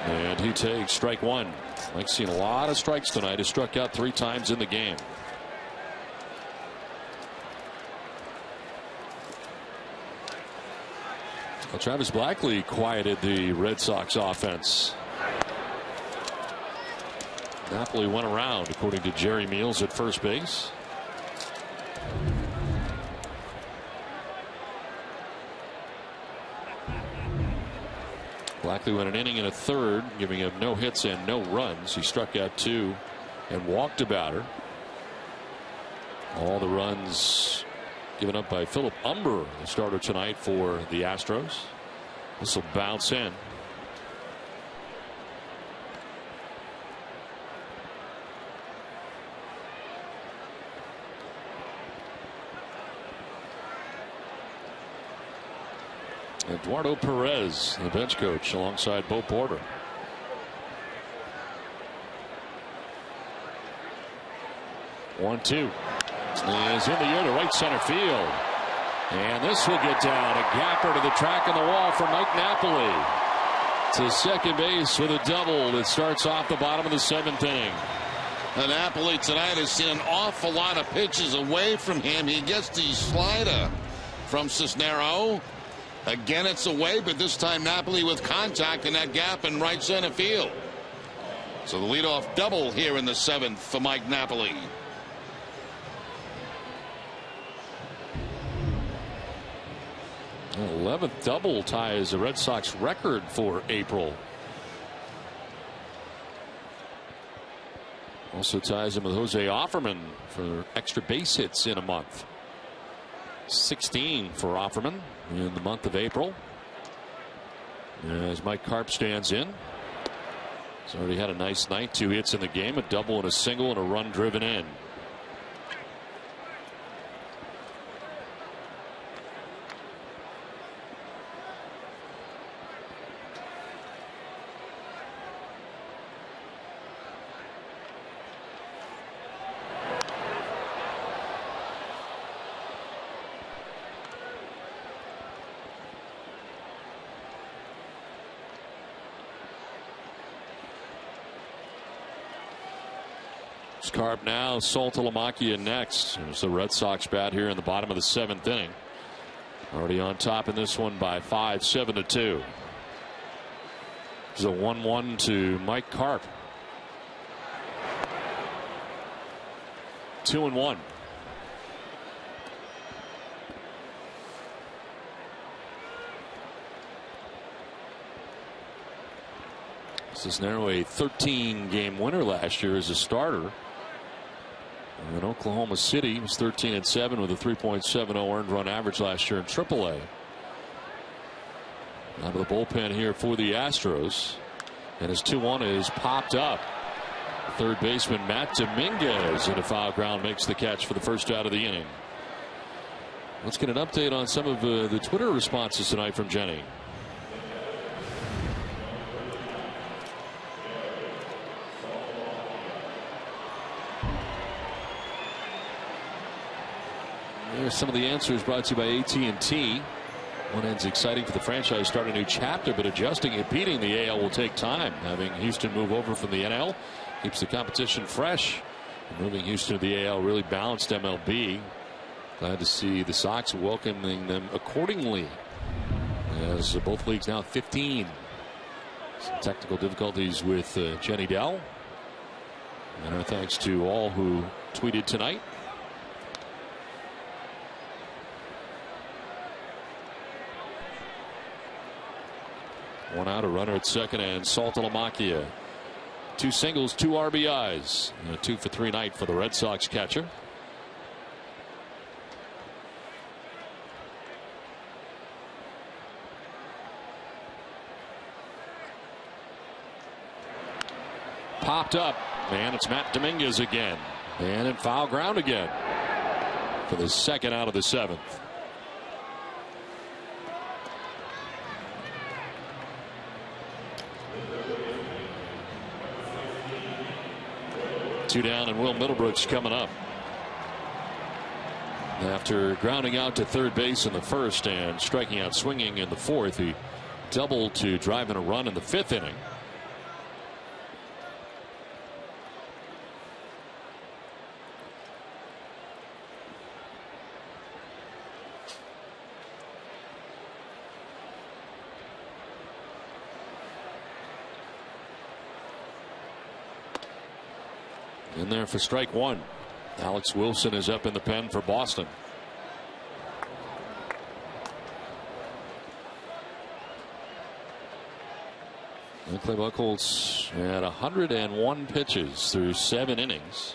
Speaker 1: And he takes strike 1. Mike's seen a lot of strikes tonight. He struck out 3 times in the game. Well, Travis Blackley quieted the Red Sox offense. Napoli went around, according to Jerry Meals at first base. Blackley went an inning and a third, giving him no hits and no runs. He struck out 2 and walked a batter. All the runs given up by Philip Umber, the starter tonight for the Astros. This will bounce in. Eduardo Perez, the bench coach, alongside Bo Porter. One, 2. Is in the air to right center field. And this will get down. A gapper to the track on the wall for Mike Napoli. To second base with a double that starts off the bottom of the 7th inning.
Speaker 2: And Napoli tonight has seen an awful lot of pitches away from him. He gets the slider from Cisnero. Again, it's away, but this time Napoli with contact in that gap in right center field. So the leadoff double here in the 7th for Mike Napoli.
Speaker 1: 11th double ties the Red Sox record for April. Also ties him with Jose Offerman for extra base hits in a month. 16 for Offerman in the month of April. As Mike Karp stands in. He's already had a nice night. 2 hits in the game, a double and a single and a run driven in. Carp now, Saltalamacchia next. There's the Red Sox bat here in the bottom of the 7th inning. Already on top in this one by 5, 7-2. There's a 1-1 to Mike Karp. 2-1. Cisnero, a 13-game winner last year as a starter. In Oklahoma City, he was 13-7 with a 3.70 earned run average last year in AAA. Out of the bullpen here for the Astros. And his 2-1 is popped up. Third baseman Matt Dominguez in a foul ground makes the catch for the first out of the inning. Let's get an update on some of the Twitter responses tonight from Jenny. Here's some of the answers brought to you by AT&T. One end's exciting for the franchise, start a new chapter, but adjusting and beating the AL will take time. Having Houston move over from the NL keeps the competition fresh. And moving Houston to the AL really balanced MLB. Glad to see the Sox welcoming them accordingly, as both leagues now 15. Some technical difficulties with Jenny Dell. And our thanks to all who tweeted tonight. One out, a runner at second, and Saltalamacchia. 2 singles, 2 RBIs. And a 2-for-3 night for the Red Sox catcher. Popped up, and it's Matt Dominguez again. And in foul ground again for the second out of the 7th. Two down, and Will Middlebrooks coming up. After grounding out to third base in the first and striking out swinging in the fourth, he doubled to drive in a run in the 5th inning. In there for strike 1. Alex Wilson is up in the pen for Boston. And Clay Buchholz had 101 pitches through 7 innings.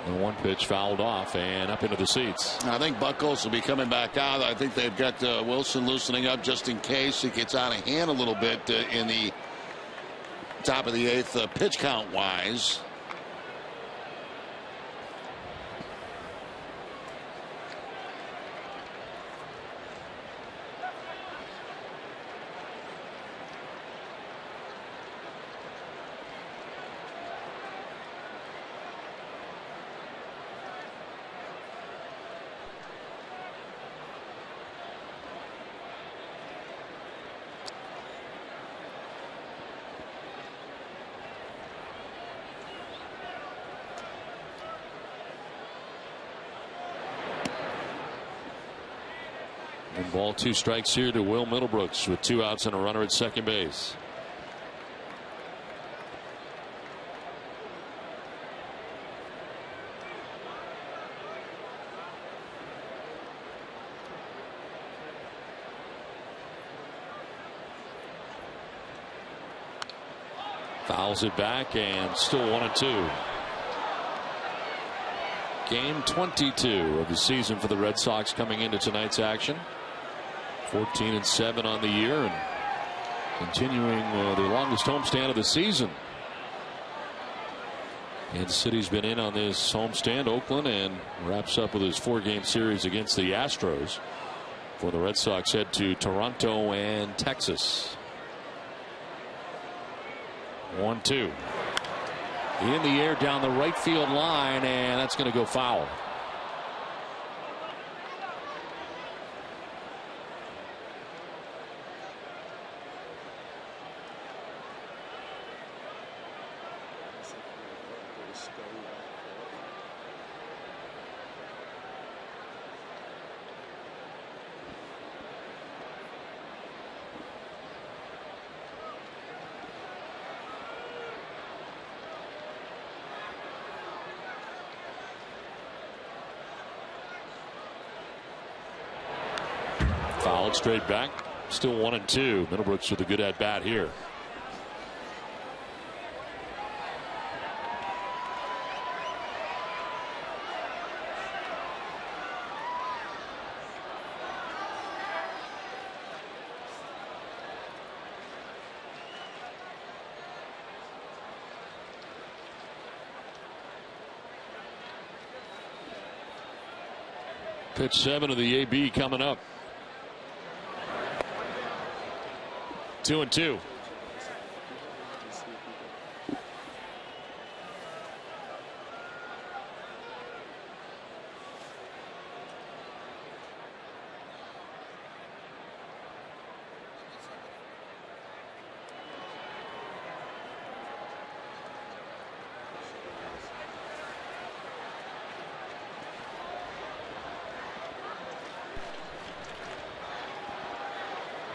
Speaker 1: And 1 pitch fouled off and up into the seats.
Speaker 2: I think Buchholz will be coming back out. I think they've got Wilson loosening up just in case it gets out of hand a little bit in the top of the 8th, pitch count wise.
Speaker 1: Ball 2 strikes here to Will Middlebrooks with 2 outs and a runner at second base. Fouls it back and still 1-2. Game 22 of the season for the Red Sox coming into tonight's action. 14-7 on the year and continuing their longest homestand of the season. Kansas City's been in on this homestand. Oakland, and wraps up with his 4-game series against the Astros. For the Red Sox head to Toronto and Texas. 1-2. In the air down the right field line, and that's going to go foul. Fouled straight back. Still 1-2. Middlebrooks with a good at bat here. Pitch 7 of the AB coming up. 2-2.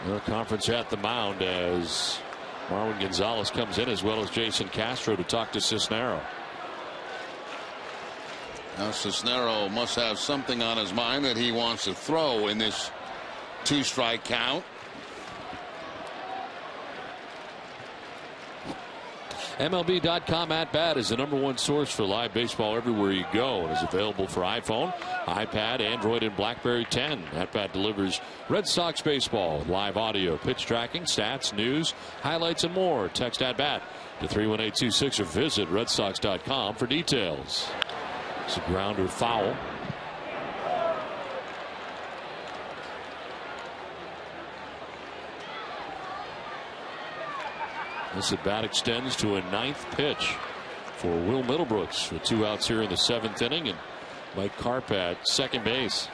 Speaker 1: The conference at the mound as Marwin Gonzalez comes in, as well as Jason Castro, to talk to Cisnero.
Speaker 2: Now Cisnero must have something on his mind that he wants to throw in this 2-strike count.
Speaker 1: MLB.com at bat is the #1 source for live baseball everywhere you go, and is available for iPhone, iPad, Android, and BlackBerry 10. At bat delivers Red Sox baseball with live audio, pitch tracking, stats, news, highlights, and more. Text at bat to 31826 or visit redsox.com for details. It's a grounder foul. This at bat extends to a 9th pitch for Will Middlebrooks with 2 outs here in the 7th inning, and Mike Karp at second base,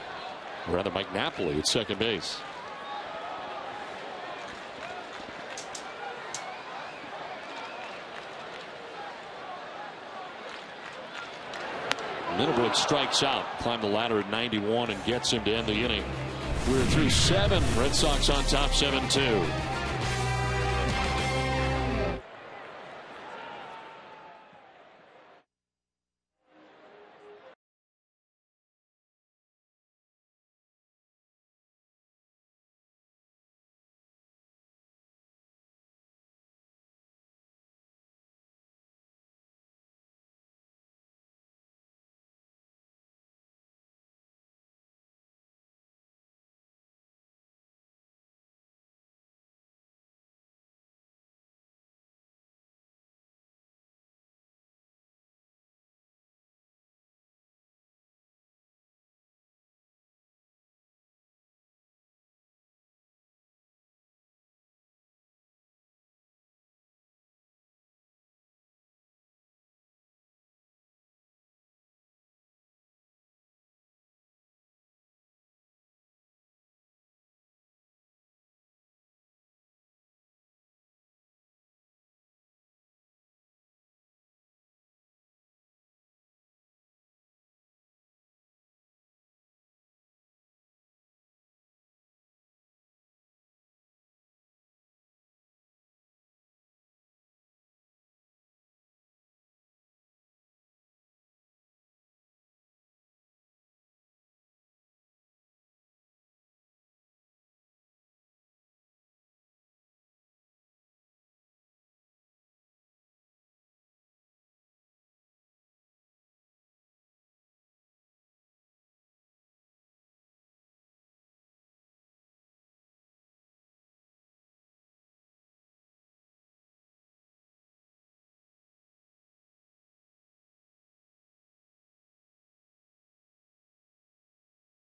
Speaker 1: or rather Mike Napoli at second base. Middlebrooks strikes out, climbed the ladder at 91 and gets him to end the inning. We're through 7. Red Sox on top 7-2.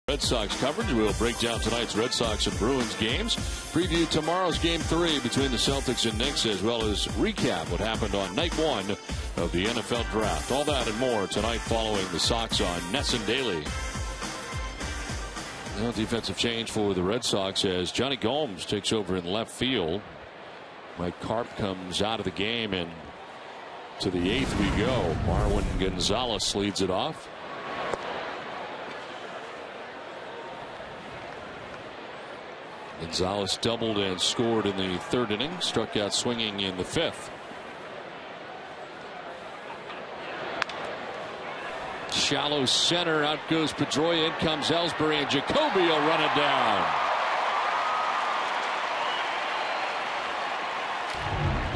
Speaker 1: Red Sox coverage. We'll break down tonight's Red Sox and Bruins games, preview tomorrow's Game 3 between the Celtics and Knicks, as well as recap what happened on Night 1 of the NFL Draft. All that and more tonight following the Sox on Nesson Daily. Well, defensive change for the Red Sox as Johnny Gomes takes over in left field. Mike Karp comes out of the game, and to the 8th we go. Marwin Gonzalez leads it off. Gonzalez doubled and scored in the 3rd inning, struck out swinging in the 5th. Shallow center, out goes Pedroia, in comes Ellsbury, and Jacoby will run it down.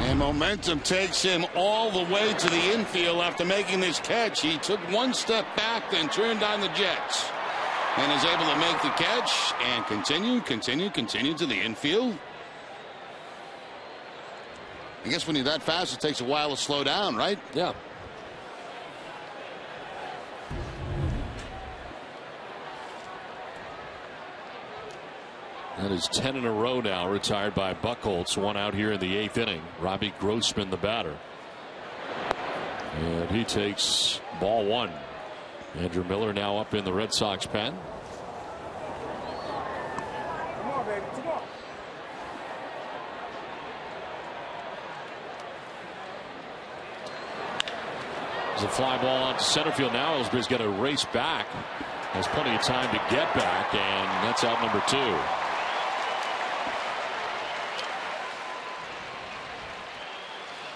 Speaker 2: And momentum takes him all the way to the infield after making this catch. He took 1 step back, then turned on the jets, and is able to make the catch and continue to the infield. I guess when you're that fast, it takes a while to slow down, right?
Speaker 1: Yeah. That is 10 in a row now, retired by Buchholz. 1 out here in the 8th inning. Robbie Grossman, the batter. And he takes ball 1. Andrew Miller now up in the Red Sox pen.
Speaker 7: Come on, baby. Come on.
Speaker 1: There's a fly ball out to center field now. Ellsbury's got to race back. Has plenty of time to get back, and that's out number 2.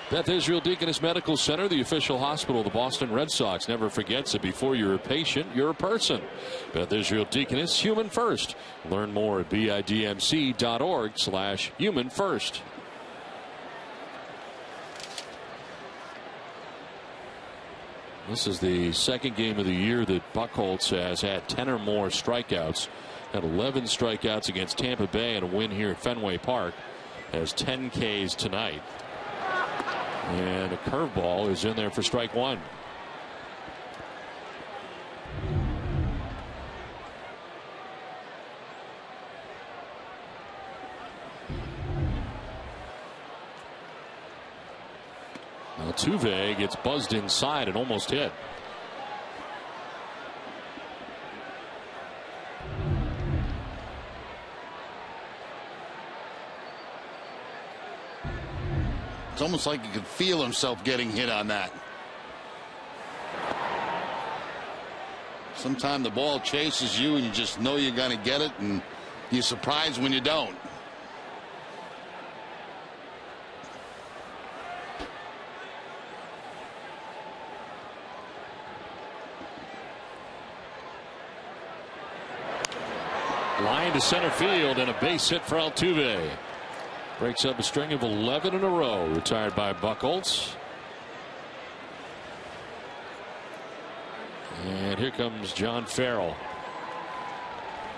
Speaker 1: Beth Israel Deaconess Medical Center, the official hospital of the Boston Red Sox, never forgets that before you're a patient, you're a person. Beth Israel Deaconess, human first. Learn more at bidmc.org/human first. This is the second game of the year that Buchholz has had 10 or more strikeouts. Had 11 strikeouts against Tampa Bay and a win here at Fenway Park. Has 10 Ks tonight. And a curveball is in there for strike one. Altuve gets buzzed inside and almost hit.
Speaker 2: It's almost like he could feel himself getting hit on that. Sometimes the ball chases you and you just know you're going to get it, and you're surprised when you don't.
Speaker 1: Line to center field and a base hit for Altuve. Breaks up a string of 11 in a row, retired by Buchholz. And here comes John Farrell.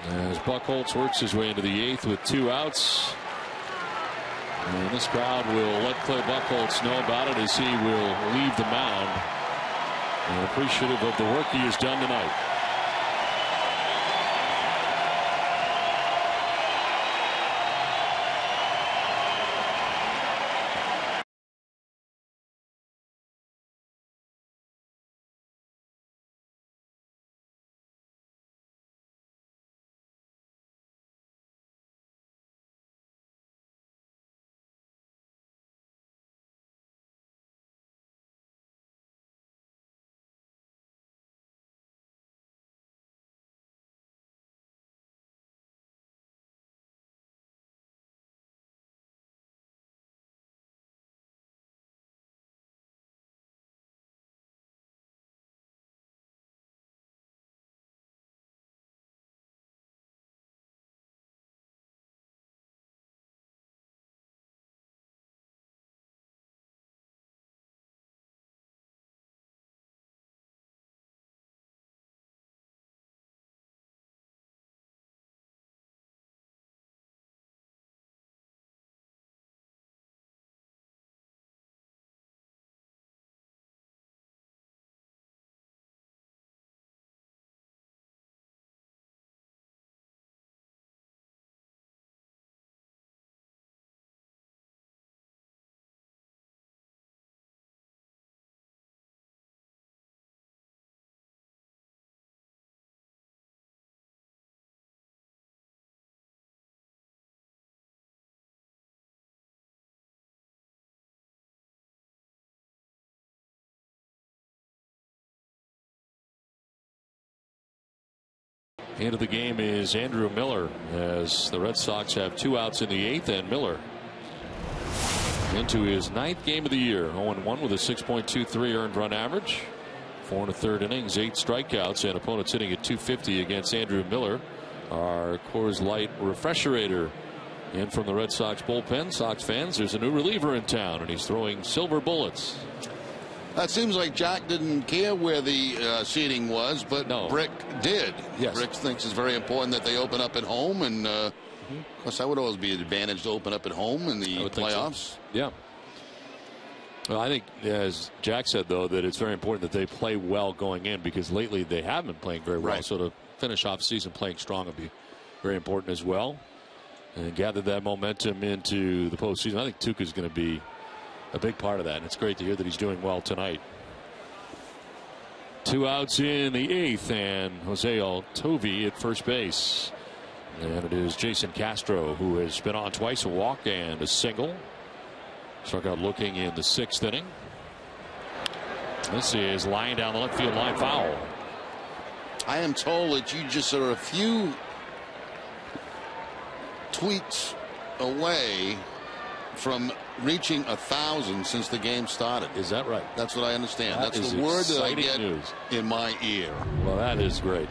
Speaker 1: As Buchholz works his way into the 8th with 2 outs. And this crowd will let Clay Buchholz know about it as he will leave the mound. And appreciative of the work he has done tonight. Into the game is Andrew Miller as the Red Sox have 2 outs in the 8th, and Miller into his 9th game of the year. 0-1 with a 6.23 earned run average. 4 1/3 innings, 8 strikeouts, and opponents hitting at .250 against Andrew Miller. Our Coors Light Refresherator in from the Red Sox bullpen. Sox fans, there's a new reliever in town, and he's throwing silver bullets.
Speaker 2: It seems like Jack didn't care where the seating was, but no. Brick did.
Speaker 1: Yes.
Speaker 2: Brick thinks it's very important that they open up at home, and of course that would always be an advantage to open up at home in the playoffs.
Speaker 1: So. Yeah. Well, I think, as Jack said, though, that it's very important that they play well going in, because lately they have been playing very well. Right. So to finish off the season playing strong would be very important as well, and gather that momentum into the postseason. I think Tuca's going to be a big part of that, and it's great to hear that he's doing well tonight. 2 outs in the 8th, and Jose Altuve at first base. And it is Jason Castro, who has been on twice, a walk and a single. Struck out looking in the 6th inning. This is lying down the left field line, foul.
Speaker 2: I am told that you just are a few tweets away from reaching 1,000 since the game started.
Speaker 1: Is that right?
Speaker 2: That's what I understand.
Speaker 1: That
Speaker 2: That's
Speaker 1: is
Speaker 2: the word that I
Speaker 1: exciting
Speaker 2: get
Speaker 1: news
Speaker 2: in my ear.
Speaker 1: Well, that is great.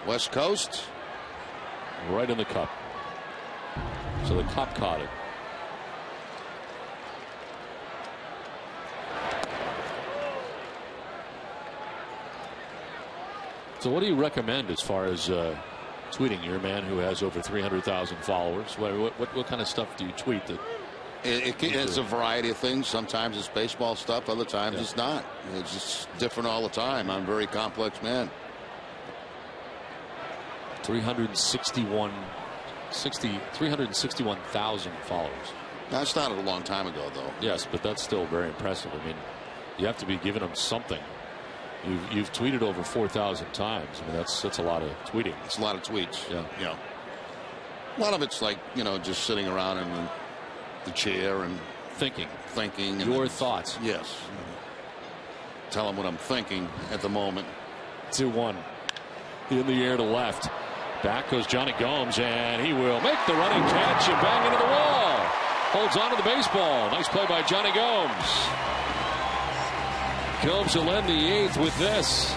Speaker 2: West Coast.
Speaker 1: Right in the cup. So the cup caught it. So what do you recommend as far as tweeting? You're a man who has over 300,000 followers. What kind of stuff do you tweet? That
Speaker 2: it's a variety of things. Sometimes it's baseball stuff. Other times it's not. It's just different all the time. I'm a very complex man.
Speaker 1: 361,000 followers.
Speaker 2: That started a long time ago, though.
Speaker 1: Yes, but that's still very impressive. I mean, you have to be giving them something. You've tweeted over 4,000 times. I mean, that's a lot of tweeting.
Speaker 2: It's a lot of tweets.
Speaker 1: Yeah.
Speaker 2: Yeah. A lot of it's like, just sitting around in the chair and
Speaker 1: thinking.
Speaker 2: And
Speaker 1: your thoughts.
Speaker 2: Yes. Tell them what I'm thinking at the moment.
Speaker 1: 2-1 in the air to left. Back goes Johnny Gomes, and he will make the running catch and bang into the wall. Holds on to the baseball. Nice play by Johnny Gomes. Gomes will end the 8th with this.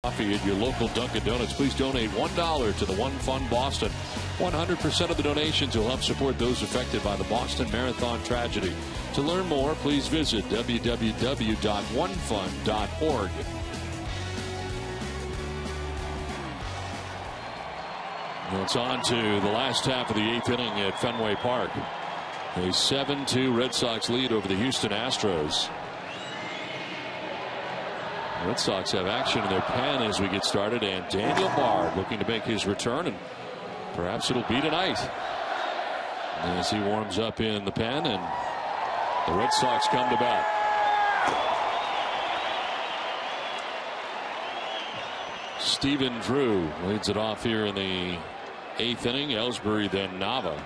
Speaker 1: Coffee at your local Dunkin' Donuts. Please donate $1 to the One Fund Boston. 100% of the donations will help support those affected by the Boston Marathon tragedy. To learn more, please visit www.onefund.org. Well, it's on to the last half of the 8th inning at Fenway Park. A 7-2 Red Sox lead over the Houston Astros. Red Sox have action in their pen as we get started, and Daniel Bard looking to make his return, and perhaps it'll be tonight as he warms up in the pen, and the Red Sox come to bat. Stephen Drew leads it off here in the 8th inning. Ellsbury, then Nava.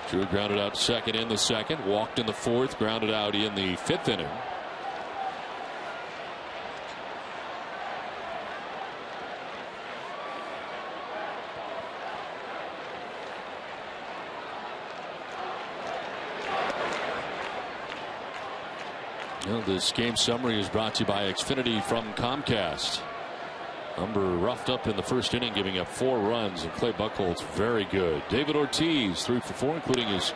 Speaker 1: Drew grounded out second in the 2nd, walked in the 4th, grounded out in the 5th inning. Well, this game summary is brought to you by Xfinity from Comcast. Umber roughed up in the 1st inning, giving up 4 runs, and Clay Buchholz very good. David Ortiz 3 for 4, including his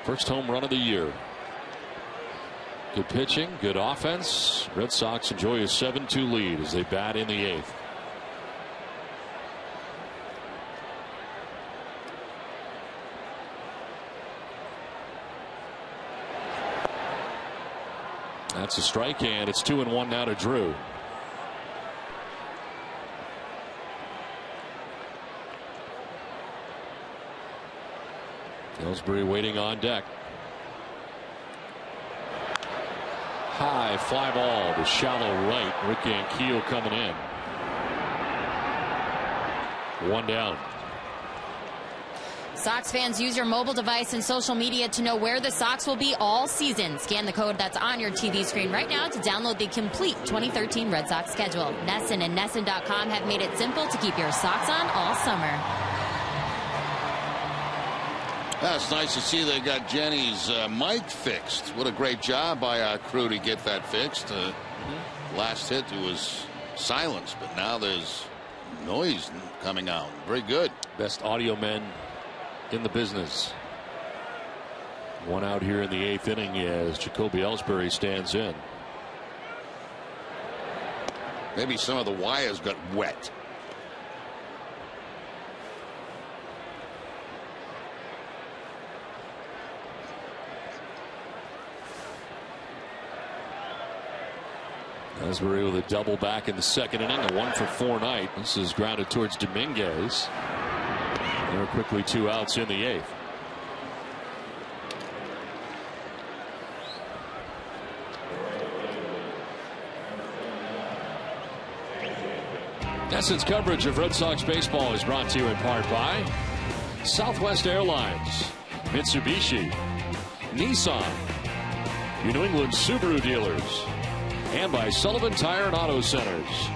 Speaker 1: first home run of the year. Good pitching, good offense. Red Sox enjoy a 7-2 lead as they bat in the 8th. That's a strike, and it's 2-1 now to Drew. Ellsbury waiting on deck. High fly ball to shallow right. Rick Ankiel coming in. 1 down.
Speaker 3: Sox fans, use your mobile device and social media to know where the Sox will be all season. Scan the code that's on your TV screen right now to download the complete 2013 Red Sox schedule. Nesson and Nesson.com have made it simple to keep your Sox on all summer.
Speaker 2: That's nice to see they got Jenny's mic fixed. What a great job by our crew to get that fixed. Last hit it was silence, but now there's noise coming out. Very good.
Speaker 1: Best audio men in the business. 1 out here in the 8th inning as Jacoby Ellsbury stands in.
Speaker 2: Maybe some of the wires got wet.
Speaker 1: Ellsbury with a double back in the 2nd inning, a 1-for-4 night. This is grounded towards Dominguez. There are quickly 2 outs in the 8th. Nesson's coverage of Red Sox baseball is brought to you in part by Southwest Airlines, Mitsubishi, Nissan, your New England Subaru dealers, and by Sullivan Tire and Auto Centers.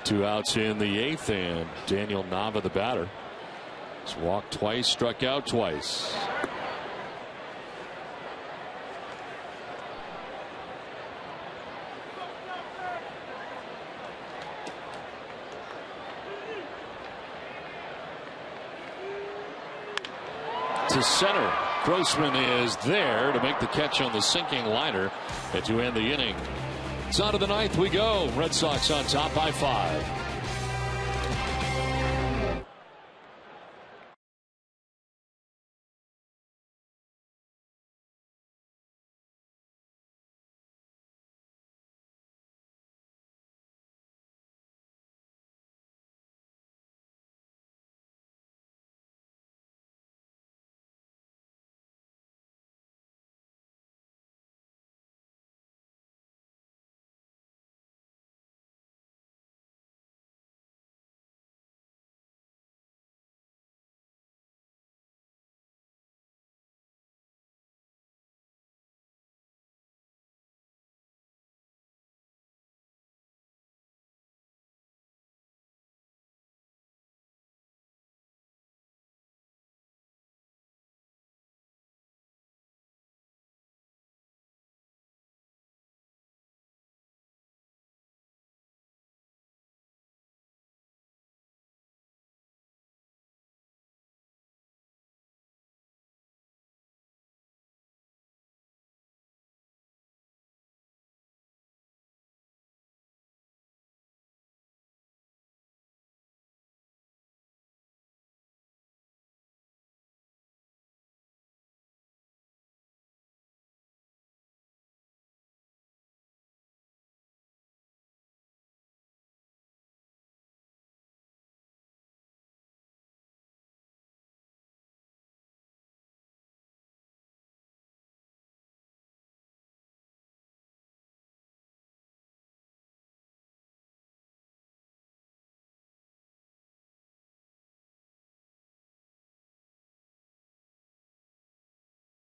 Speaker 1: 2 outs in the 8th, and Daniel Nava, the batter, has walked twice, struck out twice. To center. Grossman is there to make the catch on the sinking liner and to end the inning. It's on to the 9th we go. Red Sox on top by 5.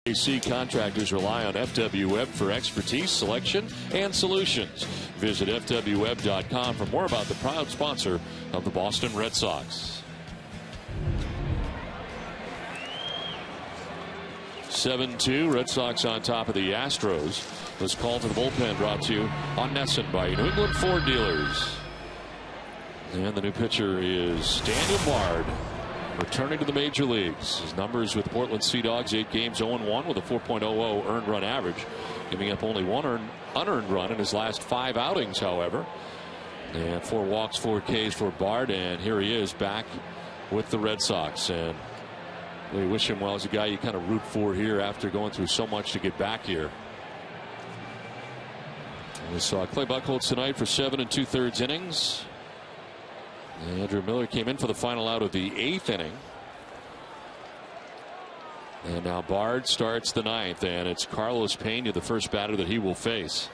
Speaker 1: AC contractors rely on FW Web for expertise, selection, and solutions. Visit FWWeb.com for more about the proud sponsor of the Boston Red Sox. 7-2, Red Sox on top of the Astros. This call to the bullpen brought to you on Nesson by New England Ford dealers. And the new pitcher is Daniel Bard. returning to the major leagues. His numbers with Portland Sea Dogs: 8 games, 0-1 with a 4.00 earned run average, giving up only one unearned run in his last 5 outings, however. And 4 walks, 4 Ks for Bard, and here he is back with the Red Sox. And we wish him well. As a guy you kind of root for here after going through so much to get back here. And we saw Clay Buchholz tonight for 7 2/3 innings. And Andrew Miller came in for the final out of the 8th inning. And now Bard starts the 9th, and it's Carlos Pena, the first batter that he will face.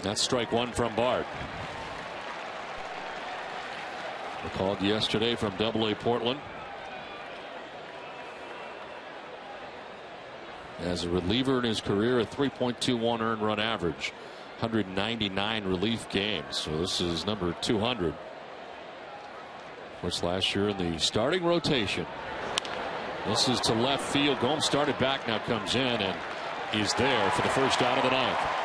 Speaker 1: That's strike 1 from Bard. Called yesterday from AA Portland. As a reliever in his career, a 3.21 earned run average, 199 relief games. So this is number 200. Of course, last year in the starting rotation. This is to left field. Gomes started back, now comes in, and he's there for the first out of the 9th.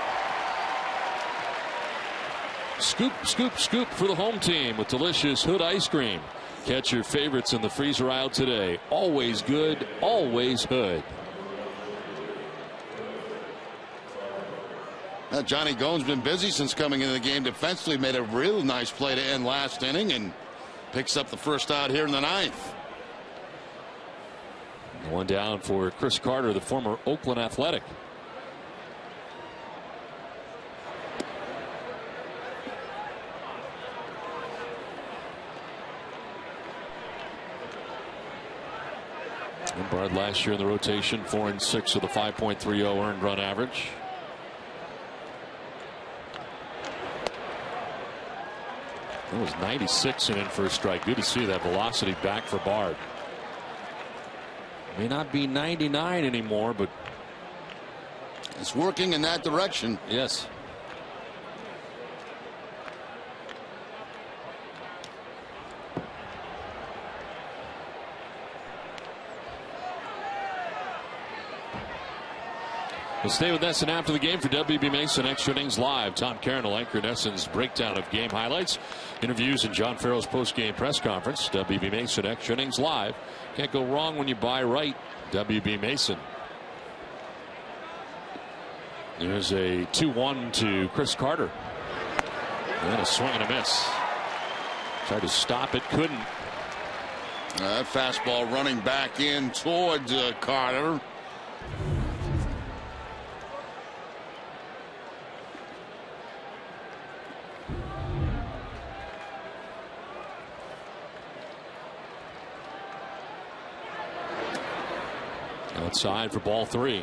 Speaker 1: Scoop, scoop, scoop for the home team with delicious Hood ice cream. Catch your favorites in the freezer aisle today. Always good, always Hood.
Speaker 2: Now, Johnny Gomes been busy since coming into the game defensively. Made a real nice play to end last inning and picks up the first out here in the 9th.
Speaker 1: One down for Chris Carter, the former Oakland Athletic. And Bard last year in the rotation, 4 and 6 with a 5.30 earned run average. That was 96 and in for a strike. Good to see that velocity back for Bard. May not be 99 anymore, but
Speaker 2: it's working in that direction.
Speaker 1: Yes. We'll stay with NESN after the game for WB Mason Extra Innings Live. Tom Caron will anchor NESN's breakdown of game highlights, interviews, and John Farrell's post-game press conference. WB Mason Extra Innings Live. Can't go wrong when you buy right. WB Mason. There's a 2-1 to Chris Carter. And a swing and a miss. Tried to stop it, couldn't.
Speaker 2: That fastball running back in towards Carter.
Speaker 1: Outside for ball 3.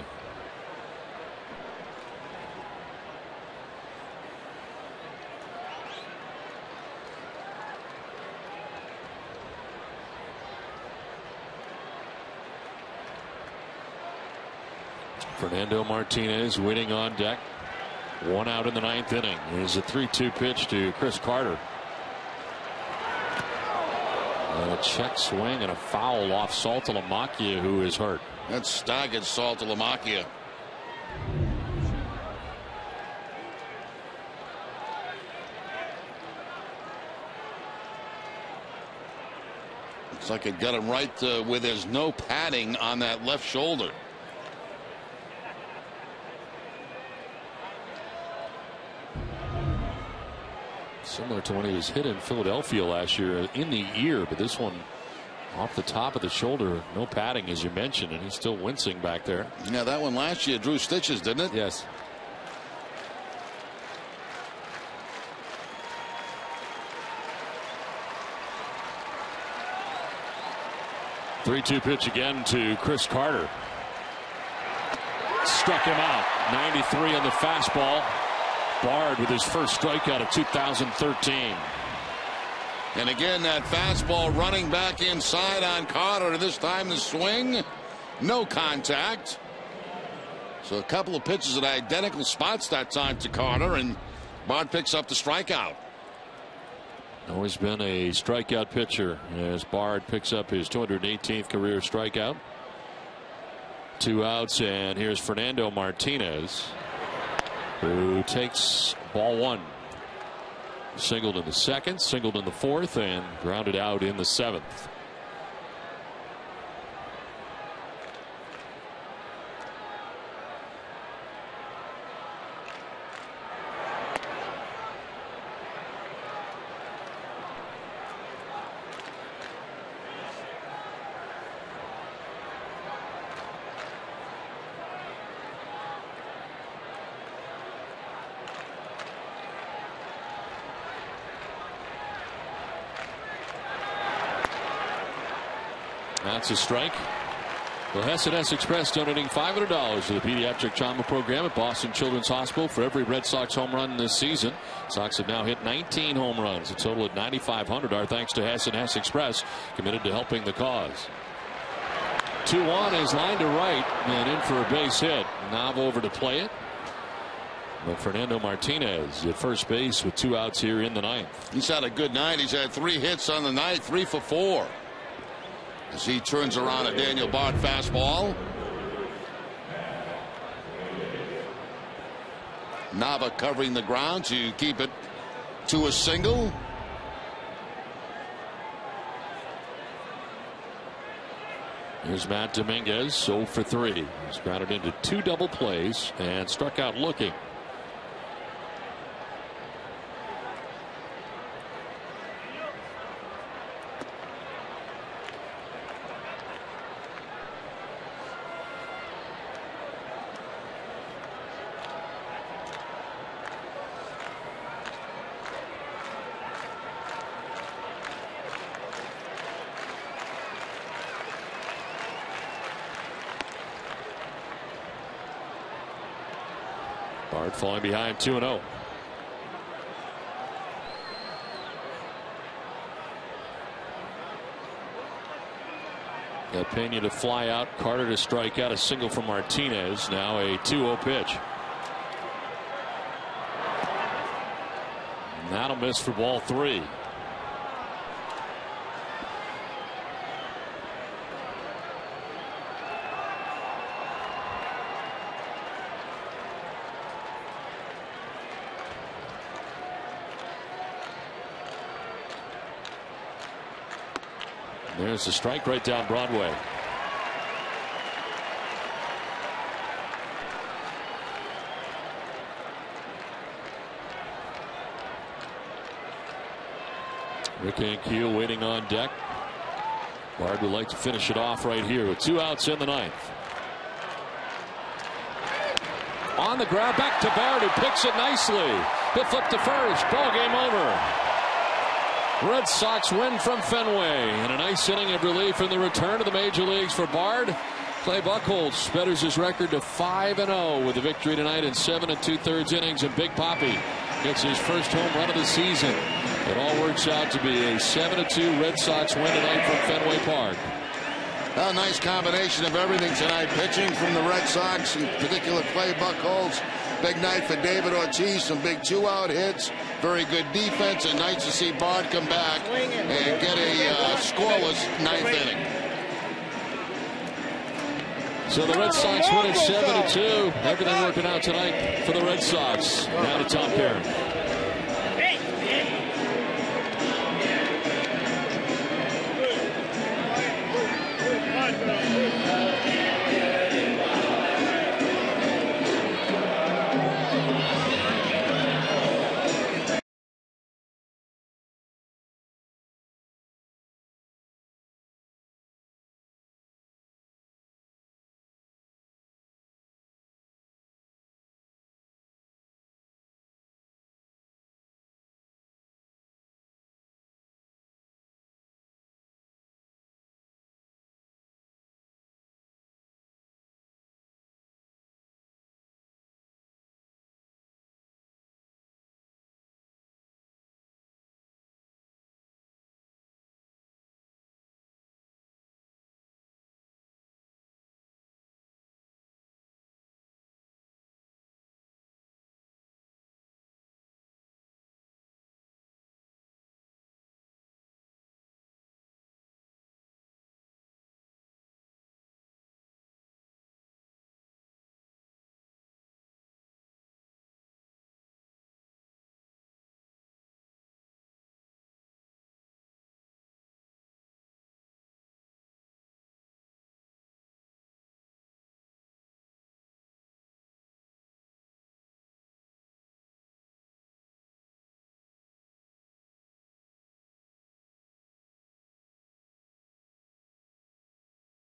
Speaker 1: Fernando Martinez waiting on deck. 1 out in the 9th inning. Here's a 3-2 pitch to Chris Carter. And a check swing and a foul off Saltalamacchia, who is hurt.
Speaker 2: That's staggered Saltalamacchia. Looks like it got him right where there's no padding on that left shoulder.
Speaker 1: Similar to when he was hit in Philadelphia last year in the ear, but this one off the top of the shoulder. No padding, as you mentioned, and he's still wincing back there.
Speaker 2: Yeah, that one last year drew stitches, didn't it?
Speaker 1: Yes. Three-two pitch again to Chris Carter. Struck him out. 93 on the fastball. Bard with his first strikeout of 2013.
Speaker 2: And again, that fastball running back inside on Carter. This time the swing, no contact. So a couple of pitches at identical spots that time to Carter, and Bard picks up the strikeout.
Speaker 1: Always been a strikeout pitcher as Bard picks up his 218th career strikeout. 2 outs, and here's Fernando Martinez, who takes ball 1. Singled in the 2nd, singled in the 4th, and grounded out in the 7th. That's a strike. Well, Hess Express donating $500 to the pediatric trauma program at Boston Children's Hospital for every Red Sox home run this season. Sox have now hit 19 home runs, a total at 9,500. Our thanks to Hess Express, committed to helping the cause. 2-1 is lined to right and in for a base hit. Knob over to play it. But Fernando Martinez at first base with 2 outs here in the 9th.
Speaker 2: He's had a good night. He's had 3 hits on the night, 3 for 4. As he turns around a Daniel Bard fastball. Nava covering the ground to keep it to a single.
Speaker 1: Here's Matt Dominguez, 0 for 3. He's grounded into 2 double plays and struck out looking. Bard falling behind 2-0. Pena to fly out, Carter to strike out, a single from Martinez. Now a 2-0 pitch. And that'll miss for ball 3. There's the strike right down Broadway. Rick Ankiel waiting on deck. Bard would like to finish it off right here with 2 outs in the 9th. On the ground, back to Bard, who picks it nicely. He'll flip to first. Ball game over. Red Sox win from Fenway, and a nice inning of relief in the return to the major leagues for Bard. Clay Buchholz betters his record to 5-0 with a victory tonight in 7 2/3 innings, and Big Papi gets his first home run of the season. It all works out to be a 7-2 Red Sox win tonight from Fenway Park.
Speaker 2: A nice combination of everything tonight. Pitching from the Red Sox, in particular Clay Buchholz. Big night for David Ortiz. Some big 2-out hits. Very good defense. And nice to see Bard come back and get a scoreless 9th inning.
Speaker 1: So the Red Sox win at 7-2. Everything working out tonight for the Red Sox. Now to Tom Caron.